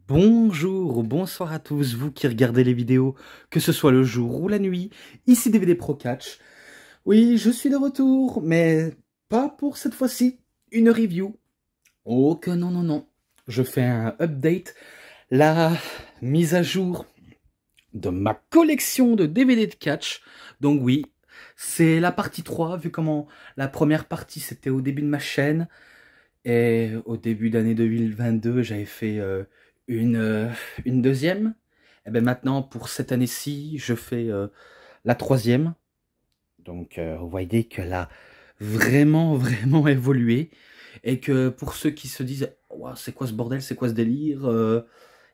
Bonjour ou bonsoir à tous, vous qui regardez les vidéos, que ce soit le jour ou la nuit, ici DVD Pro Catch. Oui, je suis de retour, mais pas pour cette fois-ci, une review. Oh que non, non, non. Je fais un update, la mise à jour de ma collection de DVD de Catch. Donc oui, c'est la partie 3, vu comment la première partie c'était au début de ma chaîne. Et au début d'année 2022, j'avais fait une, euh, une deuxième. Et bien maintenant, pour cette année-ci, je fais la troisième. Donc vous voyez qu'elle a vraiment, vraiment évolué. Et que pour ceux qui se disent, ouah, c'est quoi ce bordel, c'est quoi ce délire,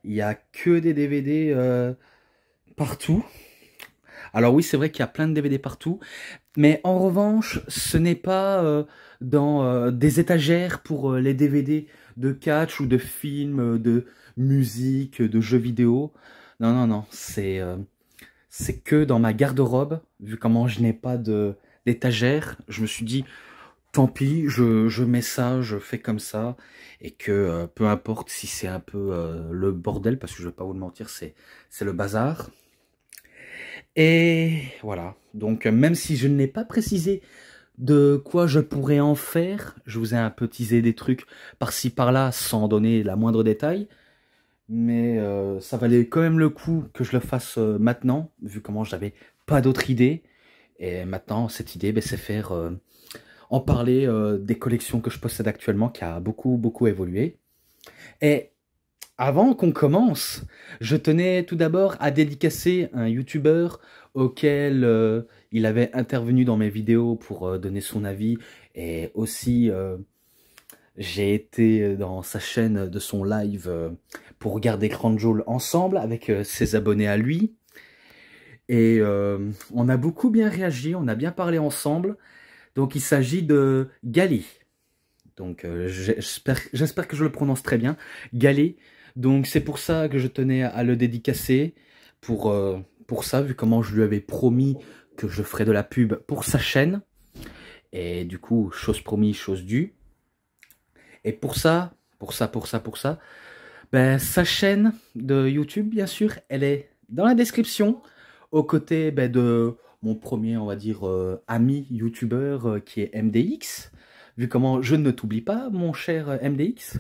il n'y a que des DVD partout. Alors oui, c'est vrai qu'il y a plein de DVD partout, mais en revanche, ce n'est pas dans des étagères pour les DVD de catch ou de films, de musique, de jeux vidéo. Non, non, non, c'est que dans ma garde-robe, vu comment je n'ai pas d'étagère, je me suis dit, tant pis, je mets ça, je fais comme ça, et que peu importe si c'est un peu le bordel, parce que je vais pas vous le mentir, c'est le bazar. Et voilà, donc même si je n'ai pas précisé de quoi je pourrais en faire, je vous ai un peu teasé des trucs par-ci par-là sans donner la moindre détail, mais ça valait quand même le coup que je le fasse maintenant, vu comment j'avais pas d'autre idée. Et maintenant, cette idée, ben, c'est faire en parler des collections que je possède actuellement, qui a beaucoup, beaucoup évolué. Et avant qu'on commence, je tenais tout d'abord à dédicacer un YouTuber auquel il avait intervenu dans mes vidéos pour donner son avis, et aussi j'ai été dans sa chaîne de son live pour regarder Crown Jewel ensemble avec ses abonnés à lui. Et on a beaucoup bien réagi, on a bien parlé ensemble. Donc il s'agit de Gali. Donc j'espère que je le prononce très bien. Gali. Donc c'est pour ça que je tenais à le dédicacer. Pour ça, vu comment je lui avais promis que je ferais de la pub pour sa chaîne. Et du coup, chose promise, chose due. Et pour ça, ben, sa chaîne de YouTube, bien sûr, elle est dans la description, aux côtés ben, de mon premier, on va dire, ami YouTuber qui est MDX. Vu comment je ne t'oublie pas, mon cher MDX.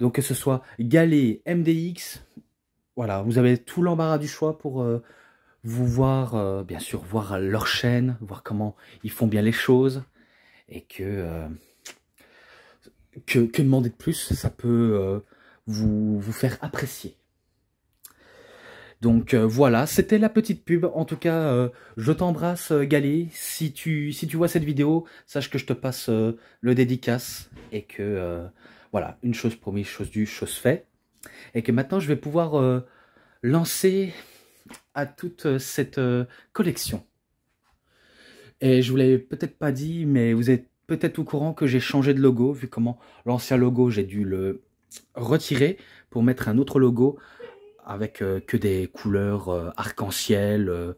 Donc que ce soit Galet, MDX, voilà, vous avez tout l'embarras du choix pour vous voir, bien sûr, voir leur chaîne, voir comment ils font bien les choses, et que demander de plus, ça peut vous faire apprécier. Donc voilà, c'était la petite pub. En tout cas, je t'embrasse, Galet. Si tu vois cette vidéo, sache que je te passe le dédicace, et que voilà, une chose promise, chose due, chose faite. Et que maintenant, je vais pouvoir lancer à toute cette collection. Et je vous l'avais peut-être pas dit, mais vous êtes peut-être au courant que j'ai changé de logo, vu comment l'ancien logo, j'ai dû le retirer pour mettre un autre logo avec que des couleurs arc-en-ciel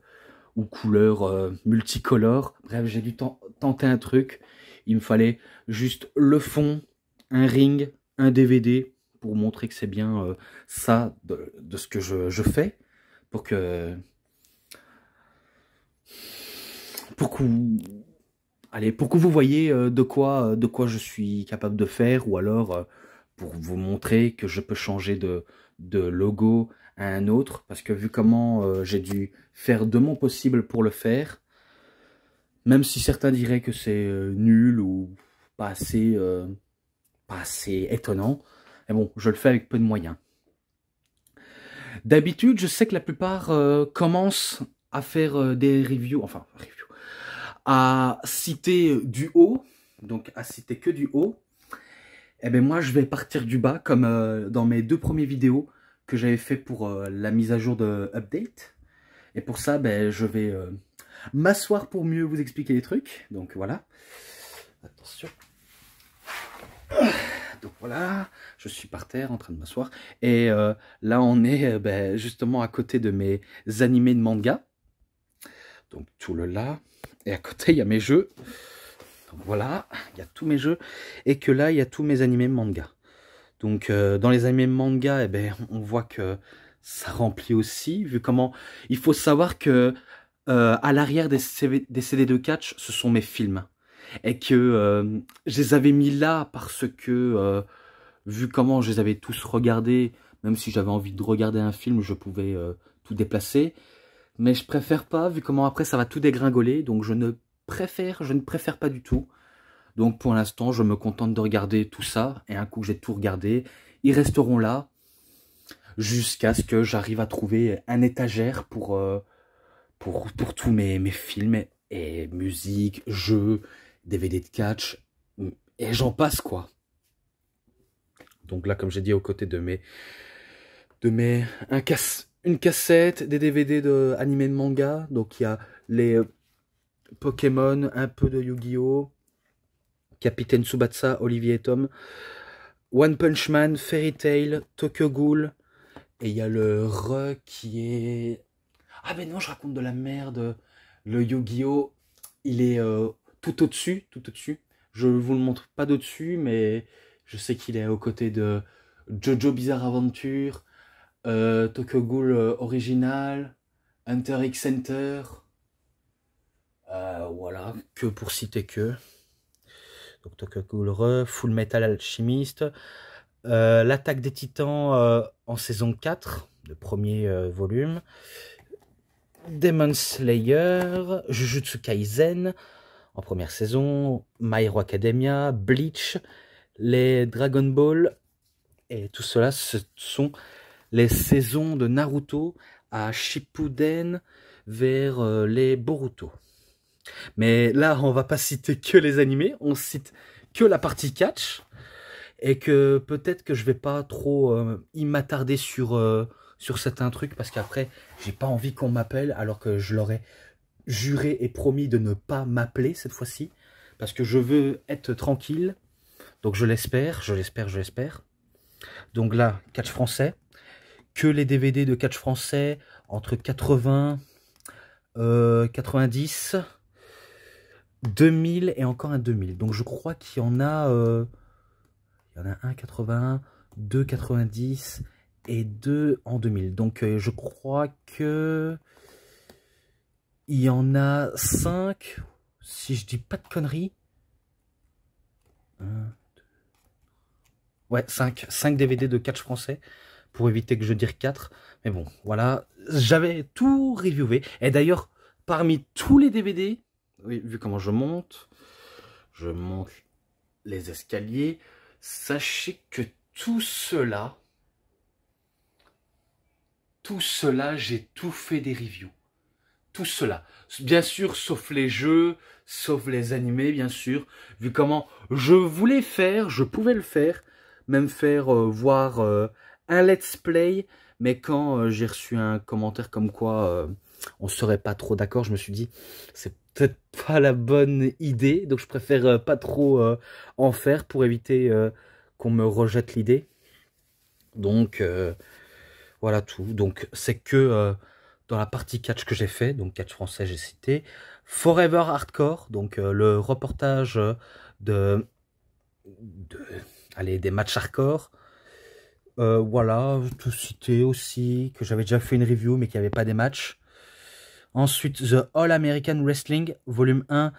ou couleurs multicolores. Bref, j'ai dû tenter un truc. Il me fallait juste le fond, un ring, un DVD pour montrer que c'est bien ça de ce que je fais, pour que pour que vous, allez, pour que vous voyez de quoi je suis capable de faire, ou alors pour vous montrer que je peux changer de logo à un autre, parce que vu comment j'ai dû faire de mon possible pour le faire, même si certains diraient que c'est nul ou pas assez, pas assez étonnant, mais bon, je le fais avec peu de moyens. D'habitude, je sais que la plupart commencent à faire des reviews, enfin, reviews, à citer du haut, donc à citer que du haut. Eh ben moi, je vais partir du bas, comme dans mes deux premières vidéos que j'avais fait pour la mise à jour de Update. Et pour ça, ben, je vais m'asseoir pour mieux vous expliquer les trucs. Donc voilà. Attention. Donc voilà, je suis par terre en train de m'asseoir. Et là, on est ben, justement à côté de mes animés de manga. Donc tout le là. Et à côté, il y a mes jeux. Donc voilà, il y a tous mes jeux. Et que là, il y a tous mes animés manga. Donc dans les animés manga, eh ben, on voit que ça remplit aussi, vu comment... Il faut savoir que à l'arrière des CD de catch, ce sont mes films. Et que je les avais mis là parce que, vu comment je les avais tous regardés, même si j'avais envie de regarder un film, je pouvais tout déplacer. Mais je préfère pas, vu comment après ça va tout dégringoler, donc je ne préfère pas du tout. Donc pour l'instant, je me contente de regarder tout ça, et un coup que j'ai tout regardé, ils resteront là, jusqu'à ce que j'arrive à trouver un étagère pour tous mes films, et musique, jeux, DVD de catch, et j'en passe quoi. Donc là, comme j'ai dit, aux côtés de une cassette, des DVD de animés de manga, donc il y a les Pokémon, un peu de Yu-Gi-Oh!, Capitaine Tsubasa, Olivier et Tom, One Punch Man, Fairy Tail, Tokyo Ghoul, et il y a le qui est... Ah ben non, je raconte de la merde. Le Yu-Gi-Oh! Il est tout au-dessus, tout au-dessus. Je vous le montre pas d'au-dessus, mais je sais qu'il est aux côtés de Jojo Bizarre Adventure, Tokyo Ghoul original, Hunter x Hunter. Voilà, que pour citer que. Donc Tokyo Ghoul Full Metal Alchemist, l'Attaque des Titans en saison 4, le premier volume, Demon Slayer, Jujutsu Kaisen en première saison, My Hero Academia, Bleach, les Dragon Ball, et tout cela, ce sont les saisons de Naruto à Shippuden vers les Boruto. Mais là, on va pas citer que les animés, on cite que la partie catch, et que peut-être que je vais pas trop y m'attarder sur certains trucs, parce qu'après, j'ai pas envie qu'on m'appelle, alors que je leur ai juré et promis de ne pas m'appeler cette fois-ci, parce que je veux être tranquille, donc je l'espère. Donc là, catch français, que les DVD de catch français, entre 80, 90... 2000 et encore un 2000. Donc je crois qu'il y en a un 81, 2 90 et 2 en 2000. Donc je crois que il y en a 5, si je dis pas de conneries. Ouais, 5 DVD de catch français, pour éviter que je dise 4. Mais bon, voilà, j'avais tout reviewé. Et d'ailleurs, parmi tous les DVD, oui, vu comment je monte les escaliers, sachez que tout cela, j'ai tout fait des reviews. Tout cela. Bien sûr, sauf les jeux, sauf les animés, bien sûr. Vu comment je voulais faire, je pouvais le faire, même faire voir un let's play, mais quand j'ai reçu un commentaire comme quoi on serait pas trop d'accord, je me suis dit, c'est peut-être pas la bonne idée, donc je préfère pas trop en faire pour éviter qu'on me rejette l'idée. Donc voilà tout. Donc c'est que dans la partie catch que j'ai fait, donc catch français j'ai cité, Forever Hardcore, donc le reportage allez, des matchs hardcore. Voilà, tout cité aussi, que j'avais déjà fait une review mais qu'il n'y avait pas des matchs. Ensuite, The All American Wrestling, volume 1,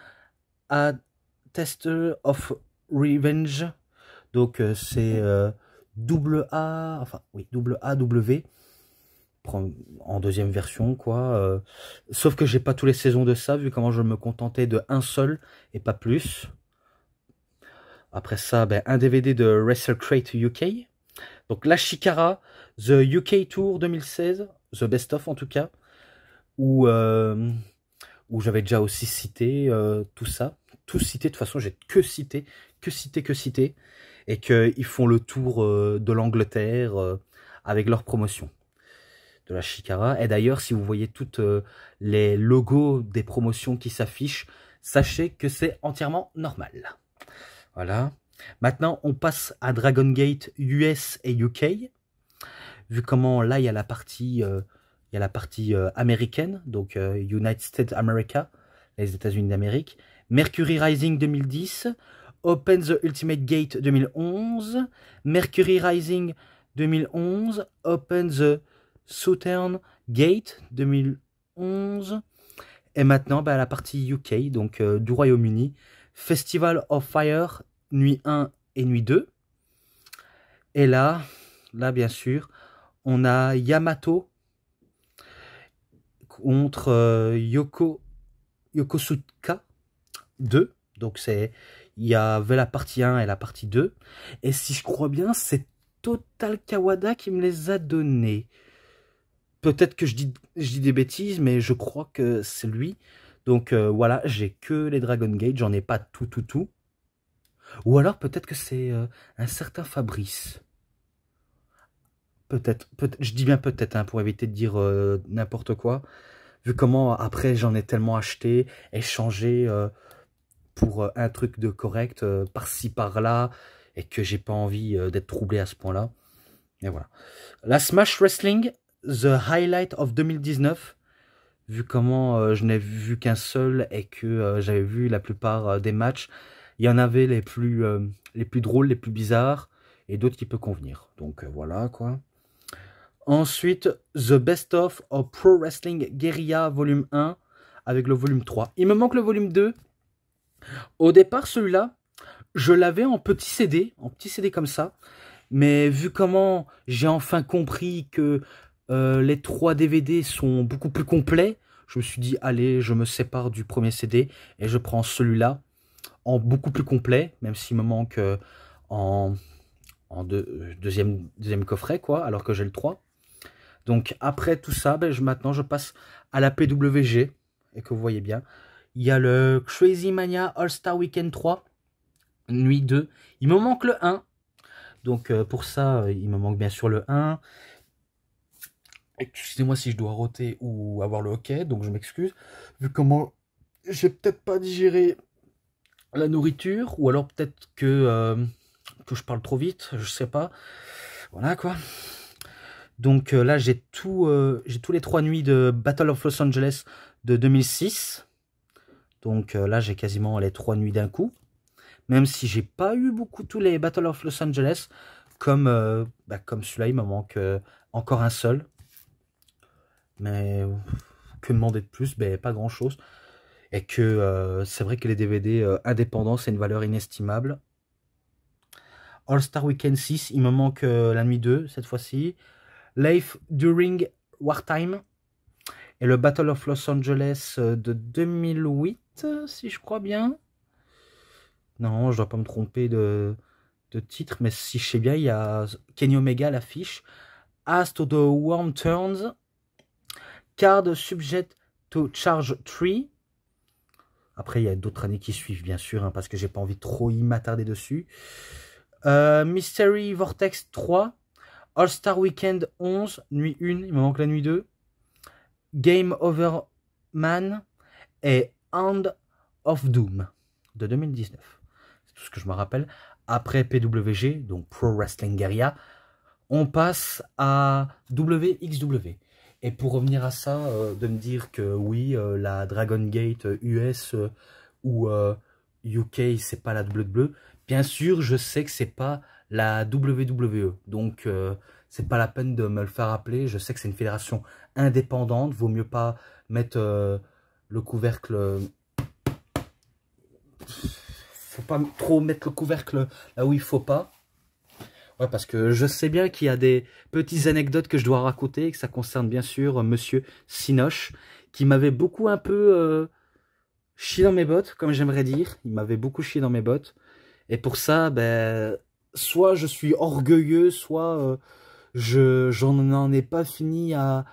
A Tester of Revenge. Donc c'est double A, enfin oui, double AW en deuxième version quoi. Sauf que j'ai pas tous les saisons de ça, vu comment je me contentais de un seul et pas plus. Après ça, ben, un DVD de WrestleCrate UK. Donc la Chikara, The UK Tour 2016, The Best of en tout cas, où j'avais déjà aussi cité tout ça. Tout cité, de toute façon j'ai que cité, et qu'ils font le tour de l'Angleterre avec leur promotion de la Chikara. Et d'ailleurs, si vous voyez toutes les logos des promotions qui s'affichent, sachez que c'est entièrement normal. Voilà. Maintenant, on passe à Dragon Gate US et UK. Vu comment là, il y a la partie, américaine, donc United States America, les États-Unis d'Amérique. Mercury Rising 2010, Open the Ultimate Gate 2011, Mercury Rising 2011, Open the Southern Gate 2011, et maintenant la partie UK, donc du Royaume-Uni, Festival of Fire, nuit 1 et nuit 2. Et là bien sûr, on a Yamato contre Yokosuka 2. Donc il y avait la partie 1 et la partie 2. Et si je crois bien, c'est Total Kawada qui me les a donnés. Peut-être que je dis des bêtises, mais je crois que c'est lui. Donc voilà, j'ai que les Dragon Gate, j'en ai pas tout. Ou alors peut-être que c'est un certain Fabrice. Peut-être, je dis bien peut-être, hein, pour éviter de dire n'importe quoi. Vu comment après j'en ai tellement acheté, échangé pour un truc de correct, par-ci par-là, et que j'ai pas envie d'être troublé à ce point-là. Et voilà. La Smash Wrestling, The Highlight of 2019. Vu comment je n'ai vu qu'un seul et que j'avais vu la plupart des matchs, il y en avait les plus drôles, les plus bizarres, et d'autres qui peuvent convenir. Donc voilà quoi. Ensuite, The Best of Pro Wrestling Guerrilla volume 1 avec le volume 3. Il me manque le volume 2. Au départ, celui-là, je l'avais en petit CD comme ça. Mais vu comment j'ai enfin compris que les 3 DVD sont beaucoup plus complets, je me suis dit, allez, je me sépare du premier CD et je prends celui-là en beaucoup plus complet, même s'il me manque deuxième coffret, quoi, alors que j'ai le 3. Donc après tout ça, maintenant je passe à la PWG, et que vous voyez bien, il y a le Crazy Mania All-Star Weekend 3, nuit 2, il me manque le 1, donc pour ça, il me manque bien sûr le 1, excusez-moi si je dois roter ou avoir le hockey, donc je m'excuse, vu comment j'ai peut-être pas digéré la nourriture, ou alors peut-être que je parle trop vite, je sais pas, voilà quoi. Donc là, j'ai tous les 3 nuits de Battle of Los Angeles de 2006. Donc là, j'ai quasiment les 3 nuits d'un coup. Même si j'ai pas eu beaucoup tous les Battle of Los Angeles. Comme celui-là, il me manque encore un seul. Mais que demander de plus? Pas grand-chose. Et que c'est vrai que les DVD indépendants, c'est une valeur inestimable. All-Star Weekend 6, il me manque la nuit 2 cette fois-ci. Life During Wartime et le Battle of Los Angeles de 2008, si je crois bien. Non, je dois pas me tromper de titre, mais si je sais bien, il y a Kenny Omega à l'affiche. As to the Worm Turns, Card Subject to Charge 3. Après, il y a d'autres années qui suivent, bien sûr, hein, parce que j'ai pas envie de trop y m'attarder dessus. Mystery Vortex 3. All-Star Weekend 11, nuit 1, il me manque la nuit 2. Game Over Man et Hand of Doom de 2019. C'est tout ce que je me rappelle. Après PWG, donc Pro Wrestling Guerrilla, on passe à WXW. Et pour revenir à ça, de me dire que oui, la Dragon Gate US ou UK, c'est pas la WWE. Bien sûr, je sais que c'est pas la WWE. Donc, c'est pas la peine de me le faire rappeler. Je sais que c'est une fédération indépendante. Vaut mieux pas mettre le couvercle... Faut pas trop mettre le couvercle là où il faut pas. Ouais, parce que je sais bien qu'il y a des petites anecdotes que je dois raconter, que ça concerne bien sûr Monsieur Sinoche, qui m'avait beaucoup un peu chié dans mes bottes, comme j'aimerais dire. Il m'avait beaucoup chié dans mes bottes. Et pour ça, soit je suis orgueilleux, soit j'en ai pas fini à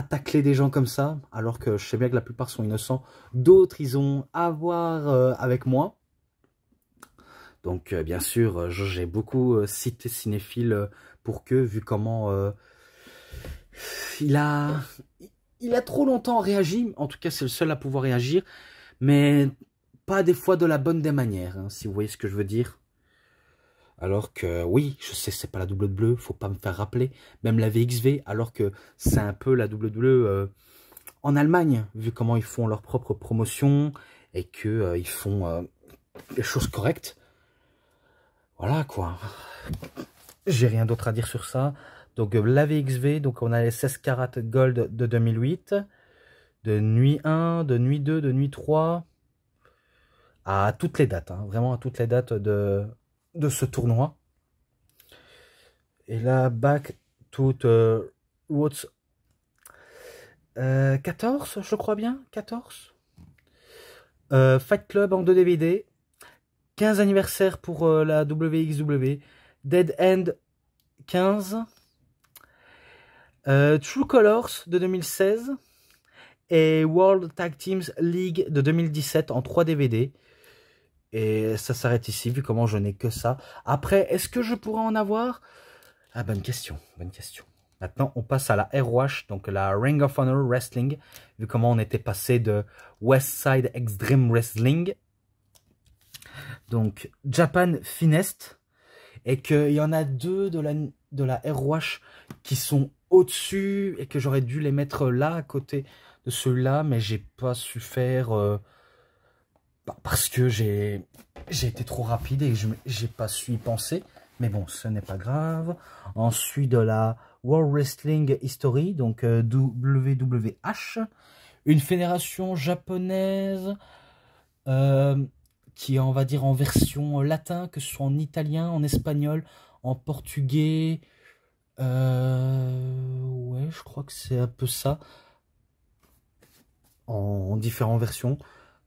tacler des gens comme ça, alors que je sais bien que la plupart sont innocents. D'autres, ils ont à voir avec moi. Donc, bien sûr, j'ai beaucoup cité Cinéphile pour que, vu comment il a trop longtemps réagi, en tout cas, c'est le seul à pouvoir réagir, mais pas des fois de la bonne des manières, hein, si vous voyez ce que je veux dire. Alors que, oui, je sais, c'est pas la WWE, faut pas me faire rappeler, même la VXV, alors que c'est un peu la WWE en Allemagne, vu comment ils font leur propre promotion, et que ils font les choses correctes. Voilà quoi. J'ai rien d'autre à dire sur ça. Donc la VXV, donc on a les 16 carats gold de 2008, de nuit 1, de nuit 2, de nuit 3, à toutes les dates, hein, vraiment à toutes les dates de ce tournoi. Et là, back to Rhodes 14, je crois bien, 14. Fight Club en 2 DVD, 15 anniversaire pour la WXW, Dead End 15, True Colors de 2016 et World Tag Teams League de 2017 en 3 DVD. Et ça s'arrête ici, vu comment je n'ai que ça. Après, est-ce que je pourrais en avoir? Ah, bonne question, bonne question. Maintenant, on passe à la ROH, donc la Ring of Honor Wrestling, vu comment on était passé de West Side Extreme Wrestling, donc Japan Finest, et qu'il y en a deux de la ROH qui sont au-dessus, et que j'aurais dû les mettre là, à côté de ceux-là, mais j'ai pas su faire... parce que j'ai été trop rapide et j'ai pas su y penser. Mais bon, ce n'est pas grave. Ensuite, de la World Wrestling History, donc WWH. Une fédération japonaise qui est, on va dire, en version latin, que ce soit en italien, en espagnol, en portugais. Ouais, je crois que c'est un peu ça. En différentes versions.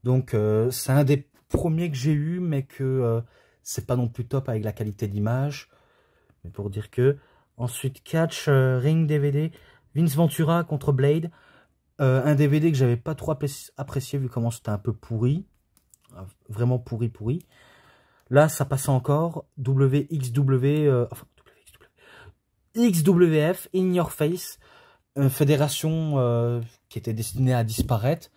Donc c'est un des premiers que j'ai eu, mais que c'est pas non plus top avec la qualité d'image. Mais pour dire que. Ensuite, Catch, Ring DVD, Vince Ventura contre Blade. Un DVD que j'avais pas trop apprécié vu comment c'était un peu pourri. Vraiment pourri. Là, ça passe encore. XWF, In Your Face. Une fédération qui était destinée à disparaître,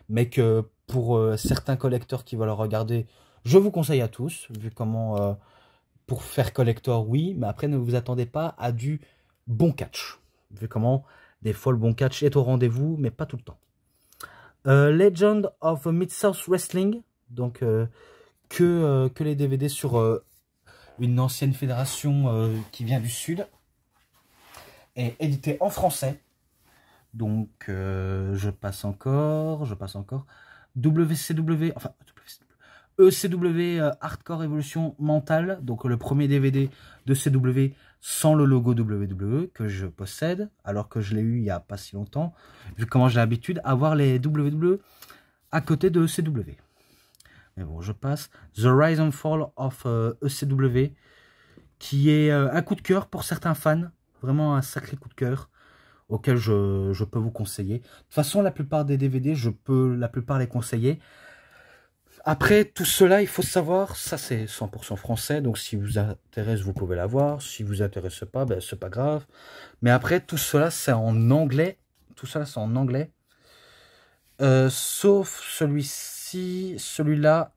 mais que pour certains collecteurs qui veulent le regarder, je vous conseille à tous, vu comment, pour faire collector, oui, mais après ne vous attendez pas à du bon catch, vu comment des fois le bon catch est au rendez-vous, mais pas tout le temps. Legend of Mid-South Wrestling, donc que les DVD sur une ancienne fédération qui vient du Sud, et édité en français. Donc, je passe encore. WCW, enfin, ECW Hardcore Evolution Mentale, donc le premier DVD de CW sans le logo WWE que je possède, alors que je l'ai eu il n'y a pas si longtemps, vu comment j'ai l'habitude à voir les WWE à côté de ECW. Mais bon, je passe. The Rise and Fall of ECW, qui est un coup de cœur pour certains fans, vraiment un sacré coup de cœur, auquel je peux vous conseiller. De toute façon, la plupart des DVD, je peux la plupart les conseiller. Après, tout cela, il faut savoir, ça c'est 100% français, donc si vous intéresse, vous pouvez l'avoir. Si vous intéresse pas, ben c'est pas grave. Mais après, tout cela, c'est en anglais. Tout cela, c'est en anglais. Sauf celui-ci, celui-là,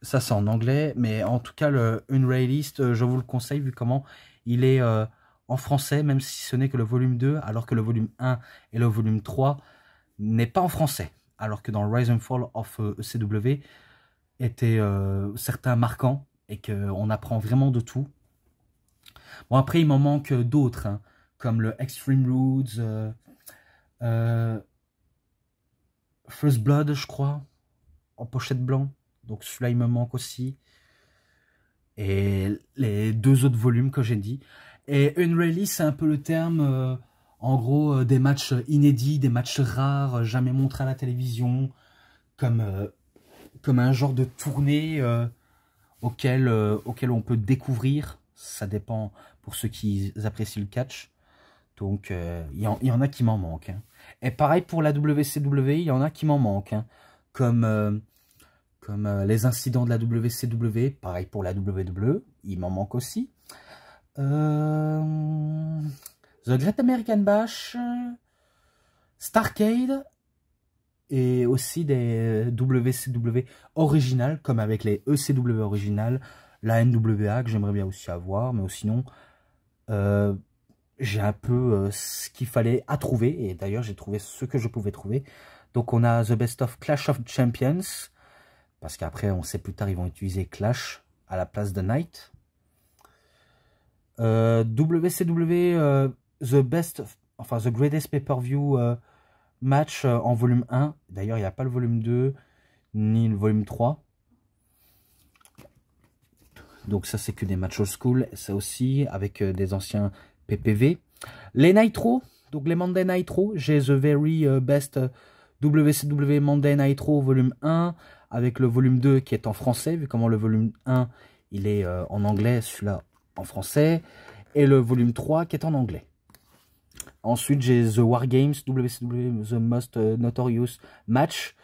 ça c'est en anglais. Mais en tout cas, le Unreleased, je vous le conseille, vu comment il est en français, même si ce n'est que le volume 2, alors que le volume 1 et le volume 3 n'est pas en français. Alors que dans le Rise and Fall of ECW étaient certains marquants et qu'on apprend vraiment de tout. Bon, après, il m'en manque d'autres, hein, comme le Extreme Rules, First Blood, je crois, en pochette blanc. Donc celui-là, il me manque aussi. Et les deux autres volumes que j'ai dit. Et Unreleased, c'est un peu le terme, en gros, des matchs inédits, des matchs rares, jamais montrés à la télévision, comme un genre de tournée auquel on peut découvrir. Ça dépend pour ceux qui apprécient le catch. Donc, il y en a qui m'en manquent. Hein. Et pareil pour la WCW, il y en a qui m'en manquent. Hein. Comme les incidents de la WCW, pareil pour la WWE, il m'en manque aussi. The Great American Bash, Starrcade, et aussi des WCW originales, comme avec les ECW originales, la NWA que j'aimerais bien aussi avoir, mais sinon, j'ai un peu ce qu'il fallait à trouver, et d'ailleurs j'ai trouvé ce que je pouvais trouver. Donc on a The Best of Clash of Champions, parce qu'après on sait plus tard ils vont utiliser Clash à la place de Night. WCW The Greatest Pay-Per-View Match en volume 1. D'ailleurs, il n'y a pas le volume 2 ni le volume 3. Donc ça, c'est que des matchs old school. Ça aussi, avec des anciens PPV. Les Nitro, donc les Monday Nitro. J'ai The Very Best WCW Monday Nitro volume 1. Avec le volume 2 qui est en français. Vu comment le volume 1, il est en anglais. Celui-là en français. Et le volume 3 qui est en anglais. Ensuite, j'ai The War Games, WCW The Most Notorious Match.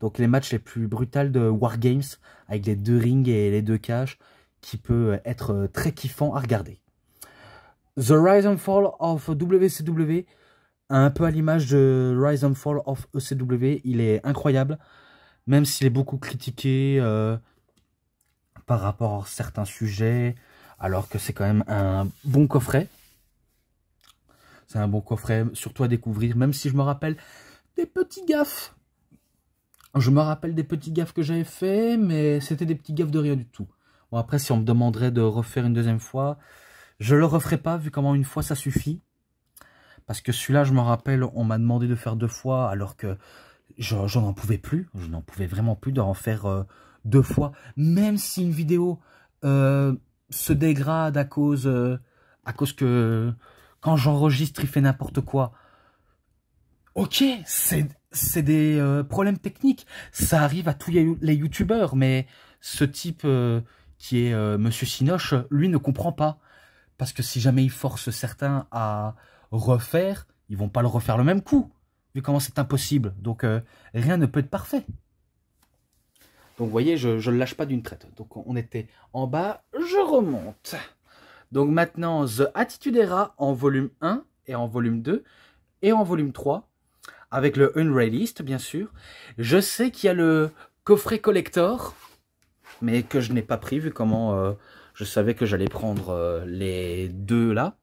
Donc les matchs les plus brutals de War Games. Avec les 2 rings et les 2 cages. Qui peut être très kiffant à regarder. The Rise and Fall of WCW, un peu à l'image de Rise and Fall of ECW, il est incroyable, même s'il est beaucoup critiqué par rapport à certains sujets, alors que c'est quand même un bon coffret. C'est un bon coffret, surtout à découvrir, même si je me rappelle des petits gaffes. Je me rappelle des petits gaffes que j'avais fait, mais c'était des petits gaffes de rien du tout. Bon, après, si on me demanderait de refaire une deuxième fois, je le referai pas, vu comment une fois ça suffit. Parce que celui-là, je me rappelle, on m'a demandé de faire 2 fois, alors que j'en n'en pouvais plus. Je n'en pouvais vraiment plus d'en faire 2 fois. Même si une vidéo se dégrade à cause que quand j'enregistre, il fait n'importe quoi. Ok, c'est des problèmes techniques. Ça arrive à tous les youtubeurs, mais ce type qui est Monsieur Cinoche, lui ne comprend pas. Parce que si jamais il force certains à refaire, ils vont pas le refaire le même coup. Vu comment c'est impossible. Donc rien ne peut être parfait. Donc vous voyez, je ne le lâche pas d'une traite. Donc on était en bas, je remonte. Donc maintenant, The Attitude Era en volume 1 et en volume 2 et en volume 3. Avec le Unreleased, bien sûr. Je sais qu'il y a le coffret collector, mais que je n'ai pas pris, vu comment je savais que j'allais prendre les 2 là.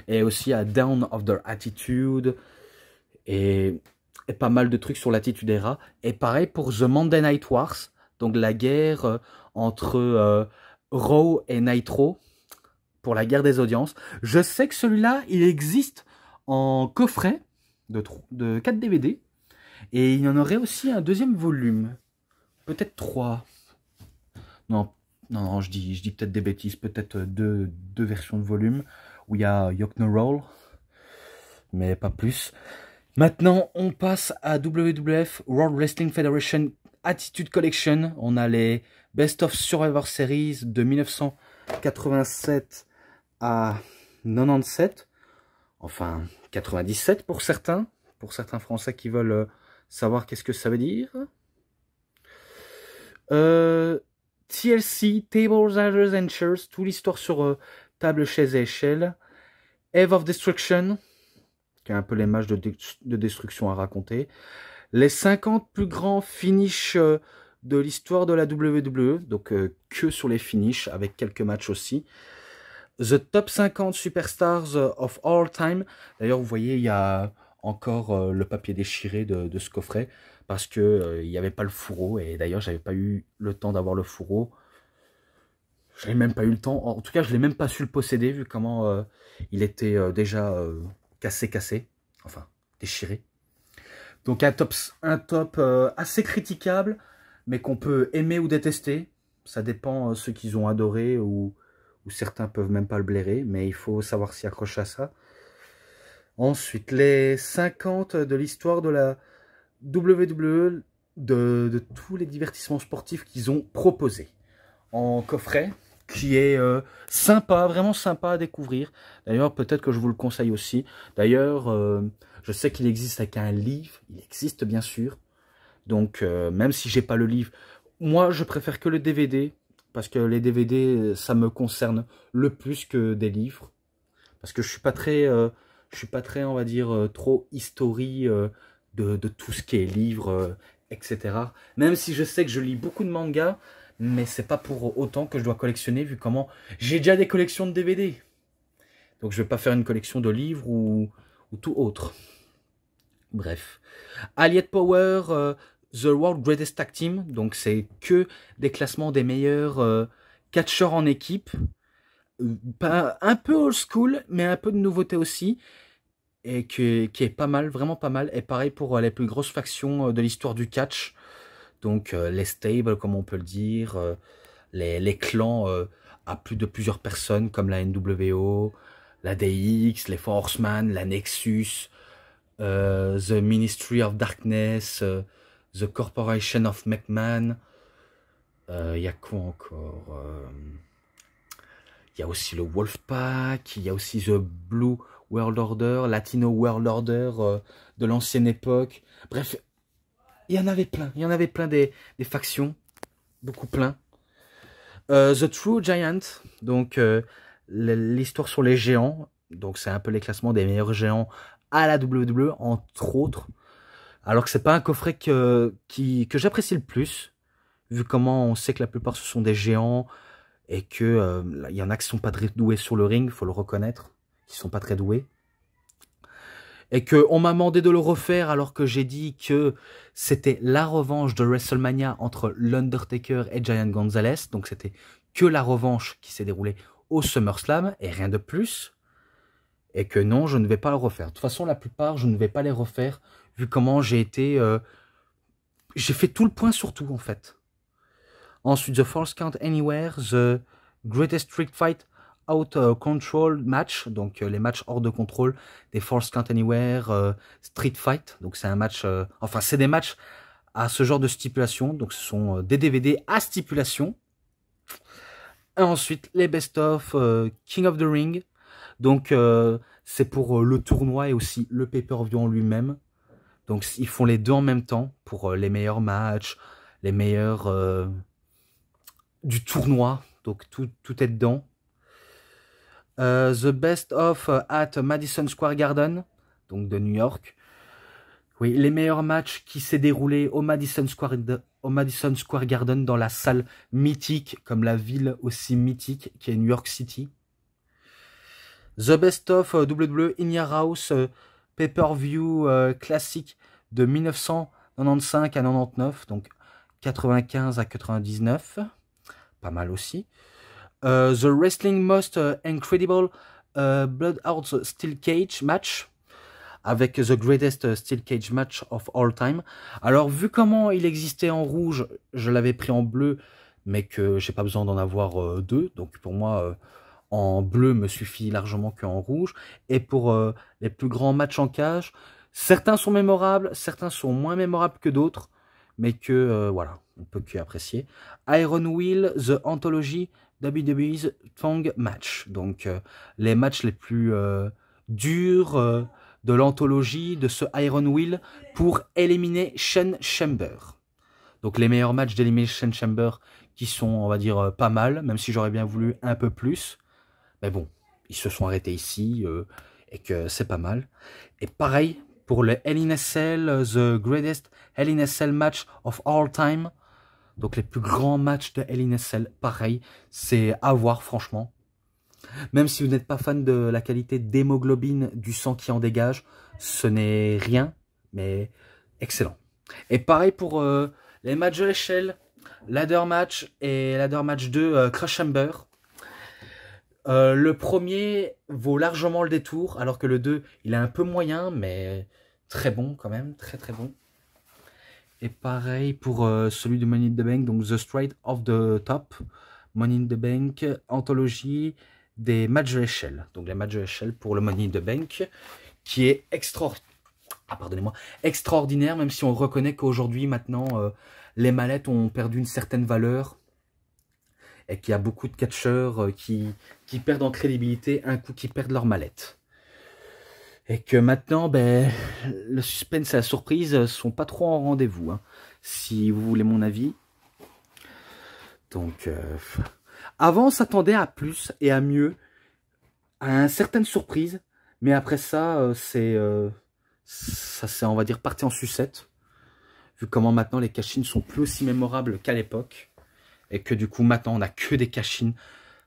Et aussi à Down of Their Attitude, et pas mal de trucs sur l'Attitude Era. Et pareil pour The Monday Night Wars, donc la guerre entre Raw et Nitro, pour la guerre des audiences. Je sais que celui-là, il existe en coffret de 4 DVD. Et il y en aurait aussi un deuxième volume. Peut-être 3. Non, je dis peut-être des bêtises. Peut-être deux versions de volume. Où il y a Yoke No Roll. Mais pas plus. Maintenant, on passe à WWF World Wrestling Federation Attitude Collection. On a les Best of Survivor Series de 1987 à 97. Enfin, 97 pour certains Français qui veulent savoir qu'est-ce que ça veut dire. TLC, Tables, Ladders and Chairs, toute l'histoire sur table, chaises et échelles. Eve of Destruction, qui a un peu les matchs de destruction à raconter. Les 50 plus grands finishes de l'histoire de la WWE, donc que sur les finishes, avec quelques matchs aussi. The Top 50 Superstars of All Time. D'ailleurs, vous voyez, il y a encore le papier déchiré de ce coffret, parce que il n'y avait pas le fourreau, et d'ailleurs, j'avais pas eu le temps d'avoir le fourreau. Je n'ai même pas eu le temps, en tout cas, je l'ai même pas su le posséder, vu comment il était déjà cassé, enfin, déchiré. Donc un top assez critiquable, mais qu'on peut aimer ou détester. Ça dépend ceux qu'ils ont adoré, ou certains peuvent même pas le blairer, mais il faut savoir s'y accrocher à ça. Ensuite, les 50 de l'histoire de la WWE, de tous les divertissements sportifs qu'ils ont proposés en coffret, qui est sympa, vraiment sympa à découvrir. D'ailleurs, peut-être que je vous le conseille aussi. D'ailleurs, je sais qu'il existe avec un livre, il existe bien sûr. Donc, même si j'ai pas le livre, moi, je préfère que le DVD, parce que les DVD, ça me concerne le plus que des livres. Parce que je suis pas très, on va dire, trop history de tout ce qui est livre, etc. Même si je sais que je lis beaucoup de mangas, mais c'est pas pour autant que je dois collectionner, vu comment j'ai déjà des collections de DVD. Donc je vais pas faire une collection de livres ou tout autre. Bref. Allied Power, The World Greatest Tag Team. Donc c'est que des classements des meilleurs catcheurs en équipe, un peu old school, mais un peu de nouveauté aussi, et qui est pas mal, vraiment pas mal. Et pareil pour les plus grosses factions de l'histoire du catch, donc les stables, comme on peut le dire, les clans à plus de plusieurs personnes, comme la NWO, la DX, les Four Horsemen, la Nexus, The Ministry of Darkness, The Corporation of McMahon. Il y a quoi encore? Il y a aussi le Wolfpack, il y a aussi The Blue World Order, Latino World Order de l'ancienne époque. Bref, il y en avait plein. Il y en avait plein des factions. Beaucoup plein. The True Giant, donc l'histoire sur les géants. Donc c'est un peu les classements des meilleurs géants à la WWE, entre autres. Alors que c'est pas un coffret que j'apprécie le plus, vu comment on sait que la plupart ce sont des géants, et que y en a qui sont pas très doués sur le ring, faut le reconnaître, qui sont pas très doués. Et que on m'a demandé de le refaire alors que j'ai dit que c'était la revanche de WrestleMania entre l'Undertaker et Giant Gonzalez. Donc c'était que la revanche qui s'est déroulée au SummerSlam et rien de plus. Et que non, je ne vais pas le refaire. De toute façon, la plupart, je ne vais pas les refaire vu comment j'ai été... j'ai fait tout le point sur tout en fait. Ensuite, The False Count Anywhere, The Greatest Street Fight Out Control Match, donc les matchs hors de contrôle des False Count Anywhere Street Fight. Donc c'est un match, enfin c'est des matchs à ce genre de stipulation, donc ce sont des DVD à stipulation. Et ensuite les Best of King of the Ring, donc c'est pour le tournoi et aussi le pay-per-view en lui-même. Donc ils font les deux en même temps pour les meilleurs matchs, les meilleurs du tournoi, donc tout est dedans. The Best of at Madison Square Garden, donc de New York. Oui, les meilleurs matchs qui s'est déroulé au Madison Square Garden, dans la salle mythique, comme la ville aussi mythique qui est New York City. The Best of WWE In Your House Pay-Per-View classique de 1995 à 99, donc 95 à 99, pas mal aussi. The Wrestling Most Incredible Bloodhounds Steel Cage Match, avec The Greatest Steel Cage Match of All Time. Alors, vu comment il existait en rouge, je l'avais pris en bleu, mais que j'ai pas besoin d'en avoir deux. Donc, pour moi, en bleu me suffit largement qu'en rouge. Et pour les plus grands matchs en cage, certains sont mémorables, certains sont moins mémorables que d'autres, mais que, voilà, on peut qu'apprécier. Iron Will, The Anthology, WWE's Thong Match. Donc, les matchs les plus durs de l'anthologie de ce Iron Will pour éliminer Shane Chamber. Donc, les meilleurs matchs d'Elimination Chamber qui sont, on va dire, pas mal, même si j'aurais bien voulu un peu plus. Mais bon, ils se sont arrêtés ici et que c'est pas mal. Et pareil, pour le Hell in a Cell, The Greatest Hell in a Cell Match of All Time. Donc les plus grands matchs de Hell in a Cell, pareil, c'est à voir franchement. Même si vous n'êtes pas fan de la qualité d'hémoglobine du sang qui en dégage, ce n'est rien, mais excellent. Et pareil pour les matchs de l'échelle, Ladder Match et Ladder Match 2 Crash Chamber. Le premier vaut largement le détour, alors que le 2, il est un peu moyen, mais très bon quand même, très très bon. Et pareil pour celui de Money in the Bank, donc The Straight of the Top, Money in the Bank, anthologie des matchs de l'échelle. Donc les matchs de l'échelle pour le Money in the Bank, qui est extraordinaire, même si on reconnaît qu'aujourd'hui, maintenant, les mallettes ont perdu une certaine valeur. Et qu'il y a beaucoup de catcheurs qui perdent en crédibilité un coup qu'ils perdent leur mallette. Et que maintenant, ben, le suspense et la surprise sont pas trop en rendez-vous, hein, si vous voulez mon avis. Donc, avant, on s'attendait à plus et à mieux, à une certaine surprise, mais après ça, c'est, on va dire, parti en sucette, vu comment maintenant les cash-ins sont plus aussi mémorables qu'à l'époque. Et que du coup, maintenant, on n'a que des cash-ins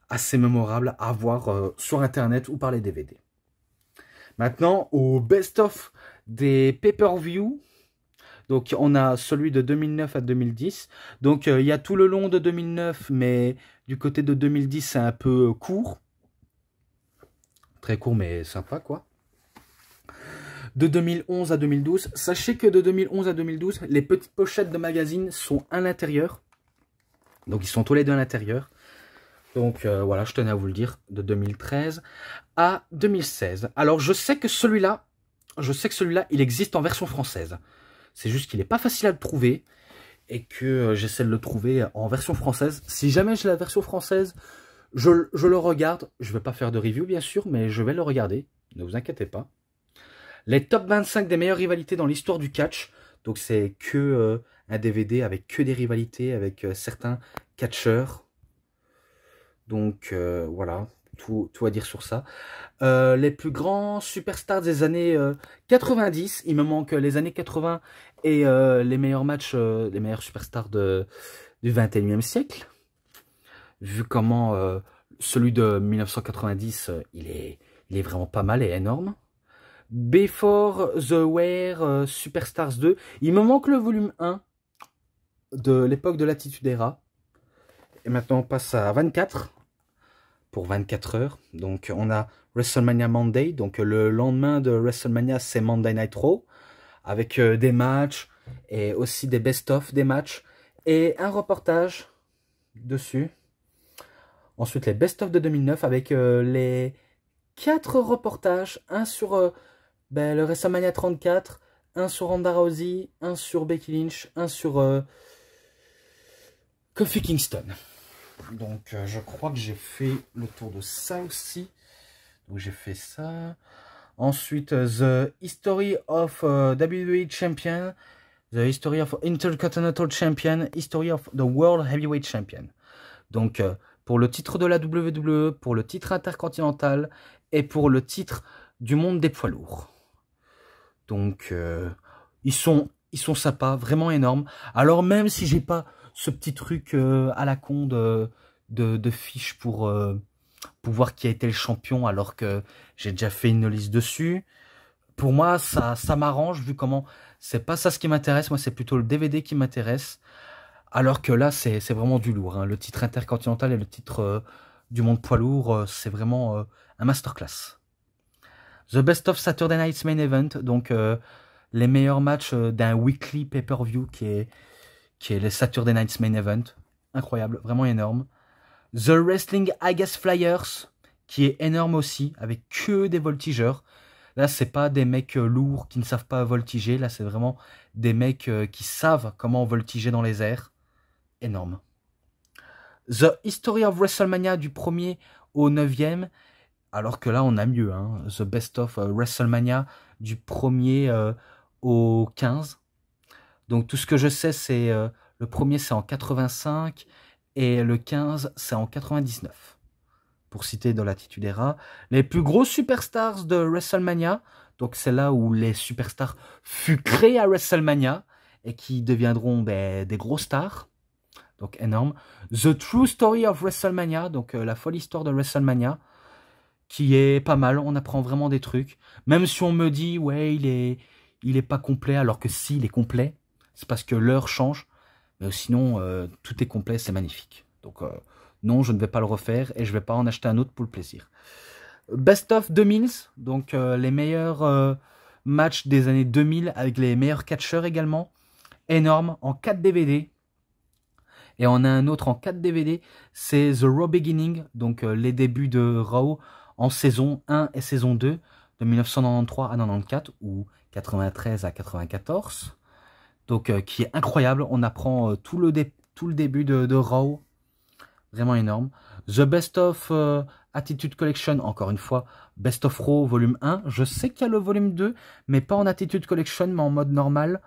assez mémorables à voir sur Internet ou par les DVD. Maintenant, au best-of des pay-per-view. Donc, on a celui de 2009 à 2010. Donc, il y a tout le long de 2009, mais Du côté de 2010, c'est un peu court. Très court, mais sympa, quoi. De 2011 à 2012, sachez que de 2011 à 2012, les petites pochettes de magazines sont à l'intérieur. Donc, ils sont tous les deux à l'intérieur. Donc, voilà, je tenais à vous le dire. De 2013 à 2016. Alors, je sais que celui-là, il existe en version française. C'est juste qu'il n'est pas facile à le trouver. Et que j'essaie de le trouver en version française. Si jamais j'ai la version française, je le regarde. Je ne vais pas faire de review, bien sûr, mais je vais le regarder. Ne vous inquiétez pas. Les top 25 des meilleures rivalités dans l'histoire du catch. Donc, c'est que un DVD avec que des rivalités avec certains catcheurs. Donc, voilà, tout à dire sur ça. Les plus grands superstars des années 90. Il me manque les années 80 et les meilleurs matchs, les meilleurs superstars du 21e siècle. Vu comment celui de 1990, il est vraiment pas mal et énorme. Before the Wear Superstars 2. Il me manque le volume 1 de l'époque de l'Attitude Era. Et maintenant, on passe à 24. Pour 24 heures. Donc, on a WrestleMania Monday. Donc, le lendemain de WrestleMania, c'est Monday Night Raw. Avec des matchs et aussi des best-of des matchs. Et un reportage dessus. Ensuite, les best-of de 2009 avec les 4 reportages. Un sur le WrestleMania 34, un sur Ronda Rousey, un sur Becky Lynch, un sur Kofi Kingston. Donc, je crois que j'ai fait le tour de ça aussi. Donc, j'ai fait ça. Ensuite, The History of WWE Champion, The History of Intercontinental Champion, History of the World Heavyweight Champion. Donc, pour le titre de la WWE, pour le titre intercontinental et pour le titre du monde des poids lourds. Donc, ils sont sympas, vraiment énormes. Alors, même si j'ai pas ce petit truc à la con de fiches pour voir qui a été le champion, alors que j'ai déjà fait une liste dessus. Pour moi, ça m'arrange, vu comment c'est pas ça ce qui m'intéresse. Moi, c'est plutôt le DVD qui m'intéresse. Alors que là, c'est vraiment du lourd. Hein. Le titre intercontinental et le titre du monde poids lourd, c'est vraiment un masterclass. The Best of Saturday Night's Main Event, donc les meilleurs matchs d'un weekly pay-per-view qui est les Saturday Night's Main Event. Incroyable, vraiment énorme. The Wrestling Agas Flyers, qui est énorme aussi, avec que des voltigeurs. Là, c'est pas des mecs lourds qui ne savent pas voltiger. Là, c'est vraiment des mecs qui savent comment voltiger dans les airs. Énorme. The History of WrestleMania du 1er au 9e. Alors que là, on a mieux. Hein. The Best of WrestleMania du 1er au 15. Donc, tout ce que je sais, c'est le premier, c'est en 85 et le 15, c'est en 99. Pour citer dans l'Attitude Era. Les plus gros superstars de WrestleMania. Donc, c'est là où les superstars furent créés à WrestleMania et qui deviendront des gros stars. Donc, énorme. The True Story of WrestleMania. Donc, la folle histoire de WrestleMania. Qui est pas mal. On apprend vraiment des trucs. Même si on me dit, ouais, il est pas complet. Alors que si, il est complet. C'est parce que l'heure change. Mais sinon, tout est complet. C'est magnifique. Donc, non, je ne vais pas le refaire. Et je ne vais pas en acheter un autre pour le plaisir. Best of 2000. Donc, les meilleurs matchs des années 2000. Avec les meilleurs catcheurs également. Énorme. En 4 DVD. Et on a un autre en 4 DVD, c'est The Raw Beginning, donc les débuts de Raw en saison 1 et saison 2, de 1993 à 94, ou 93 à 94. Donc qui est incroyable, on apprend tout le début de Raw, vraiment énorme. The Best of Attitude Collection, encore une fois, Best of Raw volume 1. Je sais qu'il y a le volume 2, mais pas en Attitude Collection, mais en mode normal.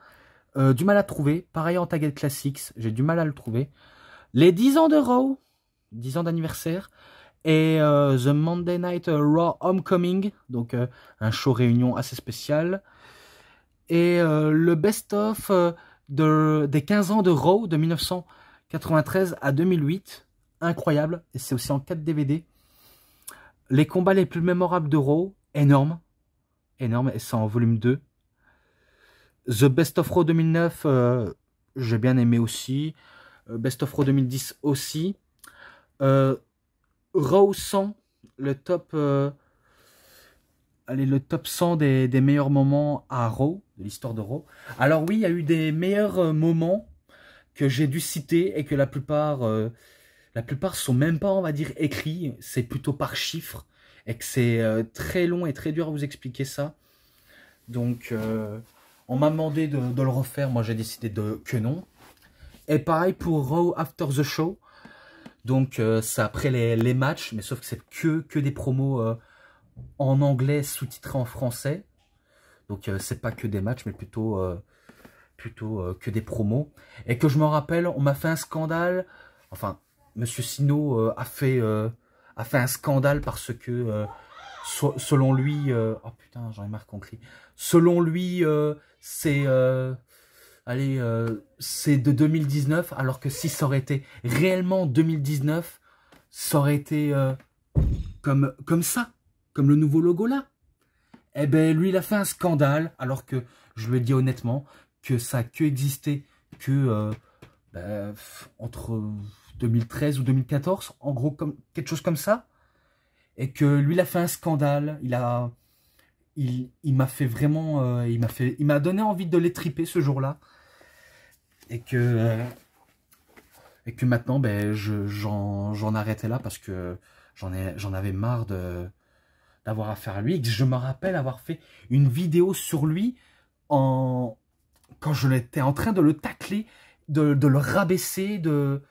Du mal à trouver. Pareil en Target Classics, j'ai du mal à le trouver. Les 10 ans de Raw, 10 ans d'anniversaire. Et The Monday Night Raw Homecoming, donc un show réunion assez spécial. Et le best-of des 15 ans de Raw de 1993 à 2008. Incroyable. Et c'est aussi en 4 DVD. Les combats les plus mémorables de Raw, énorme. Énorme, et c'est en volume 2. The Best of Raw 2009, j'ai bien aimé aussi. Best of Raw 2010 aussi. Euh, Raw 100, le top, allez, le top 100 des meilleurs moments à Raw, de l'histoire de Raw. Alors oui, il y a eu des meilleurs moments que j'ai dû citer et que la plupart sont même pas, on va dire, écrits. C'est plutôt par chiffres et que c'est très long et très dur à vous expliquer ça. Donc, on m'a demandé de le refaire. Moi, j'ai décidé que non. Et pareil pour Raw After the Show. Donc, c'est après les matchs, mais sauf que c'est que des promos en anglais sous-titrés en français. Donc, c'est pas que des matchs, mais plutôt que des promos. Et que je me rappelle, on m'a fait un scandale. Enfin, Monsieur Sino a fait un scandale parce que, selon lui... oh putain, j'en ai marre qu'on crie. Selon lui, c'est de 2019, alors que si ça aurait été réellement 2019, ça aurait été comme ça, comme le nouveau logo là. Eh ben, lui, il a fait un scandale, alors que, je le dis honnêtement, que ça a que existé que entre 2013 ou 2014, en gros, comme quelque chose comme ça. Et que lui, il a fait un scandale, il m'a fait vraiment, il m'a donné envie de l'étriper ce jour-là. Et que maintenant, ben, j'en arrêtais là parce que j'en avais marre d'avoir affaire à lui. Et que je me rappelle avoir fait une vidéo sur lui quand je l'étais en train de le tacler, de le rabaisser, de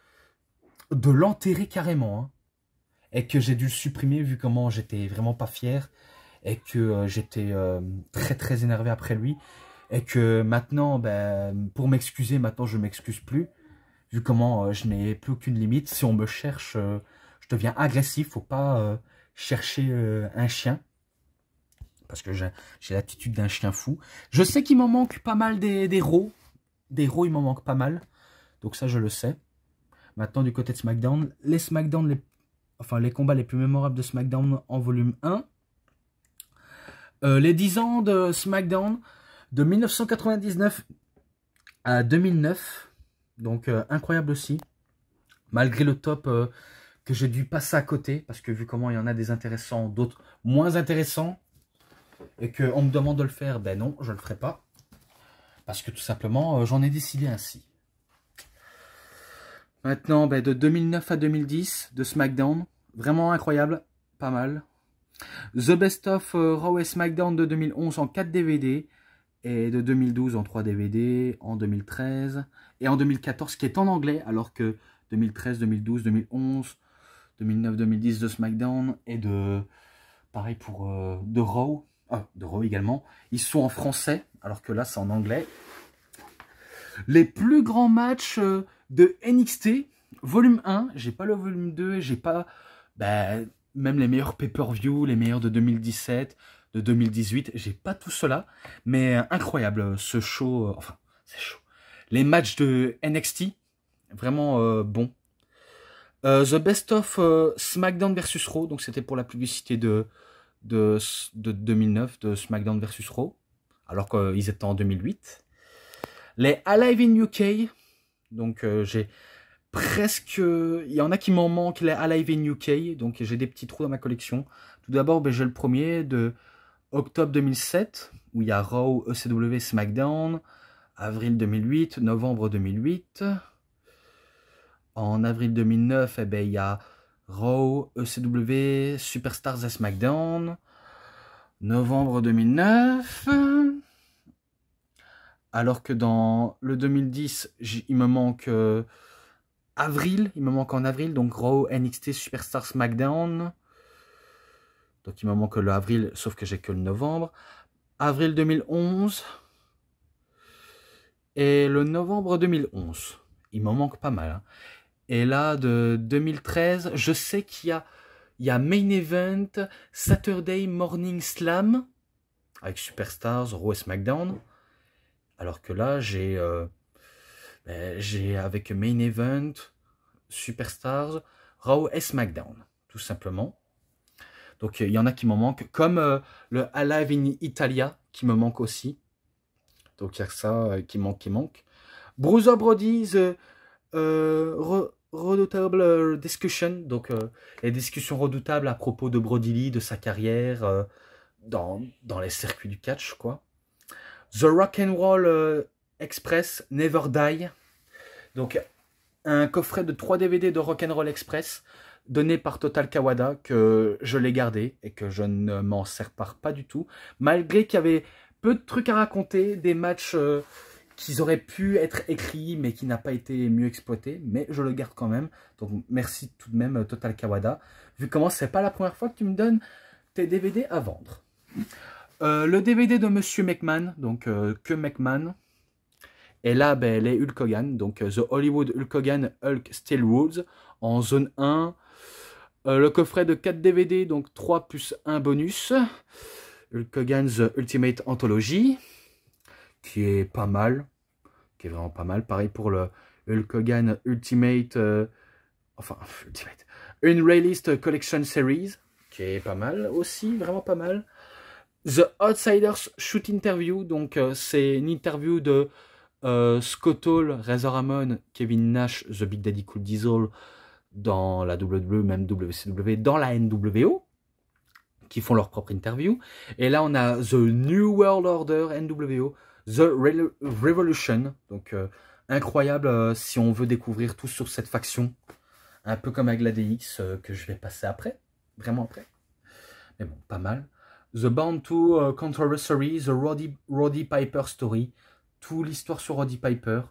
l'enterrer carrément. Hein. Et que j'ai dû le supprimer vu comment j'étais vraiment pas fier. Et que j'étais très très énervé après lui. Et que maintenant, ben, pour m'excuser, maintenant je m'excuse plus. Vu comment je n'ai plus aucune limite. Si on me cherche, je deviens agressif. Faut pas chercher un chien. Parce que j'ai l'attitude d'un chien fou. Je sais qu'il m'en manque pas mal des Raw. Des Raw, il m'en manque pas mal. Donc ça, je le sais. Maintenant, du côté de SmackDown. Les SmackDown, les combats les plus mémorables de SmackDown en volume 1. Les 10 ans de SmackDown. De 1999 à 2009. Donc, incroyable aussi. Malgré le top que j'ai dû passer à côté. Parce que vu comment il y en a des intéressants, d'autres moins intéressants. Et qu'on me demande de le faire, ben non, je ne le ferai pas. Parce que tout simplement, j'en ai décidé ainsi. Maintenant, ben, de 2009 à 2010, de SmackDown. Vraiment incroyable, pas mal. The Best of Raw et SmackDown de 2011 en 4 DVD. Et de 2012 en 3 DVD, en 2013. Et en 2014, qui est en anglais, alors que 2013, 2012, 2011, 2009, 2010 de SmackDown. Et pareil pour de Raw. De Raw également. Ils sont en français, alors que là, c'est en anglais. Les plus grands matchs de NXT, volume 1. J'ai pas le volume 2, j'ai pas... même les meilleurs pay-per-view, les meilleurs de 2017, de 2018. J'ai pas tout cela. Mais incroyable, ce show... enfin, c'est chaud. Les matchs de NXT, vraiment bon. The Best of SmackDown versus Raw. Donc, c'était pour la publicité de 2009 de SmackDown versus Raw, alors qu'ils étaient en 2008. Les Alive in UK, donc j'ai presque... Il y en a qui m'en manquent, les Alive in UK, donc j'ai des petits trous dans ma collection. Tout d'abord, j'ai le premier de octobre 2007, où il y a Raw, ECW, SmackDown, avril 2008, novembre 2008. En avril 2009, il y a Raw, ECW, Superstars et SmackDown. Novembre 2009. Alors que dans le 2010, il me manque avril. Il me manque en avril. Donc Raw, NXT, Superstars, SmackDown. Donc il me manque le avril, sauf que j'ai que le novembre. Avril 2011. Et le novembre 2011. Il m'en manque pas mal. Hein. Et là, de 2013, je sais qu'il y a Main Event, Saturday Morning Slam, avec Superstars, Raw et SmackDown. Alors que là, j'ai avec Main Event, Superstars, Raw et SmackDown, tout simplement. Donc, il y en a qui m'en manquent, comme le Alive in Italia, qui me manque aussi. Donc, il y a ça qui manque. Bruiser Brody, Redoutable Discussion, donc les discussions redoutables à propos de Brody Lee, de sa carrière dans les circuits du catch, quoi. The Rock'n'Roll Express Never Die, donc un coffret de 3 DVD de Rock'n'Roll Express donné par Total Kawada, que je l'ai gardé et que je ne m'en sépare pas du tout, malgré qu'il y avait peu de trucs à raconter, des matchs qui auraient pu être écrits mais qui n'a pas été mieux exploité, mais je le garde quand même. Donc merci tout de même Total Kawada, vu comment c'est pas la première fois que tu me donnes tes DVD à vendre. Le DVD de Monsieur McMahon, donc que McMahon. Et là, ben, les Hulk Hogan, donc The Hollywood Hulk Hogan Hulk Steel Rules en zone 1. Le coffret de 4 DVD, donc 3 plus 1 bonus. Hulk Hogan The Ultimate Anthology, qui est pas mal, qui est vraiment pas mal. Pareil pour le Hulk Hogan Ultimate, Ultimate, Unreleased Collection Series, qui est pas mal aussi, vraiment pas mal. The Outsiders Shoot Interview, donc c'est une interview de Scott Hall, Razor Ramon, Kevin Nash, The Big Daddy Cool Diesel dans la WWE, même WCW, dans la NWO, qui font leur propre interview. Et là, on a The New World Order NWO, The Revolution, donc incroyable si on veut découvrir tout sur cette faction, un peu comme avec la DX que je vais passer après, vraiment après. Mais bon, pas mal. The Bound to Controversy, The Roddy Piper Story, toute l'histoire sur Roddy Piper.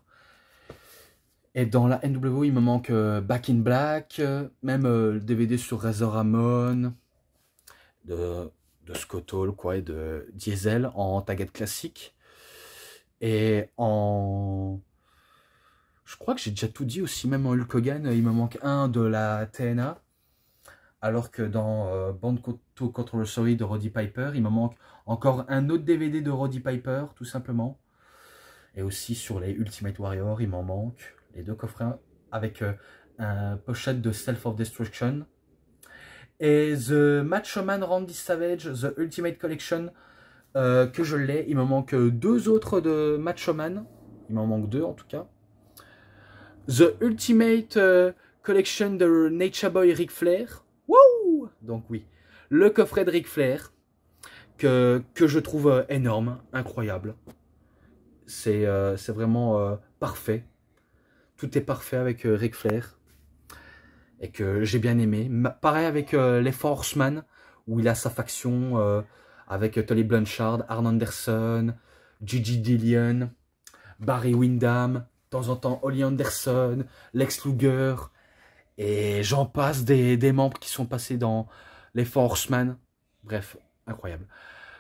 Et dans la NWO, il me manque Back in Black, même le DVD sur Razor Ramon, de Scott Hall, quoi, et de Diesel en taguette classique. Et en... Je crois que j'ai déjà tout dit aussi, même en Hulk Hogan, il me manque un de la TNA. Alors que dans Bound to Controversy de Roddy Piper, il me manque encore un autre DVD de Roddy Piper, tout simplement. Et aussi sur les Ultimate Warrior, il m'en manque les 2 coffrets avec un pochette de Self of Destruction. Et The Macho Man Randy Savage, The Ultimate Collection, que je l'ai. Il me manque 2 autres de Macho Man. Il m'en manque 2 en tout cas. The Ultimate Collection de Nature Boy Ric Flair. Wouh! Donc oui, le coffret de Ric Flair que je trouve énorme, incroyable. C'est vraiment parfait. Tout est parfait avec Ric Flair. Et que j'ai bien aimé. Pareil avec les Horsemen, où il a sa faction avec Tully Blanchard, Arn Anderson, Gigi Dillon, Barry Windham, de temps en temps Holly Anderson, Lex Luger, et j'en passe des membres qui sont passés dans les Horsemen. Bref, incroyable.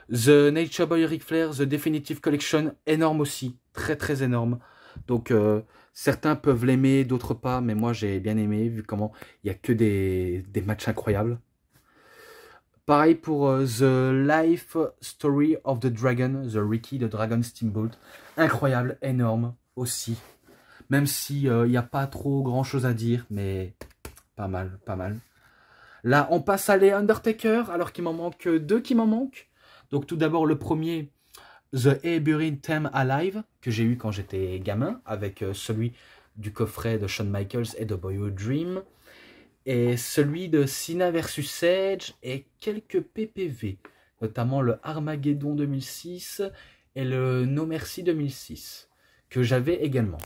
The Nature Boy Ric Flair, The Definitive Collection, énorme aussi, très très énorme. Donc certains peuvent l'aimer, d'autres pas, mais moi j'ai bien aimé, vu comment il n'y a que des matchs incroyables. Pareil pour The Life Story of the Dragon, The Ricky the Dragon Steamboat, incroyable, énorme aussi. Même s'il n'y a pas trop grand chose à dire, mais pas mal, pas mal. Là, on passe à les Undertaker, alors qu'il m'en manque 2 qui m'en manquent. Donc tout d'abord le premier, The A-Bury Theme Alive, que j'ai eu quand j'étais gamin, avec celui du coffret de Shawn Michaels et de Boyhood Dream, et celui de Cena vs Edge, et quelques PPV, notamment le Armageddon 2006 et le No Mercy 2006, que j'avais également.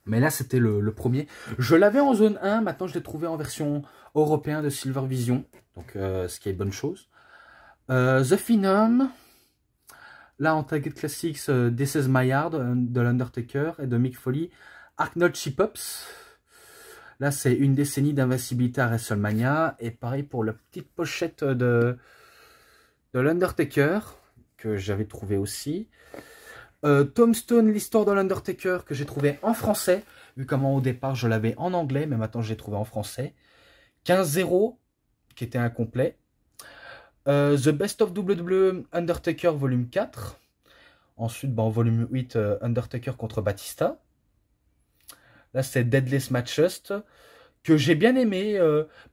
Mais là, c'était le premier. Je l'avais en zone 1, maintenant je l'ai trouvé en version européenne de Silver Vision, donc ce qui est bonne chose. The Phenom, là en target classics, This Is My Yard de l'Undertaker et de Mick Foley, Arnold Chip-Ups. Là, c'est une décennie d'invincibilité à WrestleMania. Et pareil pour la petite pochette de l'Undertaker, que j'avais trouvé aussi. Tombstone, l'histoire de l'Undertaker, que j'ai trouvé en français, vu comment au départ je l'avais en anglais, mais maintenant je l'ai trouvé en français. 15-0, qui était incomplet. The Best of WWE Undertaker volume 4. Ensuite, en volume 8, Undertaker contre Batista. Là, c'est Deadliest Matches, que j'ai bien aimé,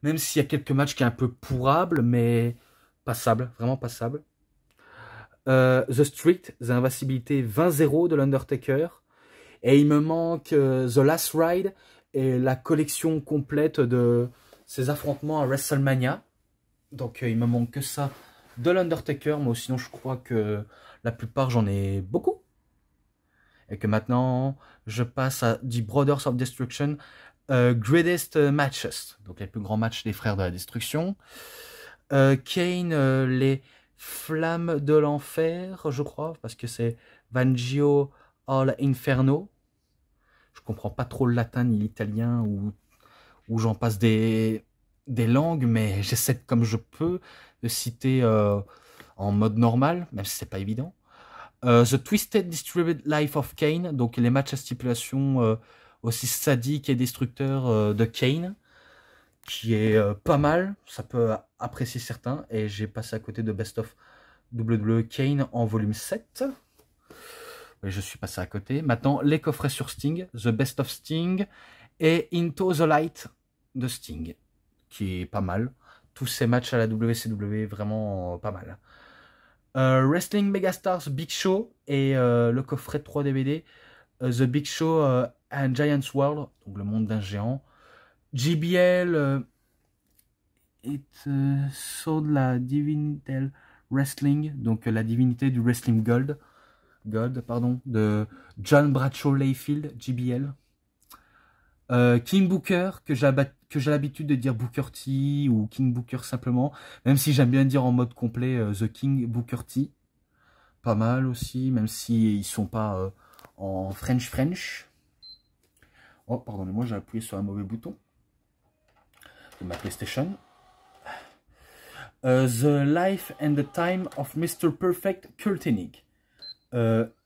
même s'il y a quelques matchs qui sont un peu pourrables, mais passable, vraiment passable. The Street, The Invincibilité 20-0 de l'Undertaker. Et il me manque The Last Ride et la collection complète de ces affrontements à WrestleMania. Donc il me manque que ça de l'Undertaker, mais sinon je crois que la plupart j'en ai beaucoup. Et que maintenant je passe à The Brothers of Destruction Greatest Matches, donc les plus grands matchs des frères de la destruction. Kane, les Flammes de l'Enfer, je crois, parce que c'est Vangio all Inferno. Je comprends pas trop le latin ni l'italien, ou j'en passe des langues, mais j'essaie comme je peux de citer en mode normal, même si c'est pas évident. The Twisted Distributed Life of Kane, donc les matchs à stipulation aussi sadiques et destructeurs de Kane, qui est pas mal, ça peut apprécier certains, et j'ai passé à côté de Best of WWE Kane en volume 7. Oui, je suis passé à côté. Maintenant, les coffrets sur Sting, The Best of Sting et Into the Light de Sting, qui est pas mal. Tous ces matchs à la WCW, vraiment pas mal. Wrestling Megastars Big Show et le coffret 3 DVD, The Big Show and Giant's World, donc le monde d'un géant. JBL, Saw la Divinity Wrestling, donc la divinité du Wrestling God, de John Bradshaw Layfield, JBL. King Booker, que j'ai l'habitude de dire Booker T ou King Booker simplement, même si j'aime bien dire en mode complet The King Booker T. Pas mal aussi, même si ils sont pas en French. Oh, pardonnez-moi, j'ai appuyé sur un mauvais bouton de ma PlayStation. The Life and the Time of Mr. Perfect Kurt Hennig.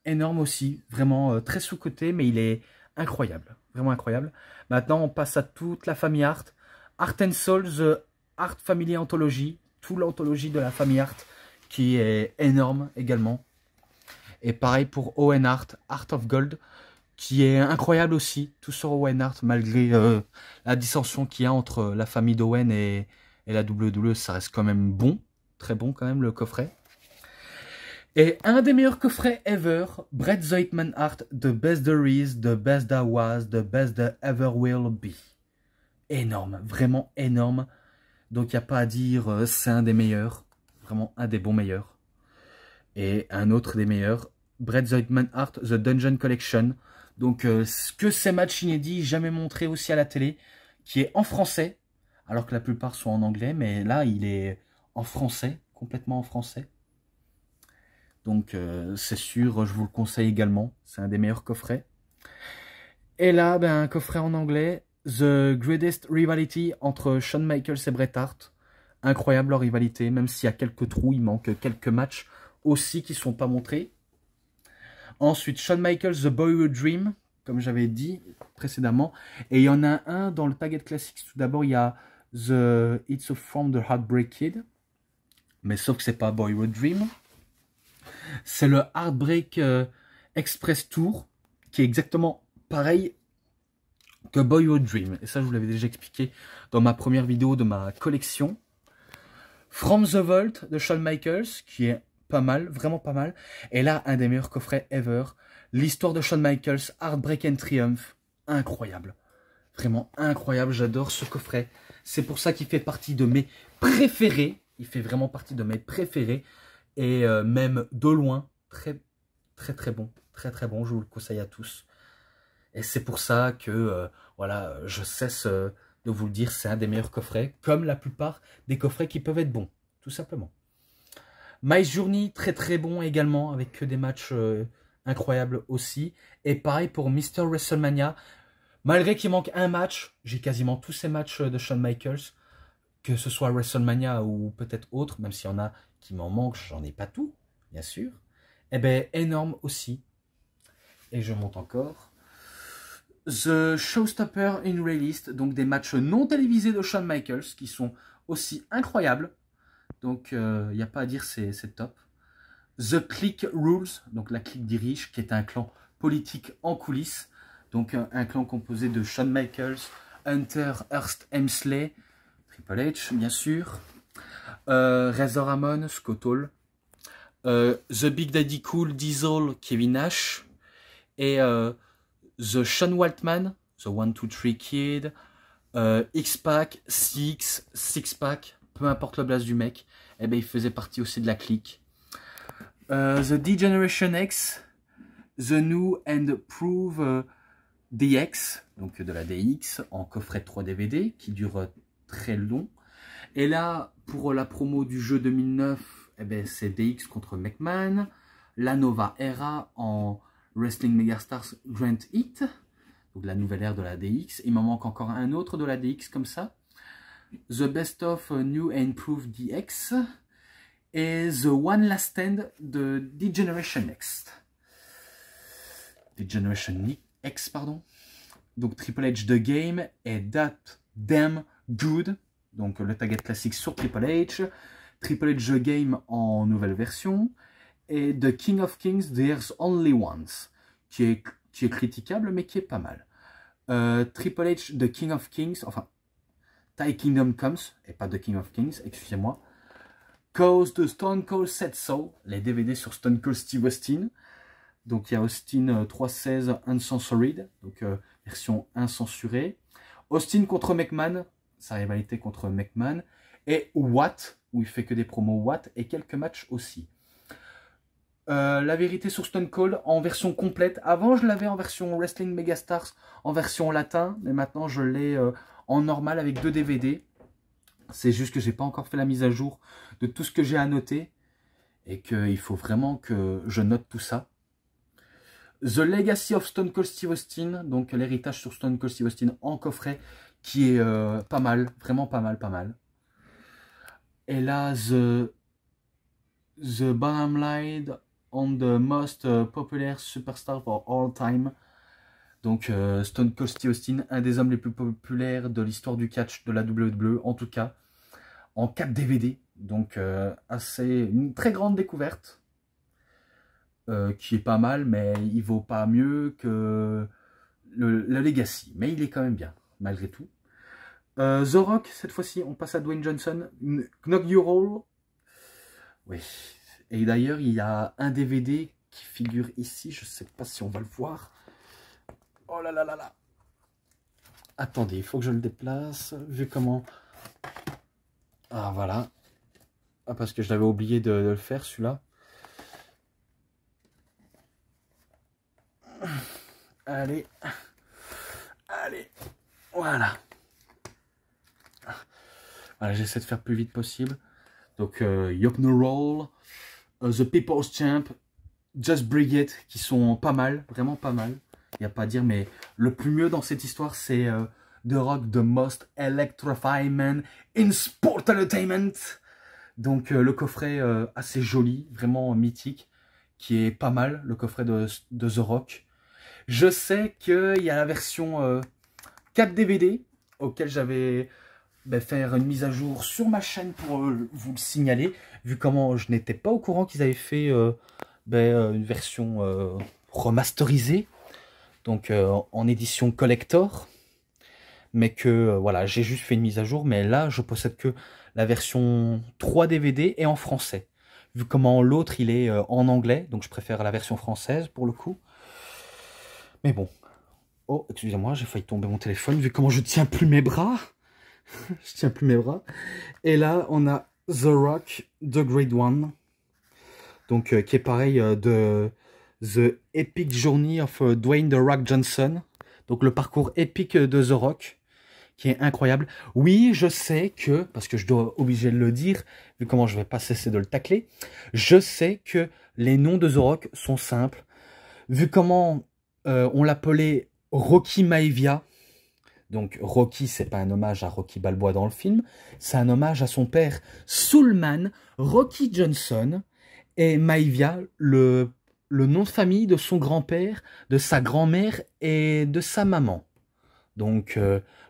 Énorme aussi, vraiment très sous-coté, mais il est incroyable, vraiment incroyable. Maintenant, on passe à toute la famille Hart. Art and Soul, The Hart Family Anthology, toute l'anthologie de la famille Hart, qui est énorme également. Et pareil pour Owen Hart, Art of Gold, qui est incroyable aussi, tout sur Owen Hart, malgré la dissension qu'il y a entre la famille d'Owen et la WWE, ça reste quand même bon, très bon quand même le coffret. Et un des meilleurs coffrets ever, Bret the Hitman Hart, The Best There Is, The Best There Was, The Best There Ever Will Be. Énorme, vraiment énorme. Donc il n'y a pas à dire, c'est un des meilleurs, vraiment un des bons meilleurs. Et un autre des meilleurs, Bret the Hitman Hart, The Dungeon Collection. Donc que ces matchs inédits, jamais montrés aussi à la télé, qui est en français, alors que la plupart sont en anglais, mais là il est en français, complètement en français. Donc c'est sûr, je vous le conseille également. C'est un des meilleurs coffrets. Et là, un coffret en anglais. The Greatest Rivalry entre Shawn Michaels et Bret Hart. Incroyable leur rivalité. Même s'il y a quelques trous, il manque quelques matchs aussi qui ne sont pas montrés. Ensuite, Shawn Michaels, The Boyhood Dream. Comme j'avais dit précédemment. Et il y en a un dans le Target Classics. Tout d'abord, il y a The It's From the Heartbreak Kid. Mais sauf que c'est pas Boyhood Dream. C'est le Heartbreak Express Tour, qui est exactement pareil que Boyhood Dream. Et ça, je vous l'avais déjà expliqué dans ma première vidéo de ma collection. From the Vault de Shawn Michaels, qui est pas mal, vraiment pas mal. Et là, un des meilleurs coffrets ever. L'histoire de Shawn Michaels, Heartbreak and Triumph. Incroyable. Vraiment incroyable, j'adore ce coffret. C'est pour ça qu'il fait partie de mes préférés. Il fait vraiment partie de mes préférés. Et même de loin, très bon, très bon, je vous le conseille à tous. Et c'est pour ça que, voilà, je cesse de vous le dire, c'est un des meilleurs coffrets, comme la plupart des coffrets qui peuvent être bons, tout simplement. My Journey, très bon également, avec que des matchs incroyables aussi. Et pareil pour Mr. WrestleMania, malgré qu'il manque un match, j'ai quasiment tous ces matchs de Shawn Michaels, que ce soit WrestleMania ou peut-être autre, même s'il y en a qui m'en manquent, j'en ai pas tout, bien sûr. Eh bien, énorme aussi. Et je monte encore. The Showstopper in Released, donc des matchs non télévisés de Shawn Michaels, qui sont aussi incroyables. Donc, il n'y a pas à dire, c'est top. The Clique Rules, donc la clique des riches, qui est un clan politique en coulisses. Donc, un clan composé de Shawn Michaels, Hunter Hearst Helmsley, Triple H, bien sûr. Razor Ramon, Scott Hall, The Big Daddy Cool, Diesel, Kevin Nash, et The Sean Waltman, The 1-2-3 Kid, X-Pac, Six-Pac, peu importe le blaze du mec, eh ben, il faisait partie aussi de la clique. The D-Generation X, The New and Prove DX, donc de la DX, en coffret de 3 DVD, qui dure très long. Et là, pour la promo du jeu 2009, eh ben, c'est DX contre McMahon, la Nova Era en Wrestling Megastars Grand Hit, donc la nouvelle ère de la DX. Il m'en manque encore un autre de la DX comme ça. The Best of New and Improved DX et The One Last Stand de D-Generation Next. D-Generation X, pardon. Donc Triple H The Game et That Damn Good. Donc le Target classique sur Triple H. Triple H The Game en nouvelle version. Et The King of Kings There's Only Once. Qui est critiquable mais qui est pas mal. Triple H The King of Kings. Enfin, Thy Kingdom Comes. Et pas The King of Kings, excusez-moi. Cause de Stone Cold Said So, les DVD sur Stone Cold Steve Austin. Donc il y a Austin 316 Uncensored, donc version incensurée. Austin contre McMahon, sa rivalité contre McMahon. Et Watt, où il fait que des promos Watt, et quelques matchs aussi. La vérité sur Stone Cold en version complète. Avant je l'avais en version Wrestling Megastars, en version latin, mais maintenant je l'ai en normal avec 2 DVD. C'est juste que j'ai pas encore fait la mise à jour de tout ce que j'ai à noter et qu'il faut vraiment que je note tout ça. The Legacy of Stone Cold Steve Austin, donc l'héritage sur Stone Cold Steve Austin en coffret, qui est pas mal, vraiment pas mal. Et là, The Bottom Line on the Most Popular Superstar for All Time. Donc Stone Cold Steve Austin, un des hommes les plus populaires de l'histoire du catch de la WWE, en tout cas, en 4 DVD. Donc une très grande découverte, qui est pas mal, mais il vaut pas mieux que le Legacy. Mais il est quand même bien, malgré tout. The Rock, cette fois-ci, on passe à Dwayne Johnson. Knock Your Roll. Oui. Et d'ailleurs, il y a un DVD qui figure ici. Je sais pas si on va le voir. Oh là là là là. Attendez, il faut que je le déplace. Vu comment... Ah, voilà. Ah, parce que je l'avais oublié de le faire, celui-là. Allez. Allez. Voilà. Voilà, j'essaie de faire le plus vite possible. Donc, Yup No Roll, The People's Champ, Just Brigade, qui sont pas mal, vraiment pas mal. Il n'y a pas à dire, mais le plus mieux dans cette histoire, c'est The Rock, The Most Electrifying Man in Sport Entertainment. Donc le coffret assez joli, vraiment mythique, qui est pas mal, le coffret de The Rock. Je sais qu'il y a la version 4 DVD, auquel j'avais faire une mise à jour sur ma chaîne pour vous le signaler, vu comment je n'étais pas au courant qu'ils avaient fait une version remasterisée. Donc en édition collector, mais que voilà, j'ai juste fait une mise à jour, mais là je possède que la version 3 DVD et en français, vu comment l'autre il est en anglais, donc je préfère la version française pour le coup. Mais bon, oh excusez-moi, j'ai failli tomber mon téléphone, vu comment je tiens plus mes bras. Je tiens plus mes bras. Et là on a The Rock, The Great One, donc qui est pareil de The Epic Journey of Dwayne The Rock Johnson. Donc le parcours épique de The Rock, qui est incroyable. Oui, je sais que, parce que je dois obliger de le dire, vu comment je vais pas cesser de le tacler, je sais que les noms de The Rock sont simples. Vu comment on l'appelait Rocky Maivia, donc Rocky, c'est pas un hommage à Rocky Balboa dans le film, c'est un hommage à son père Soulman, Rocky Johnson, et Maivia, le nom de famille de son grand-père, de sa grand-mère et de sa maman. Donc,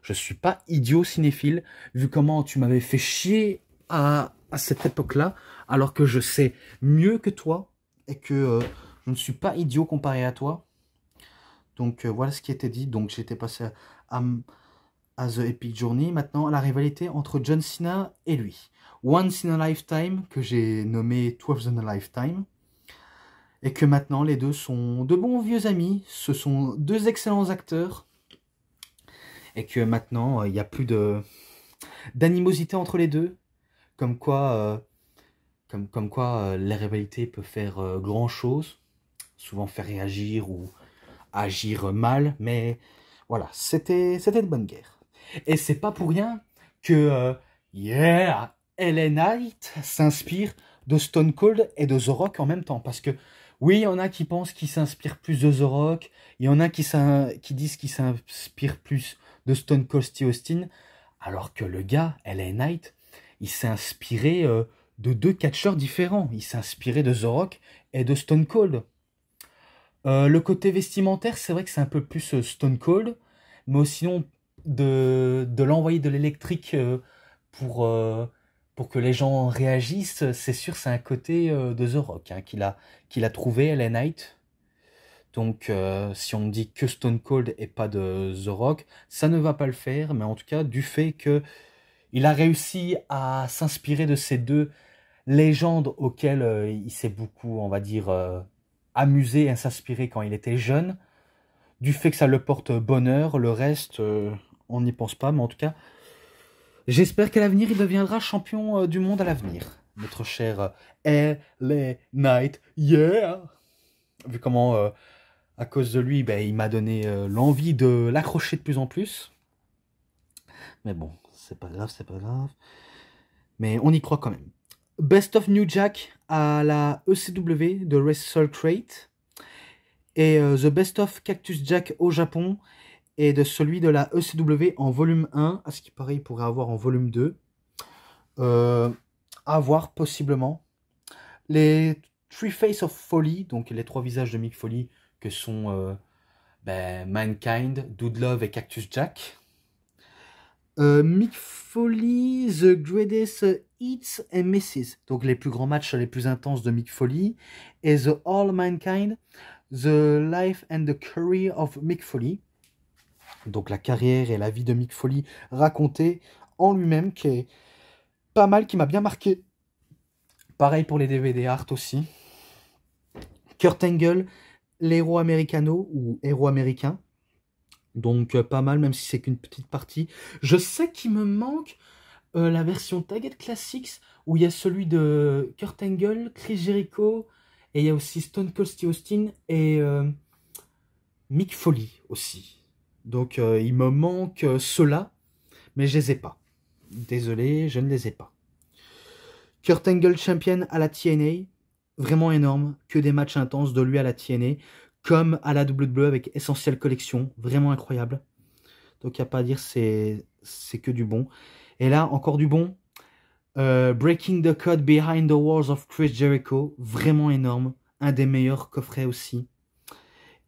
je suis pas idiot cinéphile, vu comment tu m'avais fait chier à cette époque-là, alors que je sais mieux que toi, et que je ne suis pas idiot comparé à toi. Donc, voilà ce qui était dit. Donc, j'étais passé à The Epic Journey. Maintenant, la rivalité entre John Cena et lui. Once in a Lifetime, que j'ai nommé 12 in a Lifetime. Et que maintenant, les deux sont de bons vieux amis. Ce sont deux excellents acteurs. et que maintenant, il n'y a plus d'animosité entre les deux, comme quoi, la rivalité peut faire grand-chose, souvent faire réagir ou agir mal, mais voilà, c'était de bonne guerre. Et c'est pas pour rien que yeah, LA Knight s'inspire de Stone Cold et de The Rock en même temps, parce que oui, il y en a qui pensent qu'il s'inspire plus de The Rock, il y en a qui disent qu'il s'inspire plus de Stone Cold Steve Austin, alors que le gars, LA Knight, il s'est inspiré de deux catcheurs différents. Il s'est inspiré de The Rock et de Stone Cold. Le côté vestimentaire, c'est vrai que c'est un peu plus Stone Cold, mais sinon, de l'envoyer de l'électrique pour que les gens réagissent, c'est sûr, c'est un côté de The Rock hein, qu'il a trouvé, LA Knight. Donc, si on me dit que Stone Cold et pas de The Rock, ça ne va pas le faire, mais en tout cas, du fait que il a réussi à s'inspirer de ces deux légendes auxquelles il s'est beaucoup, on va dire, amusé et s'inspirer quand il était jeune, du fait que ça le porte bonheur, le reste, on n'y pense pas, mais en tout cas, j'espère qu'à l'avenir, il deviendra champion du monde à l'avenir. Notre cher LA Knight, yeah! Vu comment, à cause de lui, ben, il m'a donné l'envie de l'accrocher de plus en plus. Mais bon, c'est pas grave, c'est pas grave. Mais on y croit quand même. Best of New Jack à la ECW de Wrestle Crate. Et The Best of Cactus Jack au Japon. Et de celui de la ECW en volume 1. À ce qui paraît, il pourrait avoir en volume 2. À voir possiblement. Les Three Faces of Folly, donc les trois visages de Mick Foley, que sont Mankind, Dude Love et Cactus Jack. Mick Foley, The Greatest Hits and Misses, donc les plus grands matchs les plus intenses de Mick Foley, et The All Mankind, The Life and the Career of Mick Foley, donc la carrière et la vie de Mick Foley racontée en lui-même, qui est pas mal, qui m'a bien marqué. Pareil pour les DVD art aussi. Kurt Angle, l'héros americano ou héros américain. Donc pas mal, même si c'est qu'une petite partie. Je sais qu'il me manque la version Target Classics, où il y a celui de Kurt Angle, Chris Jericho, et il y a aussi Stone Cold Steve Austin et Mick Foley aussi. Donc il me manque ceux-là, mais je les ai pas. Désolé, je ne les ai pas. Kurt Angle champion à la TNA, vraiment énorme, que des matchs intenses de lui à la TNA, comme à la WWE avec Essential Collection, vraiment incroyable. Donc il n'y a pas à dire, c'est que du bon. Et là, encore du bon. Breaking the Code Behind the Walls of Chris Jericho, vraiment énorme. Un des meilleurs coffrets aussi.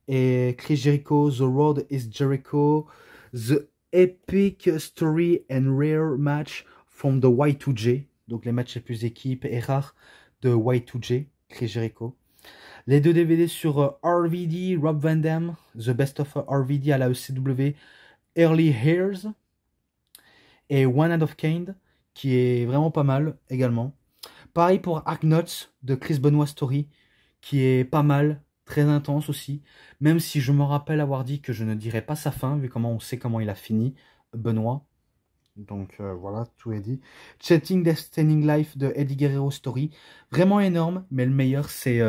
Et Chris Jericho, The Road is Jericho, The Epic Story and Rare Match from the Y2J. Donc les matchs les plus équipes et rares de Y2J, Chris Jericho. Les deux DVD sur RVD, Rob Van Dam, The Best of RVD à la ECW, Early Hairs. Et One Hand of Kane, qui est vraiment pas mal également. Pareil pour Arknuts de Chris Benoit Story, qui est pas mal, très intense aussi. Même si je me rappelle avoir dit que je ne dirais pas sa fin, vu comment on sait comment il a fini, Benoit. Donc voilà, tout est dit. Chatting Death Standing Life de Eddie Guerrero Story, vraiment énorme, mais le meilleur c'est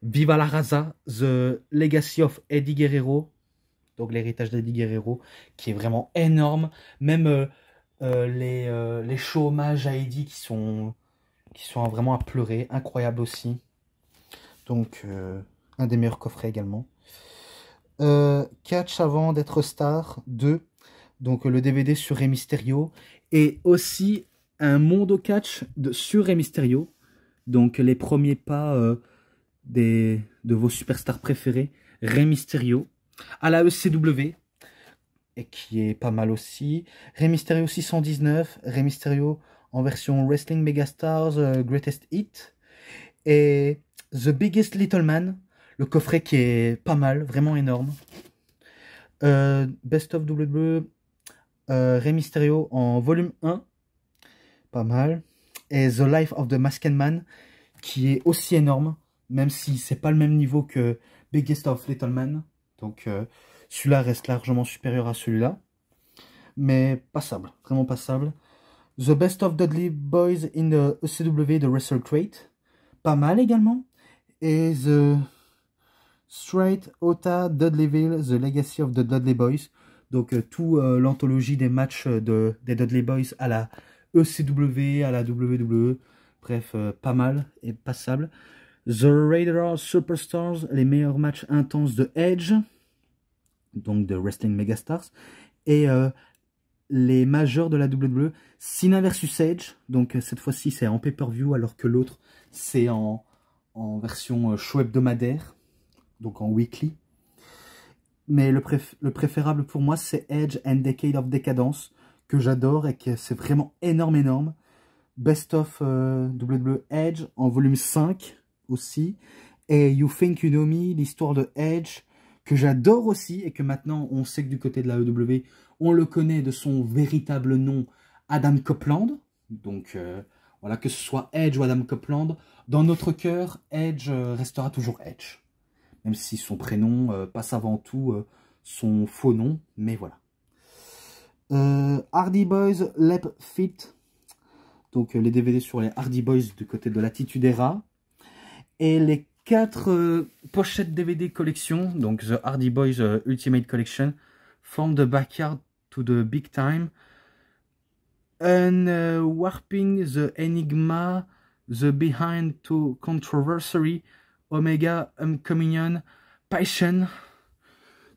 Viva la Raza, The Legacy of Eddie Guerrero, donc l'héritage d'Eddie Guerrero, qui est vraiment énorme. Même les shows hommages à Eddie qui sont vraiment à pleurer, incroyable aussi. Donc un des meilleurs coffrets également. Catch avant d'être star 2, donc le DVD sur Rey Mysterio, et aussi un Mondo Catch sur Rey Mysterio, donc les premiers pas de vos superstars préférés, Rey Mysterio, à la ECW, et qui est pas mal aussi. Rey Mysterio 619, Rey Mysterio en version Wrestling Megastars Greatest Hit, et The Biggest Little Man, le coffret qui est pas mal, vraiment énorme. Best of WWE, Rey Mysterio en volume 1, pas mal. Et The Life of the Masked Man, qui est aussi énorme, même si c'est pas le même niveau que Biggest of Little Man. Donc celui-là reste largement supérieur à celui-là. mais passable, vraiment passable. The Best of Dudley Boys in the ECW de Wrestle Crate, pas mal également. Et The Straight Outta Dudleyville, The Legacy of the Dudley Boys. Donc tout l'anthologie des matchs des Dudley Boys à la ECW, à la WWE. Bref, pas mal et passable. The Raider Superstars, les meilleurs matchs intenses de Edge, donc de Wrestling Megastars. Et les majeurs de la WWE, Cena versus Edge. Donc cette fois-ci c'est en pay-per-view alors que l'autre c'est en version show hebdomadaire, donc en weekly. Mais le préférable pour moi c'est Edge and Decade of Decadence, que j'adore et que c'est vraiment énorme. Best of WWE Edge en volume 5 aussi. Et You Think You Know Me, l'histoire de Edge, que j'adore aussi et que maintenant on sait que du côté de la EW, on le connaît de son véritable nom, Adam Copeland. Donc voilà, que ce soit Edge ou Adam Copeland, dans notre cœur, Edge restera toujours Edge. Même si son prénom passe avant tout son faux nom, mais voilà. Hardy Boys Lep Fit, donc les DVD sur les Hardy Boys du côté de l'Attitude Era. Et les 4 pochettes DVD collection, donc The Hardy Boys Ultimate Collection, From the Backyard to the Big Time, Warping the Enigma, The Behind to Controversy, Omega Communion, Passion.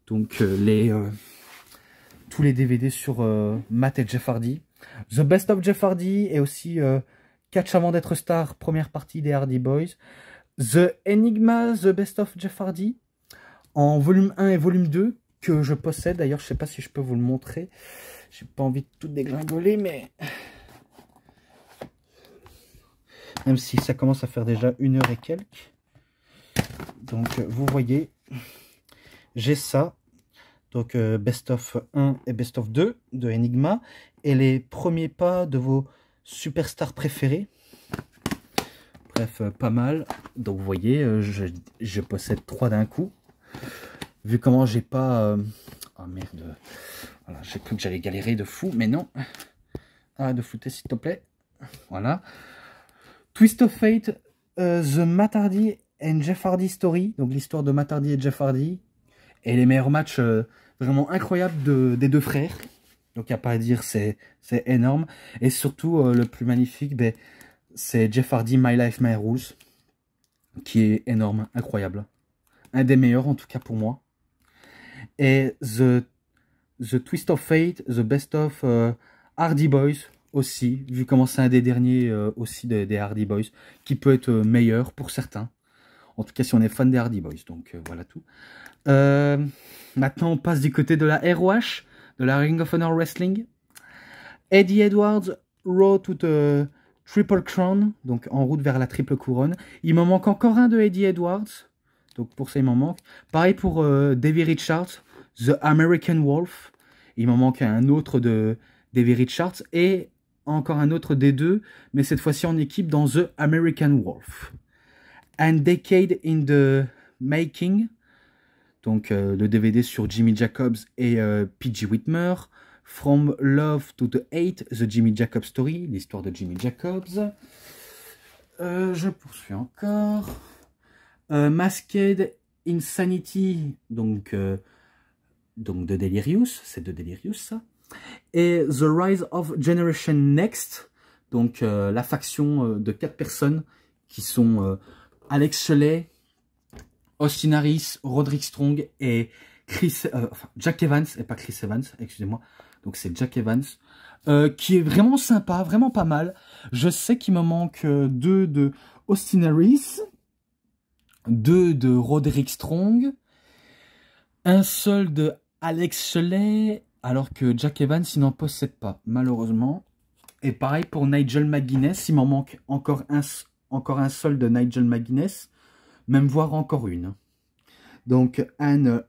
Donc tous les DVD sur Matt et Jeff Hardy. The Best of Jeff Hardy et aussi Catch avant d'être star, première partie des Hardy Boys. The Enigma, The Best of Jeff Hardy, en volume 1 et volume 2, que je possède. D'ailleurs, je sais pas si je peux vous le montrer. J'ai pas envie de tout dégringoler, mais... Même si ça commence à faire déjà 1 heure et quelques. Donc, vous voyez, j'ai ça. Donc, Best of 1 et Best of 2 de Enigma. Et les premiers pas de vos superstars préférés. Bref, pas mal. Donc vous voyez, je possède 3 d'un coup. Vu comment j'ai pas... Oh merde. Voilà, j'ai cru que j'allais galérer de fou, mais non. Ah, de footer s'il te plaît. Voilà. Twist of Fate, The Matt Hardy and Jeff Hardy Story. Donc l'histoire de Matt Hardy et Jeff Hardy. Et les meilleurs matchs vraiment incroyables des 2 frères. Donc il n'y a pas à dire, c'est énorme. Et surtout, le plus magnifique, ben, c'est Jeff Hardy, My Life, My Rules, qui est énorme, incroyable. Un des meilleurs, en tout cas pour moi. Et The Twist of Fate, The Best of Hardy Boys, aussi, vu comment c'est un des derniers aussi des Hardy Boys, qui peut être meilleur pour certains. En tout cas, si on est fan des Hardy Boys. Donc, voilà tout. Maintenant, on passe du côté de la ROH, de la Ring of Honor Wrestling. Eddie Edwards, Road to the Triple Crown, donc en route vers la triple couronne. Il me manque encore un de Eddie Edwards, donc pour ça il m'en manque. Pareil pour Davey Richards, The American Wolf. Il m'en manque un autre de Davey Richards et encore un autre des 2, mais cette fois-ci en équipe dans The American Wolf. And Decade in the Making, donc le DVD sur Jimmy Jacobs et P.G. Whitmer. From Love to the Hate, The Jimmy Jacobs Story, l'histoire de Jimmy Jacobs. Je poursuis encore. Masked Insanity, donc de Delirious, c'est de Delirious ça. Et The Rise of Generation Next, donc la faction de 4 personnes qui sont Alex Shelley, Austin Harris, Roderick Strong et Jack Evans, et pas Chris Evans, excusez-moi. Donc c'est Jack Evans, qui est vraiment sympa, vraiment pas mal. Je sais qu'il me manque 2 de Austin Harris, 2 de Roderick Strong, un seul de Alex Shelley, alors que Jack Evans, il n'en possède pas, malheureusement. Et pareil pour Nigel McGuinness, il m'en manque encore un seul de Nigel McGuinness, même voire encore une. Donc un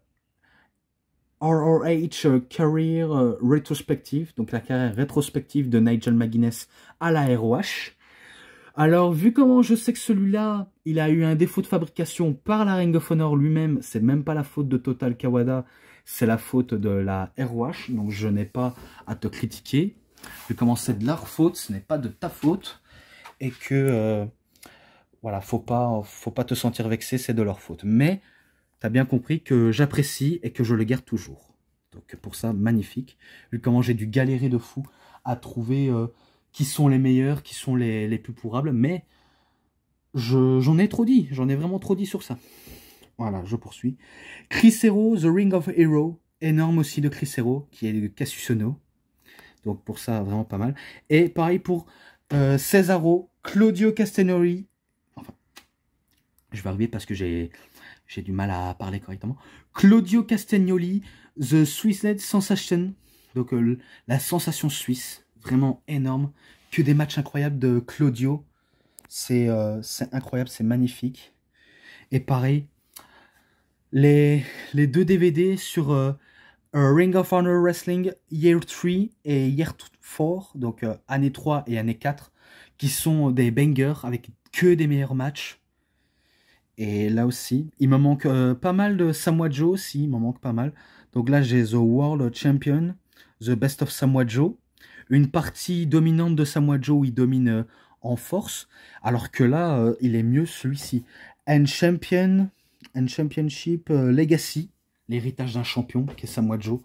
ROH Career Retrospective, donc la carrière rétrospective de Nigel McGuinness à la ROH. Alors, vu comment je sais que celui-là, il a eu un défaut de fabrication par la Ring of Honor lui-même, c'est même pas la faute de Total Kawada, c'est la faute de la ROH, donc je n'ai pas à te critiquer. Vu comment c'est de leur faute, ce n'est pas de ta faute. Et que, voilà, faut pas te sentir vexé, c'est de leur faute. Mais, tu as bien compris que j'apprécie et que je le garde toujours. Donc pour ça, magnifique. Vu comment j'ai dû galérer de fou à trouver qui sont les meilleurs, qui sont les plus pourrables. Mais, j'en ai trop dit, j'en ai vraiment trop dit sur ça. Voilà, je poursuis. Chris Hero, The Ring of Hero. Énorme aussi de Chris Hero, qui est de Cassius Ohno. Donc pour ça, vraiment pas mal. Et pareil pour Cesaro, Claudio Castagnoli. Enfin, je vais arriver parce que j'ai du mal à parler correctement. Claudio Castagnoli, The Swissness Sensation. Donc la sensation suisse. Vraiment énorme. Que des matchs incroyables de Claudio. C'est incroyable, c'est magnifique. Et pareil, les deux DVD sur Ring of Honor Wrestling Year 3 et Year 4, donc année 3 et année 4, qui sont des bangers avec que des meilleurs matchs. Et là aussi, il me manque pas mal de Samoa Joe aussi, il m'en manque pas mal. Donc là, j'ai The World Champion, The Best of Samoa Joe, une partie dominante de Samoa Joe où il domine en force, alors que là, il est mieux celui-ci. And Championship Legacy, l'héritage d'un champion, qui est Samoa Joe.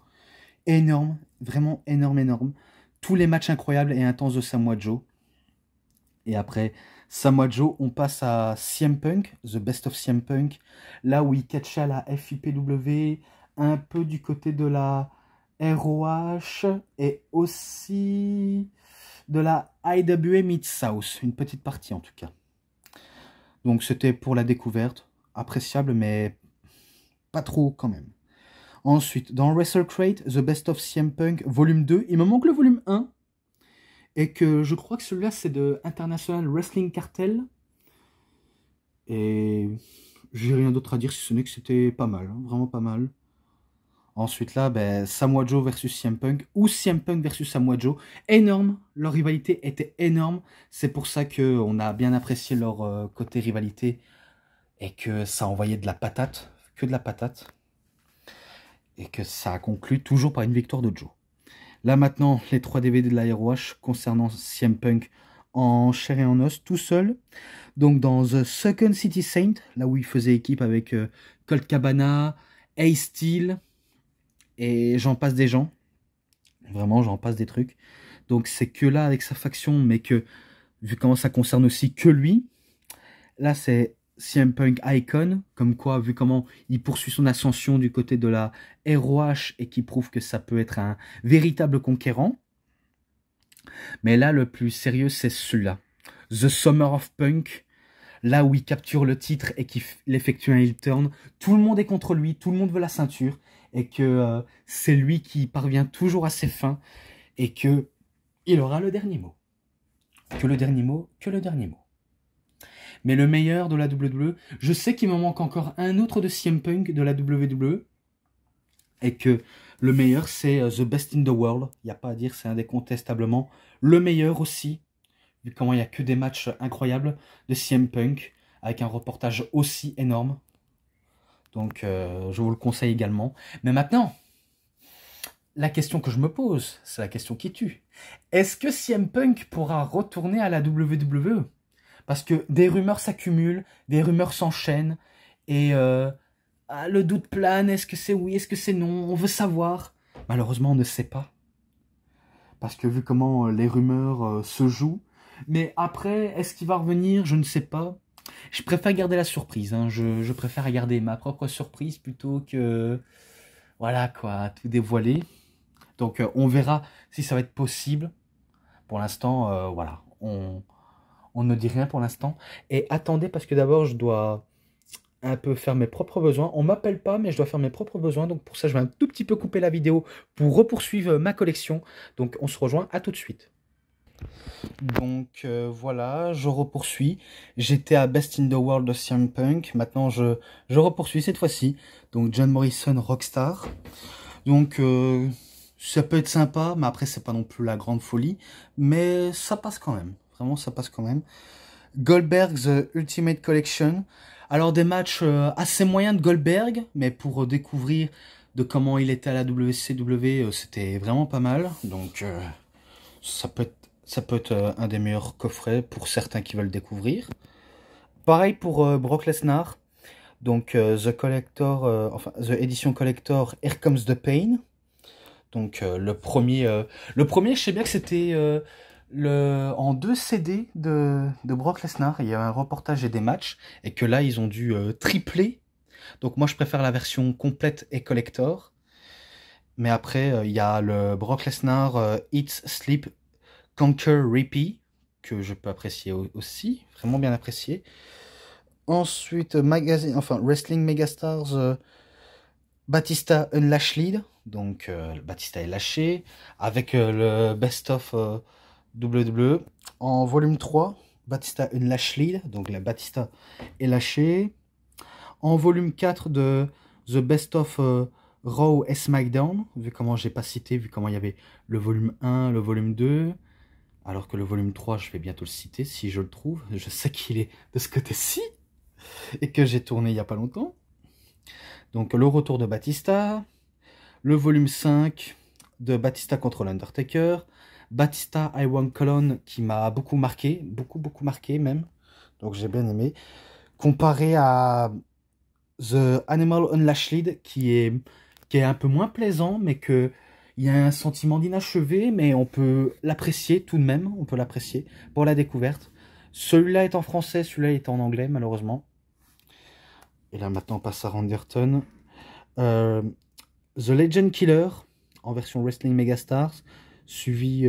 Énorme, vraiment énorme, énorme. Tous les matchs incroyables et intenses de Samoa Joe. Et après Samoa Joe, on passe à CM Punk, The Best of CM Punk. Là où il catchait à la FIPW, un peu du côté de la ROH et aussi de la IWA Mid-South. Une petite partie en tout cas. Donc c'était pour la découverte. Appréciable, mais pas trop quand même. Ensuite, dans WrestleCrate, The Best of CM Punk, volume 2. Il me manque le volume 1. Et que je crois que celui-là, c'est de International Wrestling Cartel. Et j'ai rien d'autre à dire si ce n'est que c'était pas mal. Hein, vraiment pas mal. Ensuite là, ben, Samoa Joe versus CM Punk. Ou CM Punk versus Samoa Joe. Énorme. Leur rivalité était énorme. C'est pour ça qu'on a bien apprécié leur côté rivalité. Et que ça envoyait de la patate. Que de la patate. Et que ça a conclu toujours par une victoire de Joe. Là maintenant, les 3 DVD de la ROH concernant CM Punk en chair et en os, tout seul. Donc dans The Second City Saint, là où il faisait équipe avec Colt Cabana, Ace Steel, et j'en passe des gens. Vraiment, j'en passe des trucs. Donc c'est que là avec sa faction, mais que, vu comment ça concerne aussi que lui, là c'est CM Punk Icon, comme quoi, vu comment il poursuit son ascension du côté de la ROH et qui prouve que ça peut être un véritable conquérant. Mais là, le plus sérieux, c'est celui-là. The Summer of Punk, là où il capture le titre et qu'il effectue un heel turn. Tout le monde est contre lui, tout le monde veut la ceinture, et que c'est lui qui parvient toujours à ses fins, et que il aura le dernier mot. Que le dernier mot, que le dernier mot. Mais le meilleur de la WWE, je sais qu'il me manque encore un autre de CM Punk de la WWE. Et que le meilleur, c'est The Best in the World. Il n'y a pas à dire, c'est indécontestablement le meilleur aussi. Vu comment il n'y a que des matchs incroyables de CM Punk. Avec un reportage aussi énorme. Donc, je vous le conseille également. Mais maintenant, la question que je me pose, c'est la question qui tue. Est-ce que CM Punk pourra retourner à la WWE ? Parce que des rumeurs s'accumulent, des rumeurs s'enchaînent, et le doute plane, est-ce que c'est oui, est-ce que c'est non, on veut savoir. Malheureusement, on ne sait pas. Parce que vu comment les rumeurs se jouent, mais après, est-ce qu'il va revenir? Je ne sais pas. Je préfère garder la surprise, hein. Je préfère garder ma propre surprise plutôt que, voilà quoi, tout dévoiler. Donc on verra si ça va être possible. Pour l'instant, voilà, on ne dit rien pour l'instant. Et attendez, parce que d'abord, je dois un peu faire mes propres besoins. On m'appelle pas, mais je dois faire mes propres besoins. Donc pour ça, je vais un tout petit peu couper la vidéo pour repoursuivre ma collection. Donc on se rejoint, à tout de suite. Donc voilà, je repoursuis. J'étais à Best in the World de CM Punk. Maintenant, je repoursuis cette fois-ci. Donc John Morrison Rockstar. Donc ça peut être sympa, mais après, c'est pas non plus la grande folie. Mais ça passe quand même. Vraiment, ça passe quand même. Goldberg, The Ultimate Collection. Alors, des matchs assez moyens de Goldberg, mais pour découvrir de comment il était à la WCW, c'était vraiment pas mal. Donc ça peut être un des meilleurs coffrets pour certains qui veulent découvrir. Pareil pour Brock Lesnar. Donc The Edition Collector Here Comes the Pain. Donc le premier, je sais bien que c'était en 2 CD de Brock Lesnar. Il y a un reportage et des matchs, et que là ils ont dû tripler. Donc moi je préfère la version complète et collector. Mais après il y a le Brock Lesnar Eat, Sleep, Conquer, Repeat, que je peux apprécier aussi, vraiment bien apprécié. Ensuite Wrestling Megastars Batista Unlashed, donc Batista est lâché, avec le Best of WWE. En volume 3, Batista Unlashed, donc la Batista est lâché. En volume 4 de The Best of Raw et SmackDown, vu comment j'ai pas cité, vu comment il y avait le volume 1, le volume 2, alors que le volume 3, je vais bientôt le citer si je le trouve. Je sais qu'il est de ce côté-ci, et que j'ai tourné il y a pas longtemps. Donc le retour de Batista, le volume 5 de Batista contre l'Undertaker, Batista I Want Colon qui m'a beaucoup marqué, beaucoup marqué même, donc j'ai bien aimé, comparé à The Animal Unlashed qui est un peu moins plaisant, mais que il y a un sentiment d'inachevé, mais on peut l'apprécier tout de même, on peut l'apprécier pour la découverte. Celui-là est en français, celui-là est en anglais malheureusement. Et là maintenant on passe à Randy Orton. The Legend Killer en version Wrestling Megastars, suivi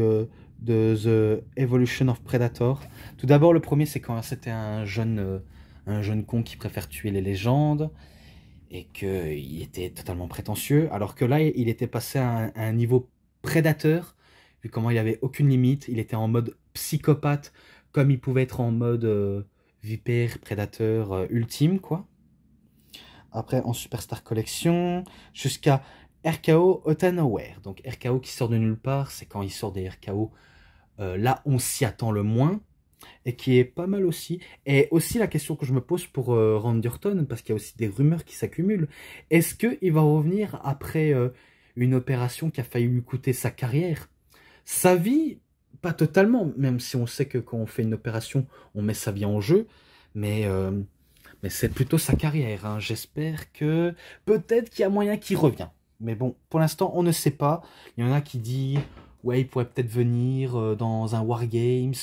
de The Evolution of Predator. Tout d'abord, le premier, c'est quand c'était un jeune con qui préfère tuer les légendes et qu'il était totalement prétentieux, alors que là, il était passé à un niveau prédateur, vu comment il avait aucune limite. Il était en mode psychopathe, comme il pouvait être en mode vipère, prédateur ultime, quoi. Après, en Superstar Collection, jusqu'à RKO Out of Nowhere. Donc RKO qui sort de nulle part, c'est quand il sort des RKO, là on s'y attend le moins, et qui est pas mal aussi. Et aussi la question que je me pose pour Randy Orton, parce qu'il y a aussi des rumeurs qui s'accumulent, est-ce qu'il va revenir après une opération qui a failli lui coûter sa carrière? Sa vie, pas totalement, même si on sait que quand on fait une opération, on met sa vie en jeu, mais c'est plutôt sa carrière, hein. J'espère que peut-être qu'il y a moyen qu'il revient. Mais bon, pour l'instant, on ne sait pas. Il y en a qui disent, ouais, il pourrait peut-être venir dans un Wargames.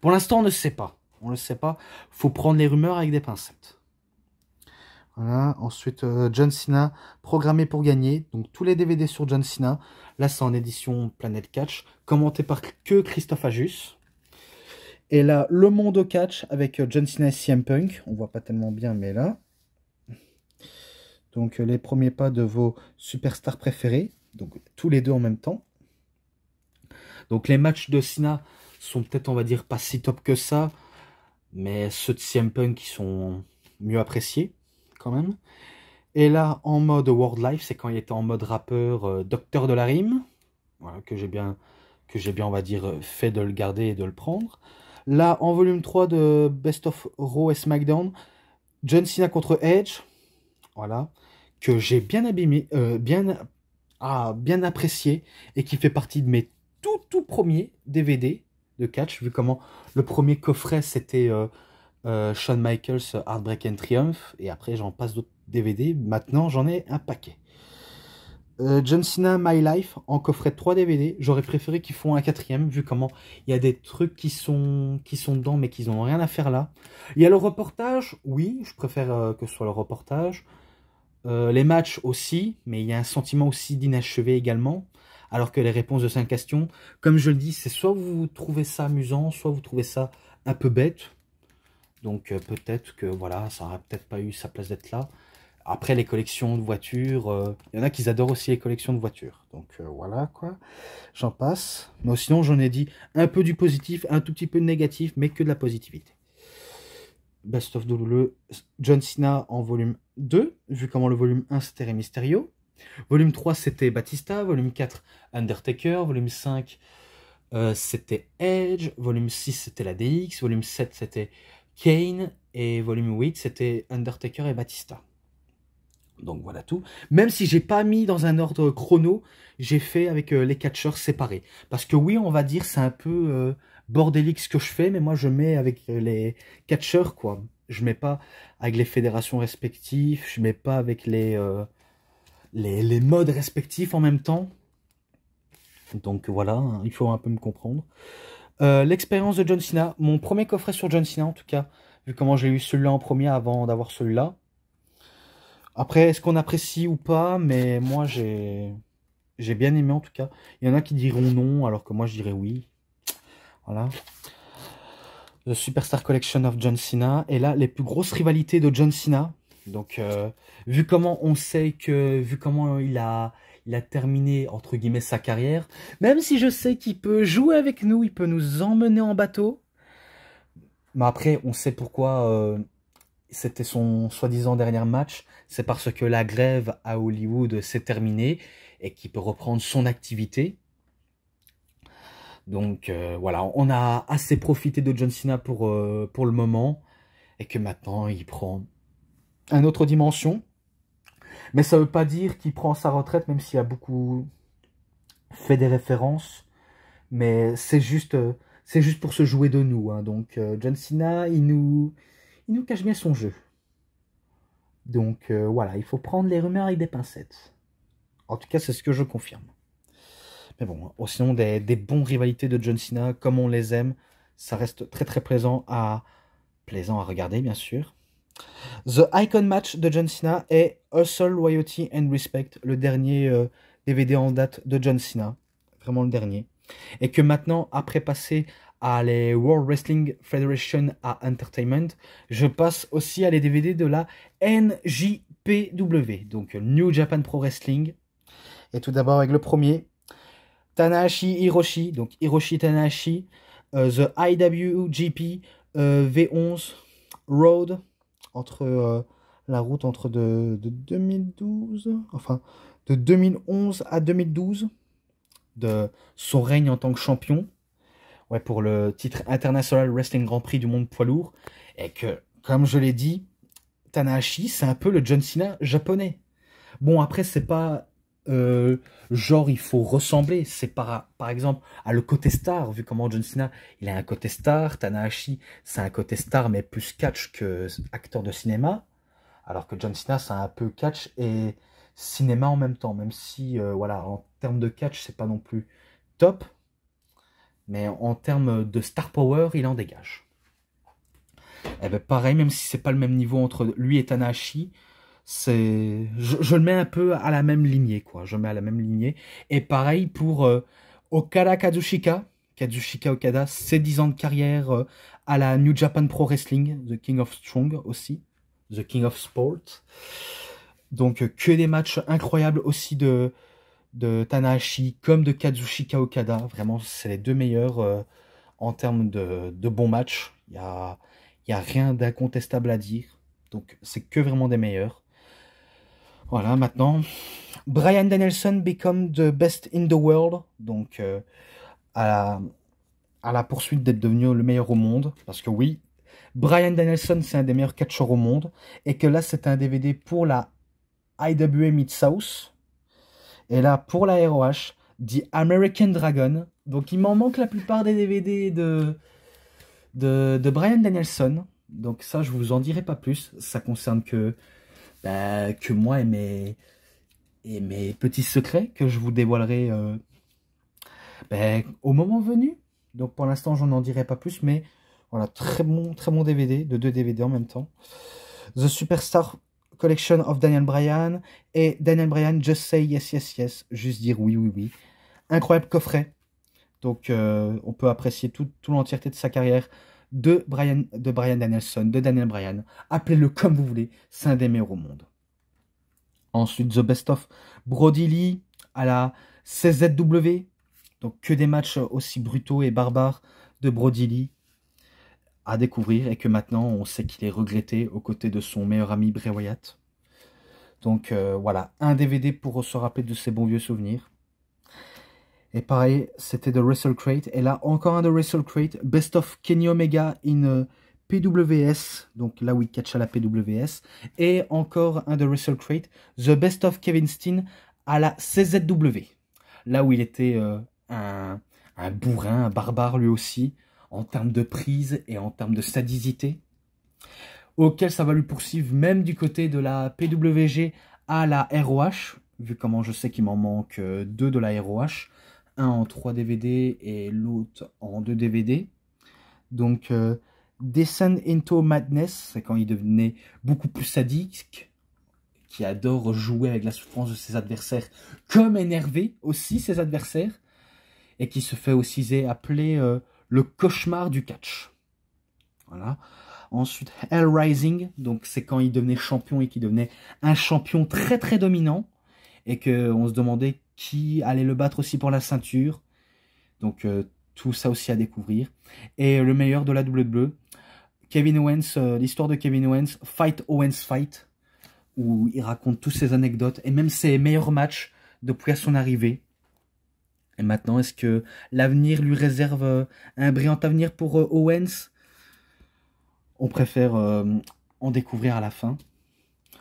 Pour l'instant, on ne sait pas. On ne sait pas. Faut prendre les rumeurs avec des pincettes. Voilà. Ensuite, John Cena, programmé pour gagner. Donc, tous les DVD sur John Cena. Là, c'est en édition Planet Catch, commenté par que Christophe Ajus. Et là, le Mondo Catch avec John Cena et CM Punk. On voit pas tellement bien, mais là. Donc, les premiers pas de vos superstars préférés. Donc, tous les deux en même temps. Donc, les matchs de Cena sont peut-être, on va dire, pas si top que ça. Mais ceux de CM Punk, qui sont mieux appréciés, quand même. Et là, en mode World Life, c'est quand il était en mode rappeur, docteur de la rime. Voilà, que j'ai bien, on va dire, fait de le garder et de le prendre. Là, en volume 3 de Best of Raw et SmackDown, John Cena contre Edge, voilà, que j'ai bien abîmé, bien apprécié, et qui fait partie de mes tout premiers DVD de catch, vu comment le premier coffret c'était Shawn Michaels Heartbreak and Triumph, et après j'en passe d'autres DVD, maintenant j'en ai un paquet. John Cena My Life en coffret 3 DVD. J'aurais préféré qu'ils font un quatrième, vu comment il y a des trucs qui sont dedans, mais qui n'ont rien à faire là. Il y a le reportage, oui, je préfère que ce soit le reportage. Les matchs aussi, mais il y a un sentiment aussi d'inachevé également. Alors que les réponses de 5 questions, comme je le dis, c'est soit vous trouvez ça amusant, soit vous trouvez ça un peu bête. Donc peut-être que voilà, ça n'aurait peut-être pas eu sa place d'être là. Après, les collections de voitures, il y en a qui adorent aussi les collections de voitures. Donc voilà, quoi. J'en passe. Mais sinon, j'en ai dit un peu du positif, un tout petit peu de négatif, mais que de la positivité. Best of WWE, John Cena en volume 2, vu comment le volume 1 c'était Rey Mysterio. Volume 3 c'était Batista, volume 4 Undertaker, volume 5 c'était Edge, volume 6 c'était la DX, volume 7 c'était Kane, et volume 8 c'était Undertaker et Batista. Donc voilà tout. Même si j'ai pas mis dans un ordre chrono, j'ai fait avec les catcheurs séparés. Parce que oui, on va dire c'est un peu bordélique ce que je fais, mais moi je mets avec les catcheurs quoi. Je mets pas avec les fédérations respectives, je mets pas avec les modes respectifs en même temps. Donc voilà, hein, il faut un peu me comprendre. L'expérience de John Cena, mon premier coffret sur John Cena en tout cas, vu comment j'ai eu celui-là en premier avant d'avoir celui-là. Après, est-ce qu'on apprécie ou pas, mais moi j'ai bien aimé en tout cas. Il y en a qui diront non, alors que moi je dirais oui. Voilà. The Superstar Collection of John Cena. Et là, les plus grosses rivalités de John Cena. Donc, vu comment on sait que, vu comment il a terminé, entre guillemets, sa carrière, même si je sais qu'il peut jouer avec nous, il peut nous emmener en bateau. Mais après, on sait pourquoi c'était son soi-disant dernier match. C'est parce que la grève à Hollywood s'est terminée et qu'il peut reprendre son activité. Donc voilà, on a assez profité de John Cena pour le moment. Et que maintenant, il prend une autre dimension. Mais ça ne veut pas dire qu'il prend sa retraite, même s'il a beaucoup fait des références. Mais c'est juste pour se jouer de nous. Hein. Donc John Cena, il nous cache bien son jeu. Donc voilà, il faut prendre les rumeurs avec des pincettes. En tout cas, c'est ce que je confirme. Mais bon, sinon des bons rivalités de John Cena, comme on les aime, ça reste très très plaisant à regarder, bien sûr. The Icon Match de John Cena est Hustle, Loyalty and Respect, le dernier DVD en date de John Cena. Vraiment le dernier. Et que maintenant, après passer à les World Wrestling Federation à Entertainment, je passe aussi à les DVD de la NJPW, donc New Japan Pro Wrestling. Et tout d'abord avec le premier, Tanahashi Hiroshi, donc Hiroshi Tanahashi, The IWGP V11 Road, la route entre de 2012, enfin de 2011 à 2012, de son règne en tant que champion, ouais, pour le titre International Wrestling Grand Prix du monde poids lourd, et que, comme je l'ai dit, Tanahashi, c'est un peu le John Cena japonais. Bon, après, c'est pas genre il faut ressembler, c'est par exemple à le côté star, vu comment John Cena il a un côté star, Tanahashi c'est un côté star mais plus catch que acteur de cinéma, alors que John Cena c'est un peu catch et cinéma en même temps, même si voilà, en termes de catch c'est pas non plus top, mais en termes de star power il en dégage. Et ben pareil, même si c'est pas le même niveau entre lui et Tanahashi, je le mets un peu à la même lignée, quoi. Je le mets à la même lignée. Et pareil pour Okada Kazuchika. Kazuchika Okada, ses 10 ans de carrière à la New Japan Pro Wrestling, The King of Strong aussi, The King of Sport. Donc que des matchs incroyables aussi de Tanahashi comme de Kazuchika Okada. Vraiment, c'est les deux meilleurs en termes de bons matchs. Il y a rien d'incontestable à dire. Donc c'est que vraiment des meilleurs. Voilà, maintenant, Bryan Danielson become the best in the world. Donc, à la poursuite d'être devenu le meilleur au monde. Parce que oui, Bryan Danielson, c'est un des meilleurs catcheurs au monde. Et que là, c'est un DVD pour la IWA Mid-South. Et là, pour la ROH, The American Dragon. Donc, il m'en manque la plupart des DVD de Bryan Danielson. Donc ça, je vous en dirai pas plus. Ça concerne que moi et mes petits secrets que je vous dévoilerai au moment venu. Donc pour l'instant, j'en en dirai pas plus, mais voilà, très bon DVD, de 2 DVD en même temps. The Superstar Collection of Daniel Bryan et Daniel Bryan Just Say Yes Yes Yes, juste dire oui oui oui. Incroyable coffret. Donc on peut apprécier toute l'entièreté de sa carrière de Bryan Danielson, de Daniel Bryan. Appelez-le comme vous voulez, c'est un des meilleurs au monde. Ensuite, The Best of Brody Lee à la CZW. Donc que des matchs aussi brutaux et barbares de Brody Lee à découvrir. Et que maintenant, on sait qu'il est regretté aux côtés de son meilleur ami Bray Wyatt. Donc voilà, un DVD pour se rappeler de ses bons vieux souvenirs. Et pareil, c'était de WrestleCrate. Et là, encore un de WrestleCrate. Best of Kenny Omega in PWS, donc là où il catch à la PWS, et encore un de WrestleCrate, The Best of Kevin Steen à la CZW, là où il était un bourrin, un barbare lui aussi, en termes de prise et en termes de sadicité, auquel ça va lui poursuivre même du côté de la PWG à la ROH, vu comment je sais qu'il m'en manque 2 de la ROH, un en 3 DVD et l'autre en 2 DVD. Donc, Descend into Madness, c'est quand il devenait beaucoup plus sadique, qui adore jouer avec la souffrance de ses adversaires, comme énerver aussi ses adversaires, et qui se fait aussi appeler le cauchemar du catch. Voilà. Ensuite, Hell Rising, donc c'est quand il devenait champion et qu'il devenait un champion très très dominant, et qu'on se demandait qui allait le battre aussi pour la ceinture. Donc tout ça aussi à découvrir. Et le meilleur de la WWE, Kevin Owens, l'histoire de Kevin Owens, Fight Owens Fight, où il raconte toutes ses anecdotes et même ses meilleurs matchs depuis à son arrivée. Et maintenant, est-ce que l'avenir lui réserve un brillant avenir pour Owens? On préfère en découvrir à la fin.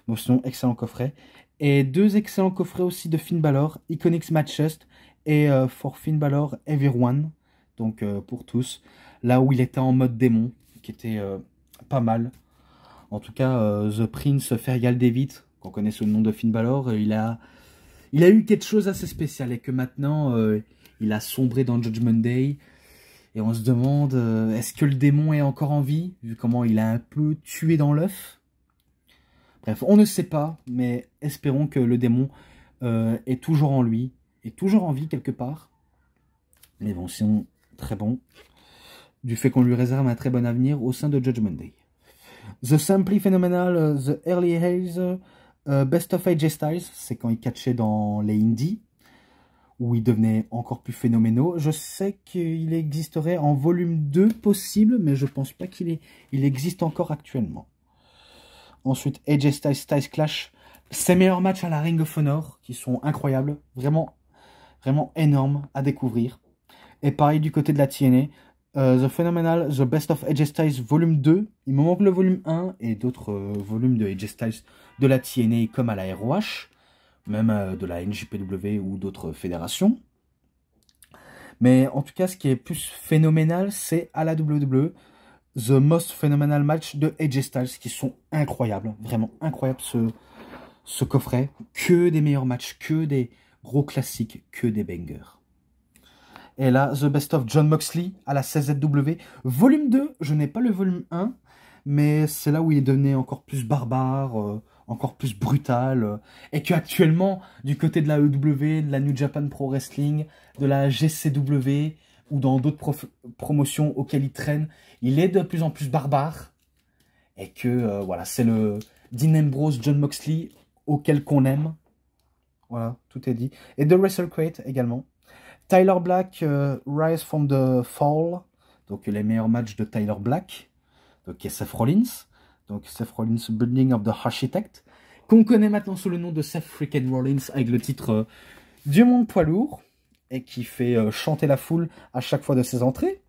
Bon, sinon, excellent coffret. Et 2 excellents coffrets aussi de Finn Balor, Iconics Matches et For Finn Balor Everyone. Donc pour tous. Là où il était en mode démon, qui était pas mal. En tout cas, The Prince Ferial David, qu'on connaît sous le nom de Finn Balor, il a eu quelque chose assez spécial. Et que maintenant, il a sombré dans Judgment Day. Et on se demande, est-ce que le démon est encore en vie, vu comment il a un peu tué dans l'œuf? Bref, on ne sait pas, mais espérons que le démon est toujours en lui, est toujours en vie quelque part. Mais bon, sinon, très bon. Du fait qu'on lui réserve un très bon avenir au sein de Judgment Day. The Simply Phenomenal, The Early Haze, Best of AJ Styles, c'est quand il catchait dans les indies, où il devenait encore plus phénoménaux. Je sais qu'il existerait en volume 2 possible, mais je pense pas qu'il existe encore actuellement. Ensuite, AJ Styles, Styles Clash, ses meilleurs matchs à la Ring of Honor, qui sont incroyables, vraiment, vraiment énormes à découvrir. Et pareil du côté de la TNA, The Phenomenal, The Best of AJ Styles volume 2, il me manque le volume 1 et d'autres volumes de AJ Styles de la TNA comme à la ROH, même de la NJPW ou d'autres fédérations. Mais en tout cas, ce qui est plus phénoménal, c'est à la WWE, The Most Phenomenal Match de AJ Styles, qui sont incroyables, vraiment incroyables ce coffret. Que des meilleurs matchs, que des gros classiques, que des bangers. Et là, The Best of Jon Moxley à la CZW. Volume 2, je n'ai pas le volume 1, mais c'est là où il est devenu encore plus barbare, encore plus brutal. Et qu'actuellement, du côté de la EW, de la New Japan Pro Wrestling, de la GCW, ou dans d'autres promotions auxquelles il traîne, il est de plus en plus barbare. Et que, voilà, c'est le Dean Ambrose, Jon Moxley, auquel qu'on aime. Voilà, tout est dit. Et de WrestleCrate également. Tyler Black, Rise from the Fall, donc les meilleurs matchs de Tyler Black, donc et Seth Rollins, donc Seth Rollins, Building of the Architect, qu'on connaît maintenant sous le nom de Seth freaking Rollins avec le titre du monde poids lourd, et qui fait chanter la foule à chaque fois de ses entrées,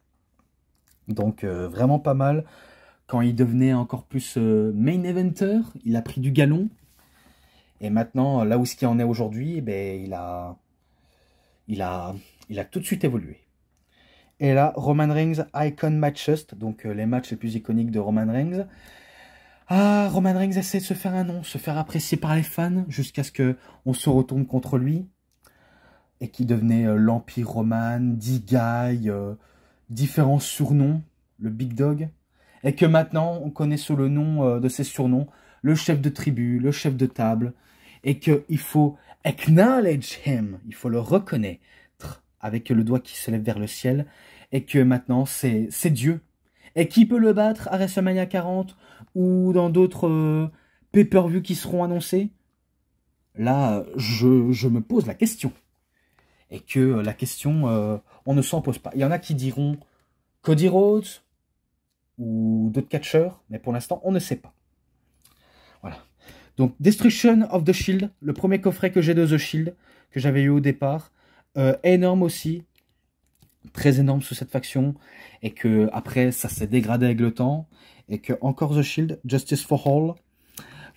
donc vraiment pas mal. Quand il devenait encore plus main eventer, il a pris du galon, et maintenant, là où ce qu'il en est aujourd'hui, eh ben, il a tout de suite évolué. Et là, Roman Reigns Icon Matches, donc les matchs les plus iconiques de Roman Reigns. Ah, Roman Reigns essaie de se faire un nom, se faire apprécier par les fans, jusqu'à ce qu'on se retourne contre lui. Et qui devenait l'Empire Roman, D-Guy, différents surnoms, le Big Dog. Et que maintenant, on connaît sous le nom de ses surnoms, le chef de tribu, le chef de table. Et qu'il faut acknowledge him, il faut le reconnaître avec le doigt qui se lève vers le ciel, et que maintenant c'est Dieu. Et qui peut le battre à WrestleMania 40 ou dans d'autres pay-per-view qui seront annoncés? Là, je me pose la question. Et que la question, on ne s'en pose pas. Il y en a qui diront Cody Rhodes ou d'autres catcheurs, mais pour l'instant, on ne sait pas. Voilà. Donc, Destruction of the Shield, le premier coffret que j'ai de The Shield, que j'avais eu au départ. Énorme aussi. Très énorme sous cette faction. Et que après ça s'est dégradé avec le temps. et que encore The Shield, Justice for All,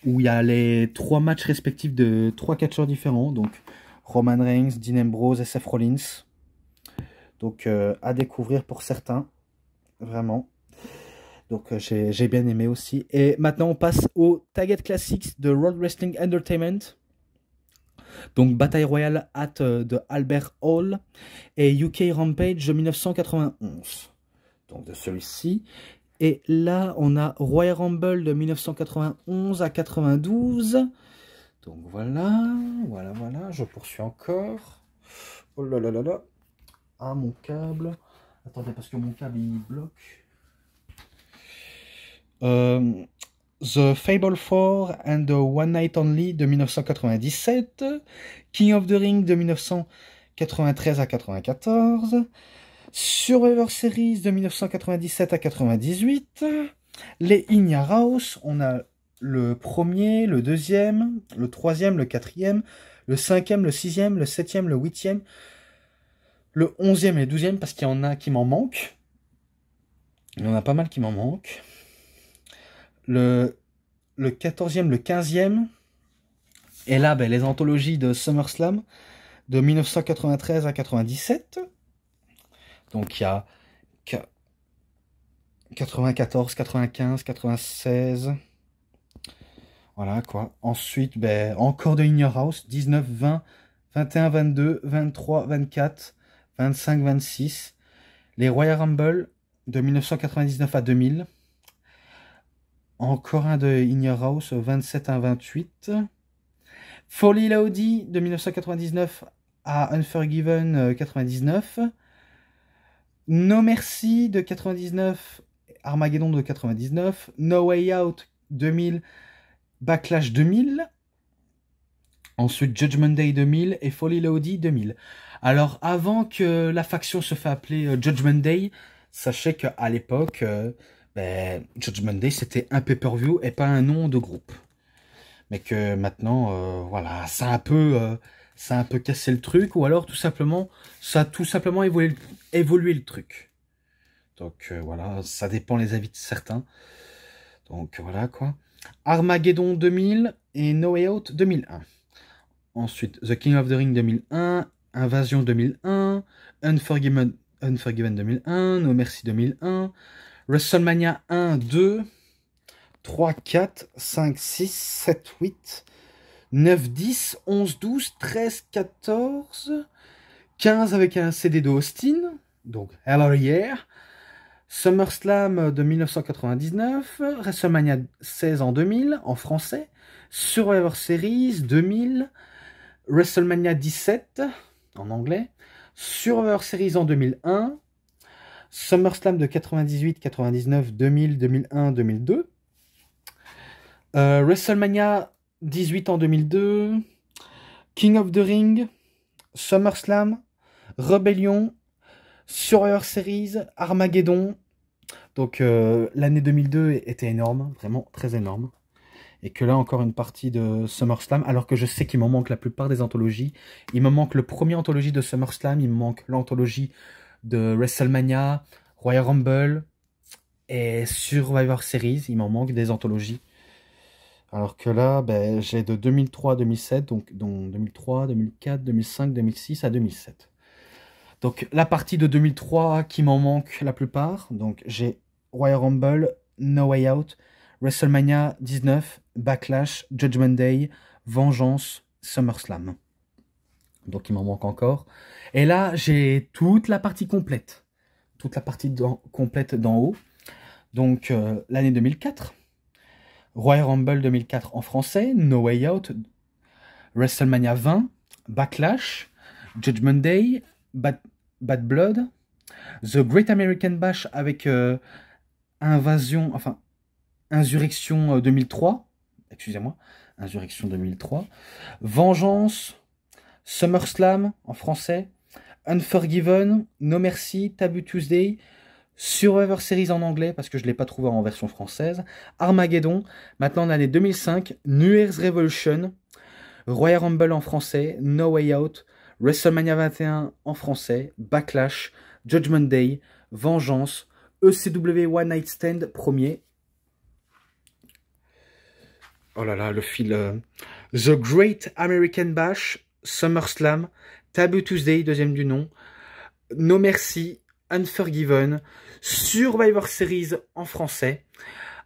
où il y a les 3 matchs respectifs de 3 catcheurs différents, donc Roman Reigns, Dean Ambrose et Seth Rollins. Donc à découvrir pour certains, vraiment. Donc j'ai bien aimé aussi. Et maintenant on passe au Target Classics de World Wrestling Entertainment. Donc Bataille Royale de Albert Hall et UK Rampage de 1991. Donc de celui-ci. Et là on a Royal Rumble de 1991 à 92. Donc voilà, je poursuis encore. Oh là là là là. Ah mon câble. Attendez parce que mon câble il bloque. The Fable 4 and the One Night Only de 1997, King of the Ring de 1993 à 94, Survivor Series de 1997 à 98, les In Your House, on a le premier, le deuxième, le troisième, le quatrième, le cinquième, le sixième, le septième, le huitième, le 11e et le 12e, parce qu'il y en a qui m'en manquent. Il y en a pas mal qui m'en manquent. Le 14e, le 15e. Et là, ben, les anthologies de SummerSlam de 1993 à 97. Donc il y a 94, 95, 96. Voilà quoi. Ensuite, ben, encore de In Your House, 19, 20, 21, 22, 23, 24, 25, 26. Les Royal Rumble de 1999 à 2000. Encore un de In Your House, 27 à 28. Folly Lodi de 1999 à Unforgiven 99. No Mercy de 99, Armageddon de 99. No Way Out 2000, Backlash 2000. Ensuite Judgment Day 2000 et Folly Lodi 2000. Alors avant que la faction se fait appeler Judgment Day, sachez qu'à l'époque... ben, Judgment Day c'était un pay-per-view et pas un nom de groupe. Mais que maintenant, voilà, ça a un peu cassé le truc, ou alors tout simplement, ça a tout simplement évolué le truc. Donc voilà, ça dépend les avis de certains. Donc voilà quoi. Armageddon 2000 et No Way Out 2001. Ensuite, The King of the Ring 2001, Invasion 2001, Unforgiven 2001, No Mercy 2001, WrestleMania 1, 2, 3, 4, 5, 6, 7, 8, 9, 10, 11, 12, 13, 14, 15 avec un CD de Austin, donc Hello Yeah, SummerSlam de 1999, WrestleMania 16 en 2000 en français, Survivor Series 2000, WrestleMania 17 en anglais, Survivor Series en 2001, SummerSlam de 98, 99, 2000, 2001, 2002. WrestleMania 18 en 2002. King of the Ring. SummerSlam. Rebellion. Survivor Series. Armageddon. Donc l'année 2002 était énorme. Vraiment très énorme. Et que là encore une partie de SummerSlam. Alors que je sais qu'il me manque la plupart des anthologies. Il me manque le premier anthologie de SummerSlam. Il me manque l'anthologie de WrestleMania, Royal Rumble et Survivor Series. Il m'en manque des anthologies. Alors que là, ben, j'ai de 2003 à 2007, donc 2003, 2004, 2005, 2006 à 2007. Donc la partie de 2003 qui m'en manque la plupart. Donc j'ai Royal Rumble, No Way Out, WrestleMania 19, Backlash, Judgment Day, Vengeance, SummerSlam. Donc il m'en manque encore. Et là, j'ai toute la partie complète. Toute la partie complète d'en haut. Donc l'année 2004. Royal Rumble 2004 en français. No Way Out. WrestleMania 20. Backlash. Judgment Day. Bad Blood. The Great American Bash avec Insurrection 2003. Excusez-moi. Insurrection 2003. Vengeance. SummerSlam en français, Unforgiven, No Mercy, Taboo Tuesday, Survivor Series en anglais parce que je ne l'ai pas trouvé en version française, Armageddon, maintenant l'année 2005, New Year's Revolution, Royal Rumble en français, No Way Out, WrestleMania 21 en français, Backlash, Judgment Day, Vengeance, ECW One Night Stand premier, Oh là là, le fil. The Great American Bash, SummerSlam, Taboo Tuesday, deuxième du nom, No Mercy, Unforgiven, Survivor Series en français,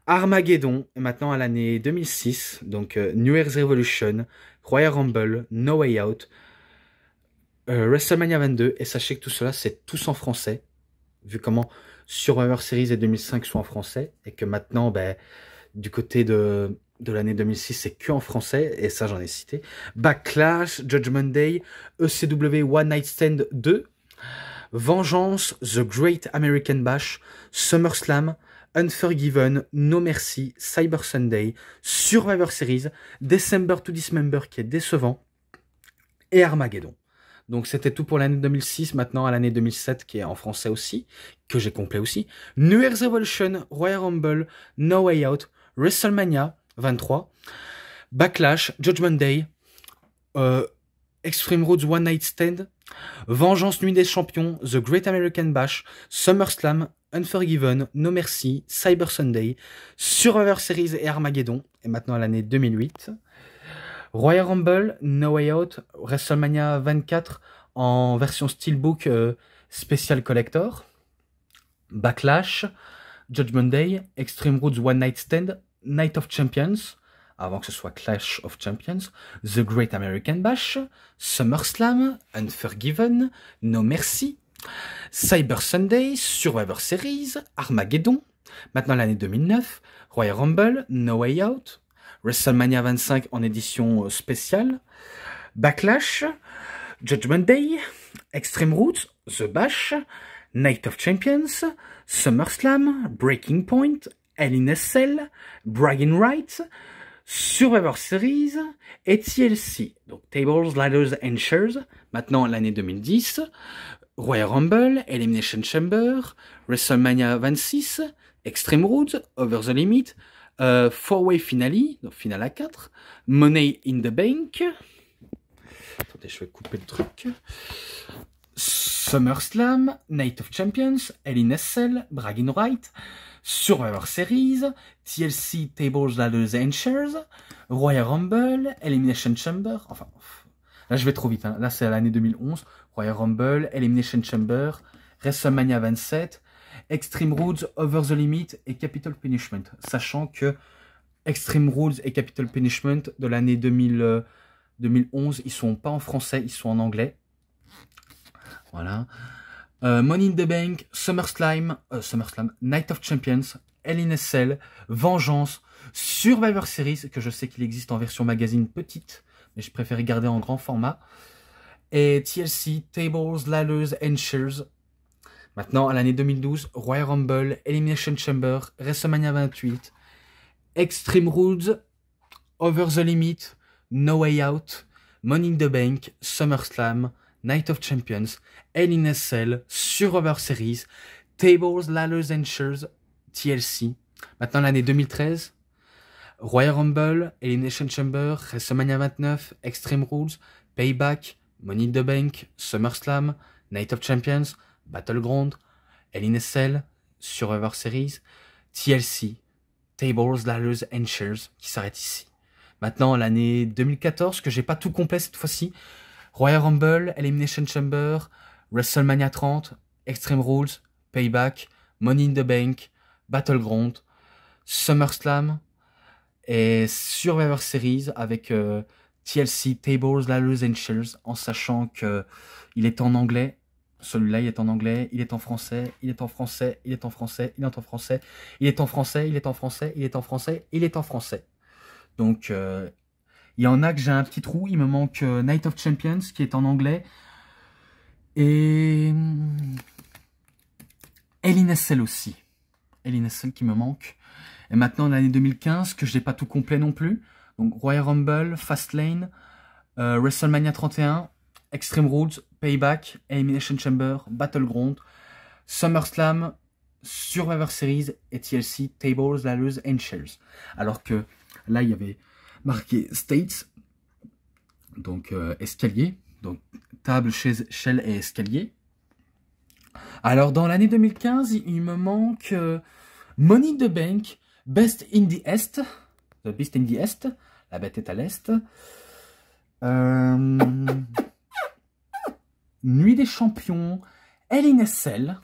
Armageddon, et maintenant à l'année 2006, donc New Year's Revolution, Royal Rumble, No Way Out, WrestleMania 22, et sachez que tout cela, c'est tous en français, vu comment Survivor Series et 2005 sont en français, et que maintenant, ben, du côté de l'année 2006, c'est que en français, et ça j'en ai cité. Backlash, Judgment Day, ECW One Night Stand 2, Vengeance, The Great American Bash, SummerSlam, Unforgiven, No Mercy, Cyber Sunday, Survivor Series, December to Dismember qui est décevant, et Armageddon. Donc c'était tout pour l'année 2006, maintenant à l'année 2007 qui est en français aussi, que j'ai complet aussi. New Year's Revolution, Royal Rumble, No Way Out, WrestleMania 23, Backlash, Judgment Day, Extreme Rules One Night Stand, Vengeance Nuit des Champions, The Great American Bash, SummerSlam, Unforgiven, No Mercy, Cyber Sunday, Survivor Series et Armageddon, et maintenant à l'année 2008. Royal Rumble, No Way Out, WrestleMania 24 en version Steelbook Special Collector, Backlash, Judgment Day, Extreme Rules One Night Stand, Night of Champions, avant que ce soit Clash of Champions, The Great American Bash, SummerSlam, Unforgiven, No Mercy, Cyber Sunday, Survivor Series, Armageddon, maintenant l'année 2009, Royal Rumble, No Way Out, WrestleMania 25 en édition spéciale, Backlash, Judgment Day, Extreme Rules, The Bash, Night of Champions, SummerSlam, Breaking Point, Hell in a Cell, Bragging Rights, Survivor Series et TLC, donc Tables, Ladders and Chairs, maintenant l'année 2010, Royal Rumble, Elimination Chamber, WrestleMania 26, Extreme Rules, Over the Limit, Four-Way Finale, donc finale à 4, Money in the Bank, attendez, je vais couper le truc, SummerSlam, Night of Champions, Hell in a Cell, Bragging Rights, Survivor Series, TLC Tables, Ladders and Chairs, Royal Rumble, Elimination Chamber, enfin, là je vais trop vite, hein. Là c'est à l'année 2011, Royal Rumble, Elimination Chamber, WrestleMania 27, Extreme Rules, Over the Limit et Capital Punishment, sachant que Extreme Rules et Capital Punishment de l'année 2011, ils sont pas en français, ils sont en anglais. Voilà. Money in the Bank, SummerSlam, Night of Champions, Hell in a Cell, Vengeance, Survivor Series, que je sais qu'il existe en version magazine petite, mais je préfère garder en grand format, et TLC, Tables, Ladders and Chairs. Maintenant, à l'année 2012, Royal Rumble, Elimination Chamber, WrestleMania 28, Extreme Rules, Over the Limit, No Way Out, Money in the Bank, SummerSlam, Night of Champions, Hell in a Cell, Survivor Series, Tables, Ladders and Chairs, TLC. Maintenant l'année 2013, Royal Rumble, Elimination Chamber, WrestleMania 29, Extreme Rules, Payback, Money in the Bank, SummerSlam, Night of Champions, Battleground, Hell in a Cell, Survivor Series, TLC, Tables, Ladders and Chairs, qui s'arrête ici. Maintenant l'année 2014, que j'ai pas tout complet cette fois-ci, Royal Rumble, Elimination Chamber, WrestleMania 30, Extreme Rules, Payback, Money in the Bank, Battleground, SummerSlam et Survivor Series avec TLC, Tables, Ladders and Chairs, en sachant que il est en anglais. Celui-là, il est en anglais, il est en français, il est en français, il est en français, il est en français, il est en français, il est en français, il est en français, il est en français. Donc, il y en a que j'ai un petit trou, il me manque Night of Champions qui est en anglais et Hell in a Cell aussi. Hell in a Cell qui me manque. Et maintenant l'année 2015 que je n'ai pas tout complet non plus. Donc Royal Rumble, Fastlane, WrestleMania 31, Extreme Rules, Payback, Elimination Chamber, Battleground, SummerSlam, Survivor Series et TLC, Tables, Ladders and Chairs. Alors que là il y avait marqué States, donc escalier, donc table, chaise, shell et escalier. Alors dans l'année 2015, il me manque Money in the Bank, Best in the Est, The Beast in the East. La bête est à l'Est. Nuit des champions. Hell in a Cell.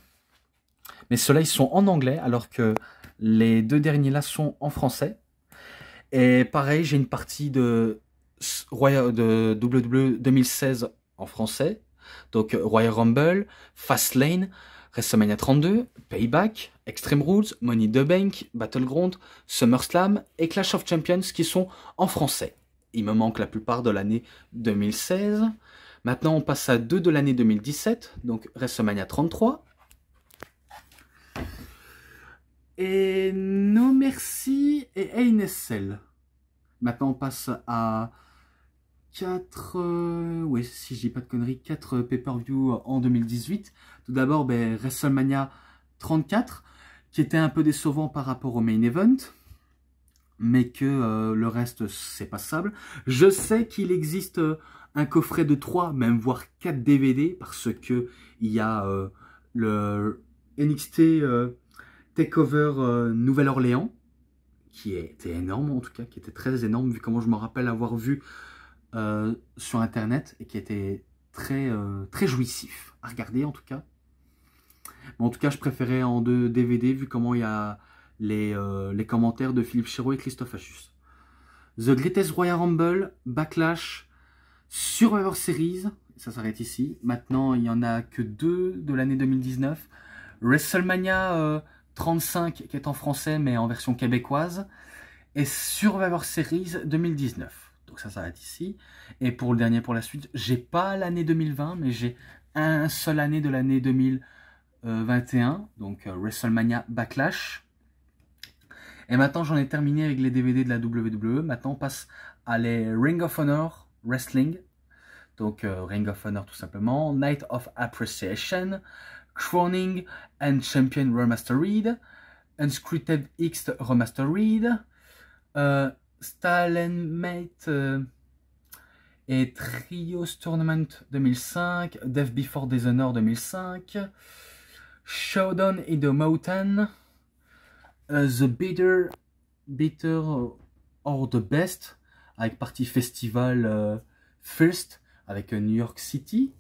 Mais ceux-là, ils sont en anglais, alors que les deux derniers là sont en français. Et pareil, j'ai une partie de WWE 2016 en français. Donc Royal Rumble, Fastlane, WrestleMania 32, Payback, Extreme Rules, Money in the Bank, Battleground, SummerSlam et Clash of Champions qui sont en français. Il me manque la plupart de l'année 2016. Maintenant, on passe à 2 de l'année 2017, donc WrestleMania 33. Et No Mercy et Hell in a Cell. Maintenant, on passe à 4, oui, si je dis pas de conneries, 4 pay-per-view en 2018. Tout d'abord, WrestleMania 34, qui était un peu décevant par rapport au main event, mais que le reste, c'est passable. Je sais qu'il existe un coffret de 3, même voire 4 DVD, parce que il y a le NXT Takeover Nouvelle-Orléans, qui était énorme en tout cas, qui était très énorme, vu comment je me rappelle avoir vu sur internet, et qui était très, très jouissif à regarder en tout cas. Mais en tout cas, je préférais en 2 DVD, vu comment il y a les commentaires de Philippe Chiraud et Christophe Achus. The Greatest Royal Rumble, Backlash, Survivor Series, ça s'arrête ici. Maintenant, il n'y en a que 2 de l'année 2019. WrestleMania 35, qui est en français, mais en version québécoise. Et Survivor Series 2019. Donc ça s'arrête ici. Et pour le dernier, pour la suite, j'ai pas l'année 2020, mais j'ai un seul année de l'année 2021. Donc WrestleMania Backlash. Et maintenant, j'en ai terminé avec les DVD de la WWE. Maintenant, on passe à les Ring of Honor Wrestling. Donc Ring of Honor tout simplement. Night of Appreciation. Crowning and Champion Remastered. Unscripted X Remastered. Stalemate et Trios Tournament 2005, Death Before Dishonor 2005, Showdown in the Mountain, The Bitter or the Best, avec partie festival First, avec New York City,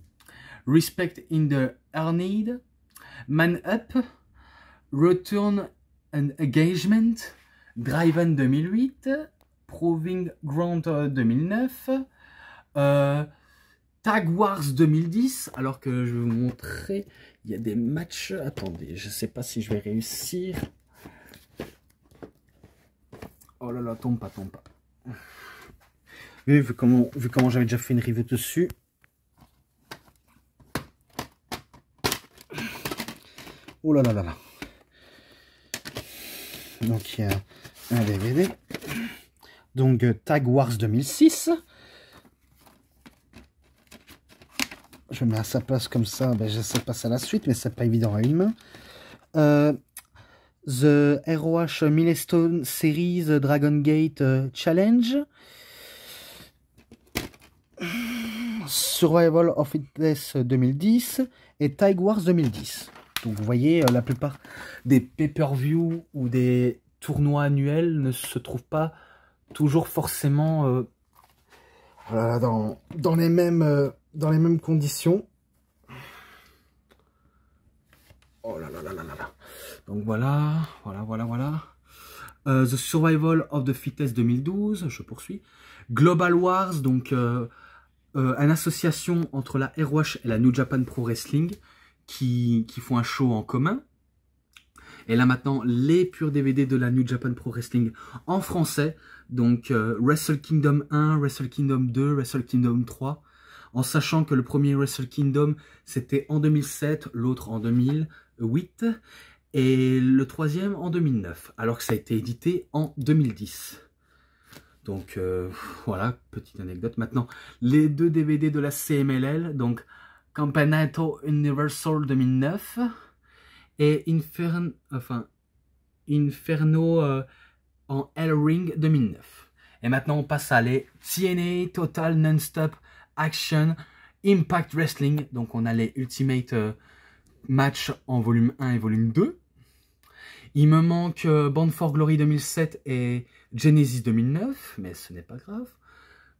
Respect in the Arnade, Man Up, Return and Engagement, Driven 2008, Proving Ground 2009, Tag Wars 2010, alors que je vais vous montrer, il y a des matchs, attendez, je sais pas si je vais réussir. Oh là là, tombe pas. Vu comment j'avais déjà fait une review dessus. Oh là là là là. Donc il y a un DVD. Donc Tag Wars 2006. Je mets à sa place comme ça, je sais passer à la suite, mais c'est pas évident à une main. The ROH Milestone Series Dragon Gate Challenge. Survival of Fitness 2010 et Tag Wars 2010. Donc vous voyez, la plupart des pay-per-view ou des tournois annuels ne se trouvent pas toujours forcément dans les mêmes conditions. Oh là là là là là. Donc voilà. The Survival of the Fittest 2012, je poursuis. Global Wars, donc une association entre la ROH et la New Japan Pro Wrestling qui font un show en commun. Et là maintenant, les purs DVD de la New Japan Pro Wrestling en français. Donc Wrestle Kingdom 1, Wrestle Kingdom 2, Wrestle Kingdom 3. En sachant que le premier Wrestle Kingdom, c'était en 2007, l'autre en 2008. Et le troisième en 2009. Alors que ça a été édité en 2010. Donc voilà, petite anecdote. Maintenant, les 2 DVD de la CMLL. Donc Campeonato Universal 2009 et Inferno en L-Ring 2009. Et maintenant, on passe à les TNA Total Non-Stop Action Impact Wrestling. Donc, on a les Ultimate Match en volume 1 et volume 2. Il me manque Bound for Glory 2007 et Genesis 2009, mais ce n'est pas grave.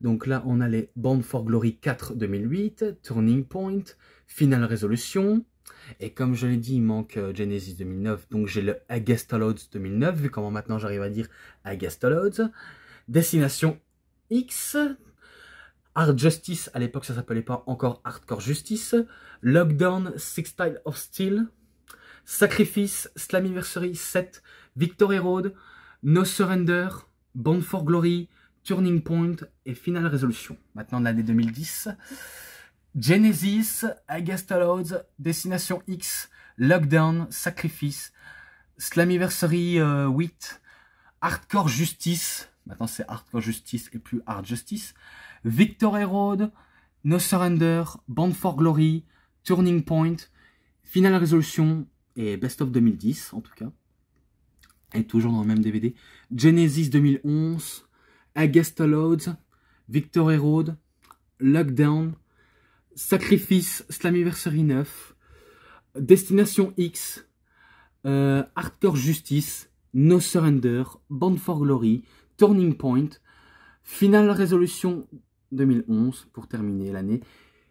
Donc là, on a les Bound for Glory 4 2008, Turning Point, Final Resolution. Et comme je l'ai dit, il manque Genesis 2009, donc j'ai le Agastoloads 2009, vu comment maintenant j'arrive à dire Agastoloads. Destination X, Hard Justice, à l'époque ça s'appelait pas encore Hardcore Justice, Lockdown, Six Style of Steel, Sacrifice, Slammiversary 7, Victory Road, No Surrender, Bound for Glory, Turning Point et Final Resolution. Maintenant l'année 2010, Genesis, Agastoloads, Destination X, Lockdown, Sacrifice, Slammiversary 8, Hardcore Justice, maintenant c'est Hardcore Justice et plus Hard Justice, Victory Road, No Surrender, Bound for Glory, Turning Point, Final Resolution et Best of 2010 en tout cas. Et toujours dans le même DVD. Genesis 2011, Agastoloads, Victory Road, Lockdown, Sacrifice, Slammiversary 9, Destination X, Hardcore Justice, No Surrender, Bound for Glory, Turning Point, Final Resolution 2011 pour terminer l'année,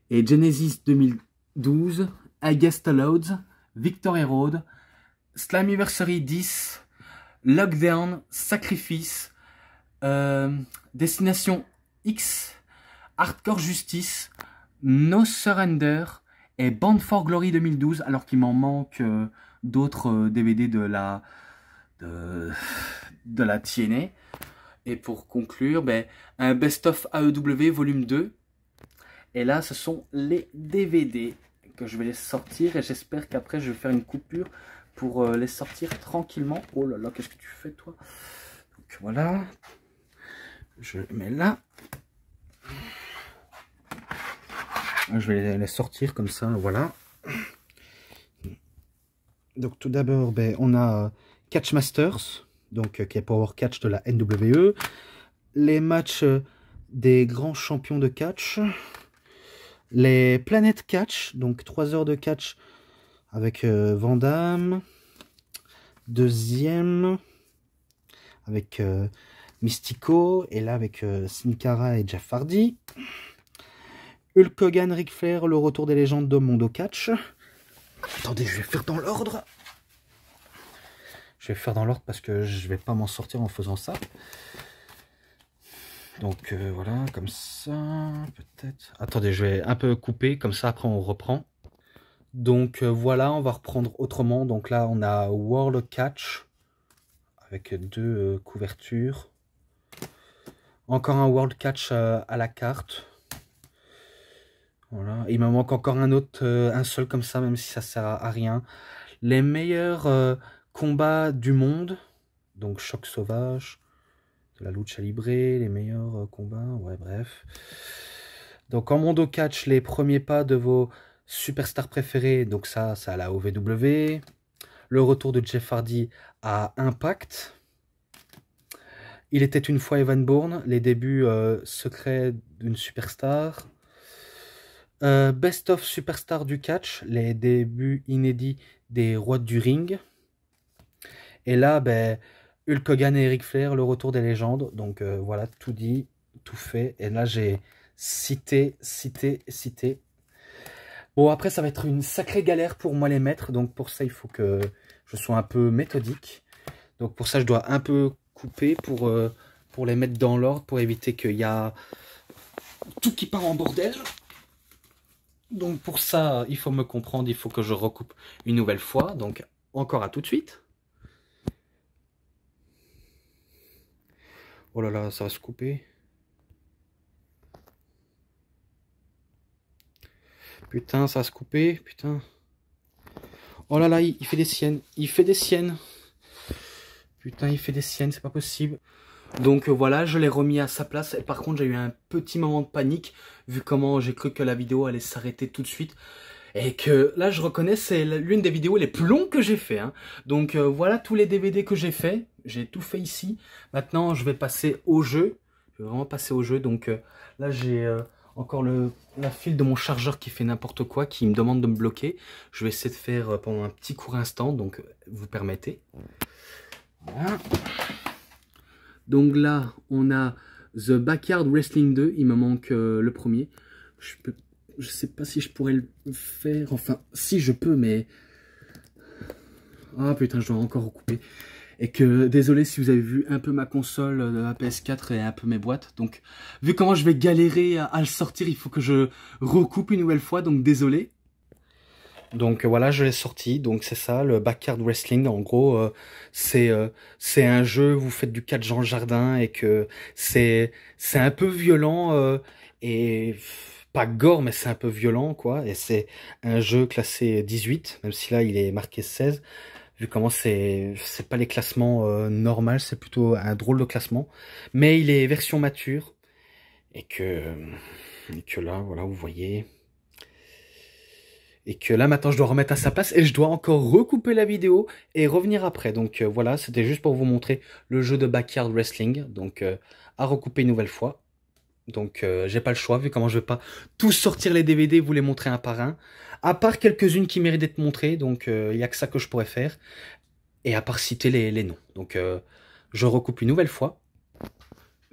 et Genesis 2012, Agastoloads, Victory Road, Slammiversary 10, Lockdown, Sacrifice, Destination X, Hardcore Justice, No Surrender et Bound for Glory 2012, alors qu'il m'en manque d'autres DVD de la TNA. Et pour conclure, un Best of AEW volume 2. Et là, ce sont les DVD que je vais les sortir. Et j'espère qu'après, je vais faire une coupure pour les sortir tranquillement. Oh là là, qu'est-ce que tu fais, toi? Donc voilà. Je les mets là. Je vais les sortir comme ça, voilà. Donc tout d'abord, on a Catch Masters, donc qui est Power Catch de la NWE. Les matchs des grands champions de catch. Les Planet Catch, donc 3 heures de catch avec Van Damme. Deuxième avec Mystico, et là avec Sin Cara et Jeff Hardy. Hulk Hogan, Ric Flair, le retour des légendes de Mondo Catch. Attendez, je vais faire dans l'ordre. Je vais faire dans l'ordre parce que je vais pas m'en sortir en faisant ça. Donc voilà, comme ça, peut-être. Attendez, je vais un peu couper, comme ça après on reprend. Donc voilà, on va reprendre autrement. Donc là, on a World Catch avec 2 couvertures. Encore un World Catch à la carte. Voilà. Il me manque encore un autre, un seul comme ça, même si ça sert à rien. Les meilleurs combats du monde. Donc Choc Sauvage, de la lucha libre, les meilleurs combats, ouais bref. Donc en Mondo Catch, les premiers pas de vos superstars préférés. Donc ça à la OVW. Le retour de Jeff Hardy à Impact. Il était une fois Evan Bourne, les débuts secrets d'une superstar. Best of Superstar du catch, les débuts inédits des rois du ring. Et là, Hulk Hogan et Ric Flair, le retour des légendes. Donc voilà, tout dit, tout fait. Et là, j'ai cité. Bon, après, ça va être une sacrée galère pour moi les mettre. Donc pour ça, il faut que je sois un peu méthodique. Donc pour ça, je dois un peu couper pour les mettre dans l'ordre, pour éviter qu'il y a tout qui part en bordel. Donc pour ça, il faut me comprendre, il faut que je recoupe une nouvelle fois. Donc encore à tout de suite. Oh là là, ça va se couper. Putain, ça va se couper, putain. Oh là là, il fait des siennes, il fait des siennes. Putain, il fait des siennes, c'est pas possible. Donc voilà, je l'ai remis à sa place. Et par contre, j'ai eu un petit moment de panique, vu comment j'ai cru que la vidéo allait s'arrêter tout de suite. Et que là, je reconnais, c'est l'une des vidéos les plus longues que j'ai fait. Hein. Donc voilà tous les DVD que j'ai fait. J'ai tout fait ici. Maintenant, je vais passer au jeu. Je vais vraiment passer au jeu. Donc là, j'ai encore la file de mon chargeur qui fait n'importe quoi, qui me demande de me bloquer. Je vais essayer de faire pendant un petit court instant. Donc vous permettez. Voilà. Donc là, on a The Backyard Wrestling 2. Il me manque le premier. Je sais pas si je pourrais le faire. Enfin, si je peux, mais... Ah putain, je dois encore recouper. Et que, désolé si vous avez vu un peu ma console de la PS4 et un peu mes boîtes. Donc, vu comment je vais galérer à le sortir, il faut que je recoupe une nouvelle fois. Donc, désolé. Donc voilà, je l'ai sorti. Donc c'est ça, le Backyard Wrestling. En gros, c'est un jeu, vous faites du catch dans le jardin et que c'est un peu violent et pas gore, mais c'est un peu violent quoi. Et c'est un jeu classé 18, même si là il est marqué 16. Vu comment c'est pas les classements normaux, c'est plutôt un drôle de classement. Mais il est version mature et que là, voilà, vous voyez. Et que là, maintenant, je dois remettre à sa place et je dois encore recouper la vidéo et revenir après. Donc voilà, c'était juste pour vous montrer le jeu de Backyard Wrestling. Donc à recouper une nouvelle fois. Donc j'ai pas le choix, vu comment je vais pas tous sortir les DVD et vous les montrer un par un. À part quelques-unes qui méritent d'être montrées. Donc il n'y a que ça que je pourrais faire. Et à part citer les noms. Donc je recoupe une nouvelle fois.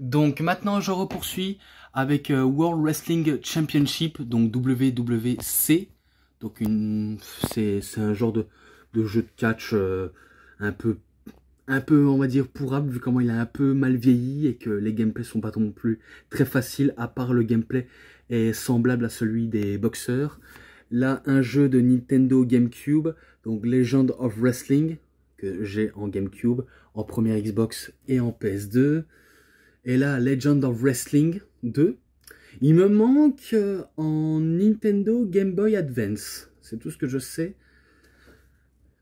Donc maintenant, je repoursuis avec World Wrestling Championship, donc WWC. Donc c'est un genre de jeu de catch un peu on va dire pourrable vu comment il a un peu mal vieilli et que les gameplays sont pas non plus très faciles, à part le gameplay est semblable à celui des boxeurs. Là, un jeu de Nintendo GameCube, donc Legend of Wrestling, que j'ai en GameCube, en première Xbox et en PS2. Et là, Legend of Wrestling 2. Il me manque en Nintendo Game Boy Advance. C'est tout ce que je sais.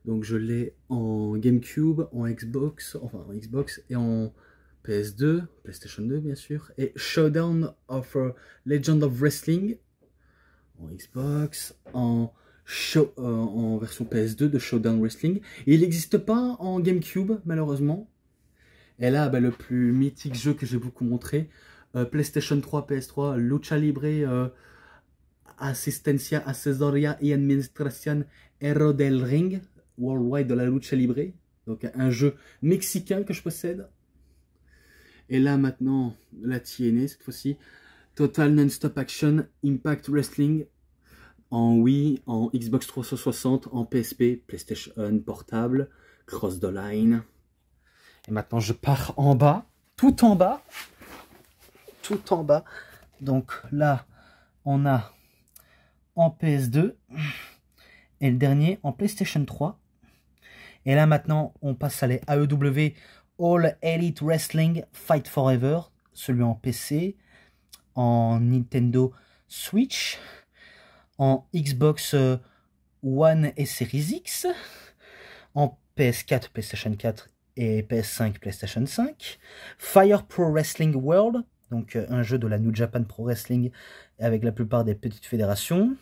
Donc je l'ai en GameCube, en Xbox, enfin en Xbox et en PS2, PlayStation 2 bien sûr. Et Showdown of Legend of Wrestling en Xbox, en version PS2 de Showdown Wrestling. Et il n'existe pas en GameCube malheureusement. Et là, bah, le plus mythique jeu que j'ai beaucoup montré, PlayStation 3, PS3, Lucha Libre, Asistencia, Asesoría y Administración Hero del Ring, Worldwide de la Lucha Libre. Donc un jeu mexicain que je possède. Et là maintenant, la TNA cette fois-ci, Total Non-Stop Action, Impact Wrestling, en Wii, en Xbox 360, en PSP, PlayStation Portable, Cross the Line. Et maintenant, je pars en bas, tout en bas. Tout en bas. Donc là, on a en PS2 et le dernier en PlayStation 3. Et là, maintenant, on passe à les AEW All Elite Wrestling Fight Forever. Celui en PC, en Nintendo Switch, en Xbox One et Series X, en PS4, PlayStation 4 et PS5, PlayStation 5, Fire Pro Wrestling World, donc un jeu de la New Japan Pro Wrestling avec la plupart des petites fédérations,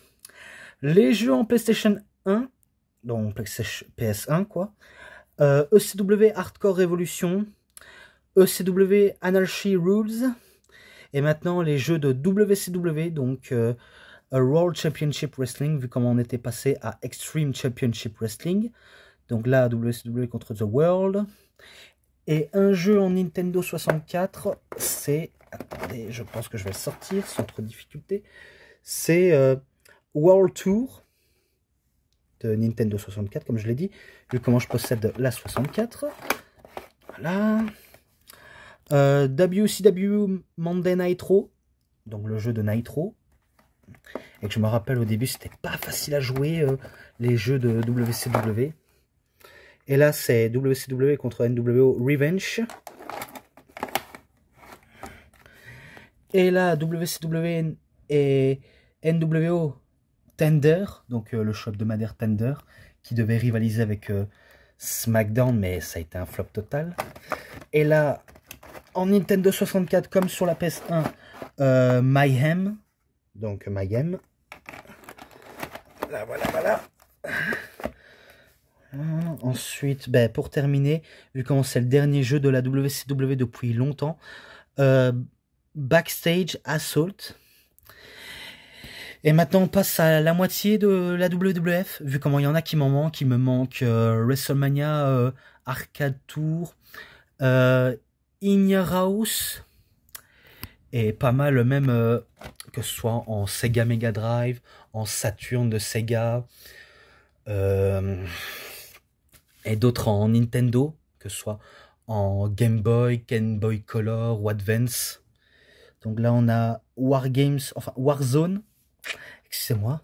les jeux en PlayStation 1, donc PlayStation PS1 quoi, ECW Hardcore Revolution, ECW Anarchy Rules, et maintenant les jeux de WCW, donc World Championship Wrestling, vu comment on était passé à Extreme Championship Wrestling. Donc là, WCW contre The World. Et un jeu en Nintendo 64, c'est... Attendez, je pense que je vais le sortir sans trop de difficulté. C'est World Tour de Nintendo 64, comme je l'ai dit. Vu comment je possède la 64. Voilà. WCW Monday Nitro. Donc le jeu de Nitro. Et que je me rappelle au début, c'était pas facile à jouer les jeux de WCW. Et là, c'est WCW contre NWO Revenge. Et là, WCW et NWO Tender, donc le shop de Madère Tender, qui devait rivaliser avec SmackDown, mais ça a été un flop total. Et là, en Nintendo 64, comme sur la PS1, Mayhem. Donc Mayhem. Là, voilà. Ensuite, ben, pour terminer, vu comment c'est le dernier jeu de la WCW depuis longtemps, Backstage Assault. Et maintenant, on passe à la moitié de la WWF, vu comment il y en a qui m'en manquent. Il me manque WrestleMania Arcade Tour, In Your House est pas mal, même que ce soit en Sega Mega Drive, en Saturn de Sega, et d'autres en Nintendo, que ce soit en Game Boy, Game Boy Color ou Advance. Donc là on a Warzone, excusez-moi.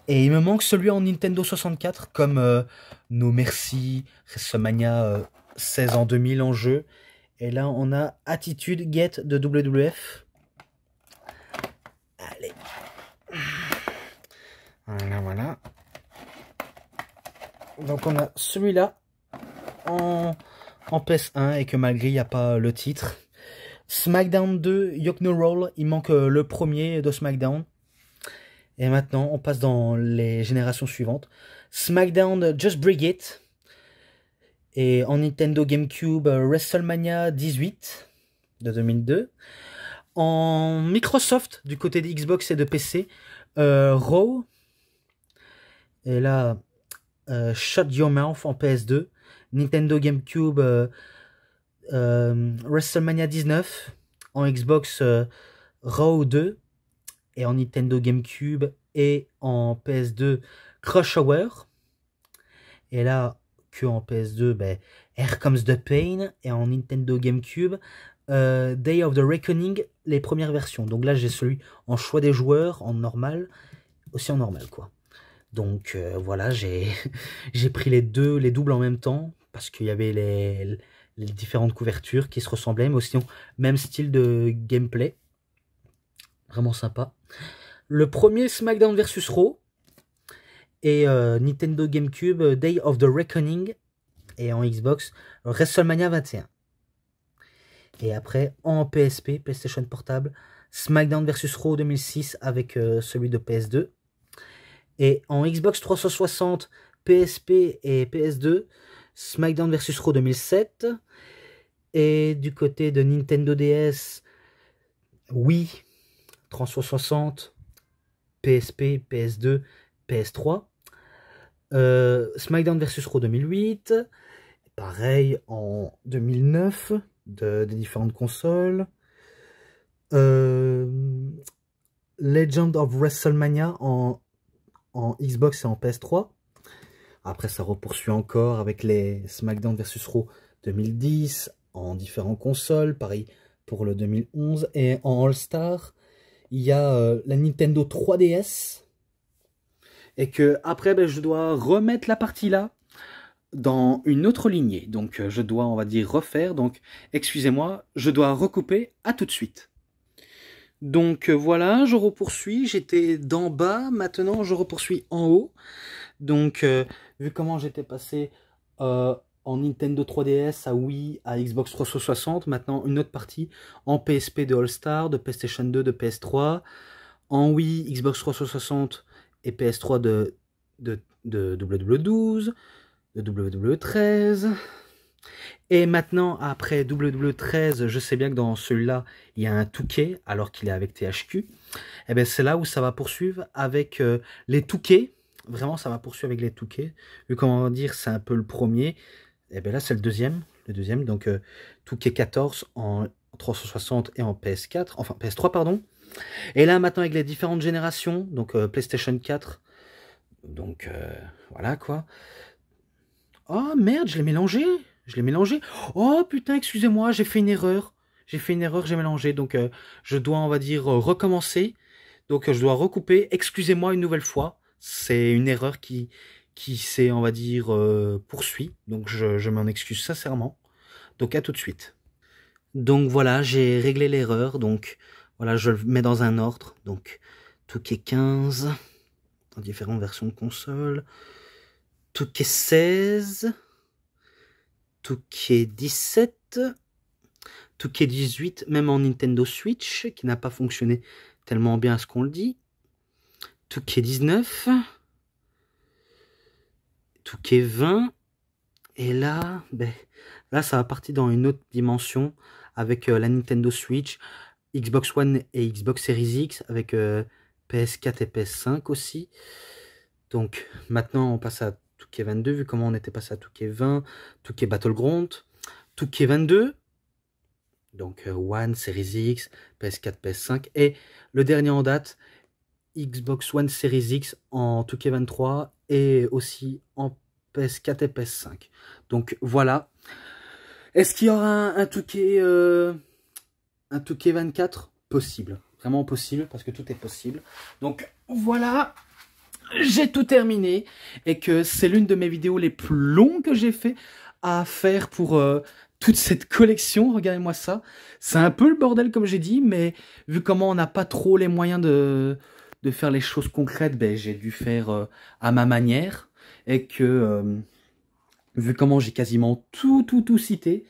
Et il me manque celui en Nintendo 64, comme No Mercy, WrestleMania 16 en 2000 en jeu. Et là on a Attitude Get de WWF. Allez. Voilà. Donc on a celui-là en PS1 et que malgré il n'y a pas le titre. SmackDown 2, Yoke No Roll, il manque le premier de SmackDown. Et maintenant on passe dans les générations suivantes. SmackDown Just Bring It. Et en Nintendo GameCube, WrestleMania 18 de 2002. En Microsoft, du côté de Xbox et de PC, Raw. Et là, Shut Your Mouth en PS2. Nintendo GameCube, WrestleMania 19. En Xbox, Raw 2. Et en Nintendo GameCube et en PS2, Crush Hour. Et là, que en PS2, ben, Here Comes the Pain. Et en Nintendo GameCube, Day of the Reckoning, les premières versions. Donc là, j'ai celui en choix des joueurs, en normal, aussi en normal, quoi. Donc voilà, j'ai pris les doubles en même temps, parce qu'il y avait les différentes couvertures qui se ressemblaient, mais aussi même style de gameplay. Vraiment sympa. Le premier SmackDown vs Raw. Et Nintendo GameCube, Day of the Reckoning. Et en Xbox, WrestleMania 21. Et après, en PSP, PlayStation Portable, SmackDown vs Raw 2006 avec celui de PS2. Et en Xbox 360, PSP et PS2, SmackDown vs Raw 2007. Et du côté de Nintendo DS, Wii, 360, PSP, PS2, PS3. SmackDown vs Raw 2008. Pareil en 2009, des différentes consoles. Legend of WrestleMania en Xbox et en PS3. Après, ça repoursuit encore avec les SmackDown vs Raw 2010 en différentes consoles. Pareil pour le 2011. Et en All-Star, il y a la Nintendo 3DS. Et que après, ben, je dois remettre la partie là dans une autre lignée. Donc, je dois, on va dire, refaire. Donc, excusez-moi, je dois recouper. À tout de suite. Donc voilà, je repoursuis, j'étais d'en bas, maintenant je repoursuis en haut. Donc vu comment j'étais passé en Nintendo 3DS, à Wii, à Xbox 360, maintenant une autre partie en PSP de All-Star, de PlayStation 2, de PS3, en Wii, Xbox 360 et PS3 de WWE12, de WWE13... Et maintenant, après WWE13, je sais bien que dans celui-là, il y a un Touquet, alors qu'il est avec THQ. Et bien, c'est là où ça va poursuivre avec les Touquets. Vraiment, ça va poursuivre avec les Touquets. Vu comment dire, c'est un peu le premier. Et bien là, c'est le deuxième. Donc, Touquet 14 en 360 et en PS4. Enfin, PS3, pardon. Et là, maintenant, avec les différentes générations. Donc, PlayStation 4. Donc, voilà, quoi. Oh, merde, je l'ai mélangé. Oh putain, excusez-moi, j'ai fait une erreur. J'ai mélangé. Donc je dois, on va dire, recommencer. Donc je dois recouper. Excusez-moi une nouvelle fois. C'est une erreur qui s'est, on va dire, poursuit. Donc je m'en excuse sincèrement. Donc à tout de suite. Donc voilà, j'ai réglé l'erreur. Donc voilà, je le mets dans un ordre. Donc Touquet 15, en différentes versions de console. Touquet 16. Touquet 17, Touquet 18, même en Nintendo Switch, qui n'a pas fonctionné tellement bien à ce qu'on le dit. Touquet 19, Touquet 20, et là, ben, là ça va partir dans une autre dimension avec la Nintendo Switch, Xbox One et Xbox Series X, avec PS4 et PS5 aussi. Donc maintenant on passe à Touquet 22, vu comment on était passé à Touquet 20, Touquet Battleground, Touquet 22, Donc One, Series X, PS4, PS5 et le dernier en date, Xbox One Series X en 2K23 et aussi en PS4 et PS5. Donc voilà. Est-ce qu'il y aura un 2K24? Possible. Vraiment possible parce que tout est possible. Donc voilà. J'ai tout terminé et que c'est l'une de mes vidéos les plus longues que j'ai fait à faire pour toute cette collection. Regardez-moi ça. C'est un peu le bordel comme j'ai dit, mais vu comment on n'a pas trop les moyens de faire les choses concrètes, ben, j'ai dû faire à ma manière et que vu comment j'ai quasiment tout cité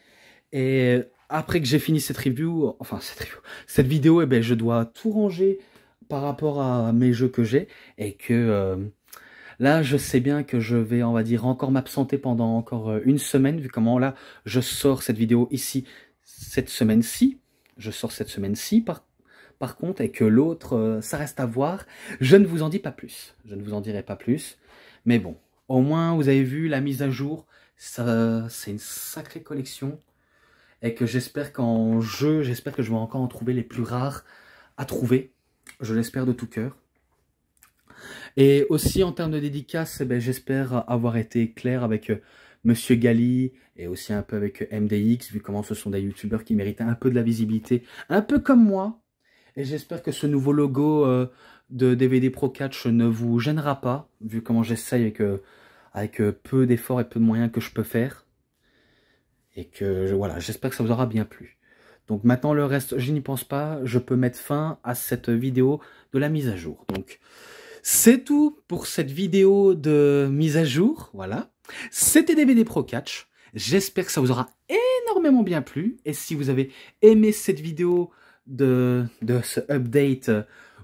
et après que j'ai fini cette review, enfin cette vidéo, eh ben, je dois tout ranger par rapport à mes jeux que j'ai et que là je sais bien que je vais on va dire encore m'absenter pendant encore une semaine vu comment là je sors cette vidéo ici cette semaine-ci, je sors cette semaine-ci par contre et que l'autre ça reste à voir, je ne vous en dis pas plus, je ne vous en dirai pas plus, mais bon, au moins vous avez vu la mise à jour, ça c'est une sacrée collection et que j'espère qu'en jeu, j'espère que je vais encore en trouver les plus rares à trouver. Je l'espère de tout cœur. Et aussi en termes de dédicaces, eh ben, j'espère avoir été clair avec Monsieur Gali et aussi un peu avec MDX, vu comment ce sont des youtubeurs qui méritent un peu de la visibilité, un peu comme moi. Et j'espère que ce nouveau logo de DVD Pro Catch ne vous gênera pas, vu comment j'essaye avec peu d'efforts et peu de moyens que je peux faire. Et que voilà, j'espère que ça vous aura bien plu. Donc maintenant le reste, je n'y pense pas, je peux mettre fin à cette vidéo de la mise à jour. Donc c'est tout pour cette vidéo de mise à jour, voilà. C'était DVD Pro Catch, j'espère que ça vous aura énormément bien plu. Et si vous avez aimé cette vidéo de ce update,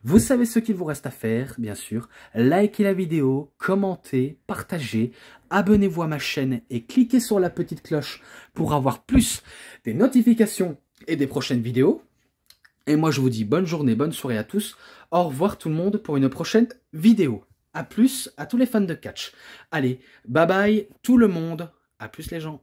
vous savez ce qu'il vous reste à faire, bien sûr. Likez la vidéo, commentez, partagez, abonnez-vous à ma chaîne et cliquez sur la petite cloche pour avoir plus des notifications et des prochaines vidéos. Et moi je vous dis bonne journée, bonne soirée à tous. Au revoir tout le monde pour une prochaine vidéo. A plus à tous les fans de catch. Allez, bye bye tout le monde. À plus les gens.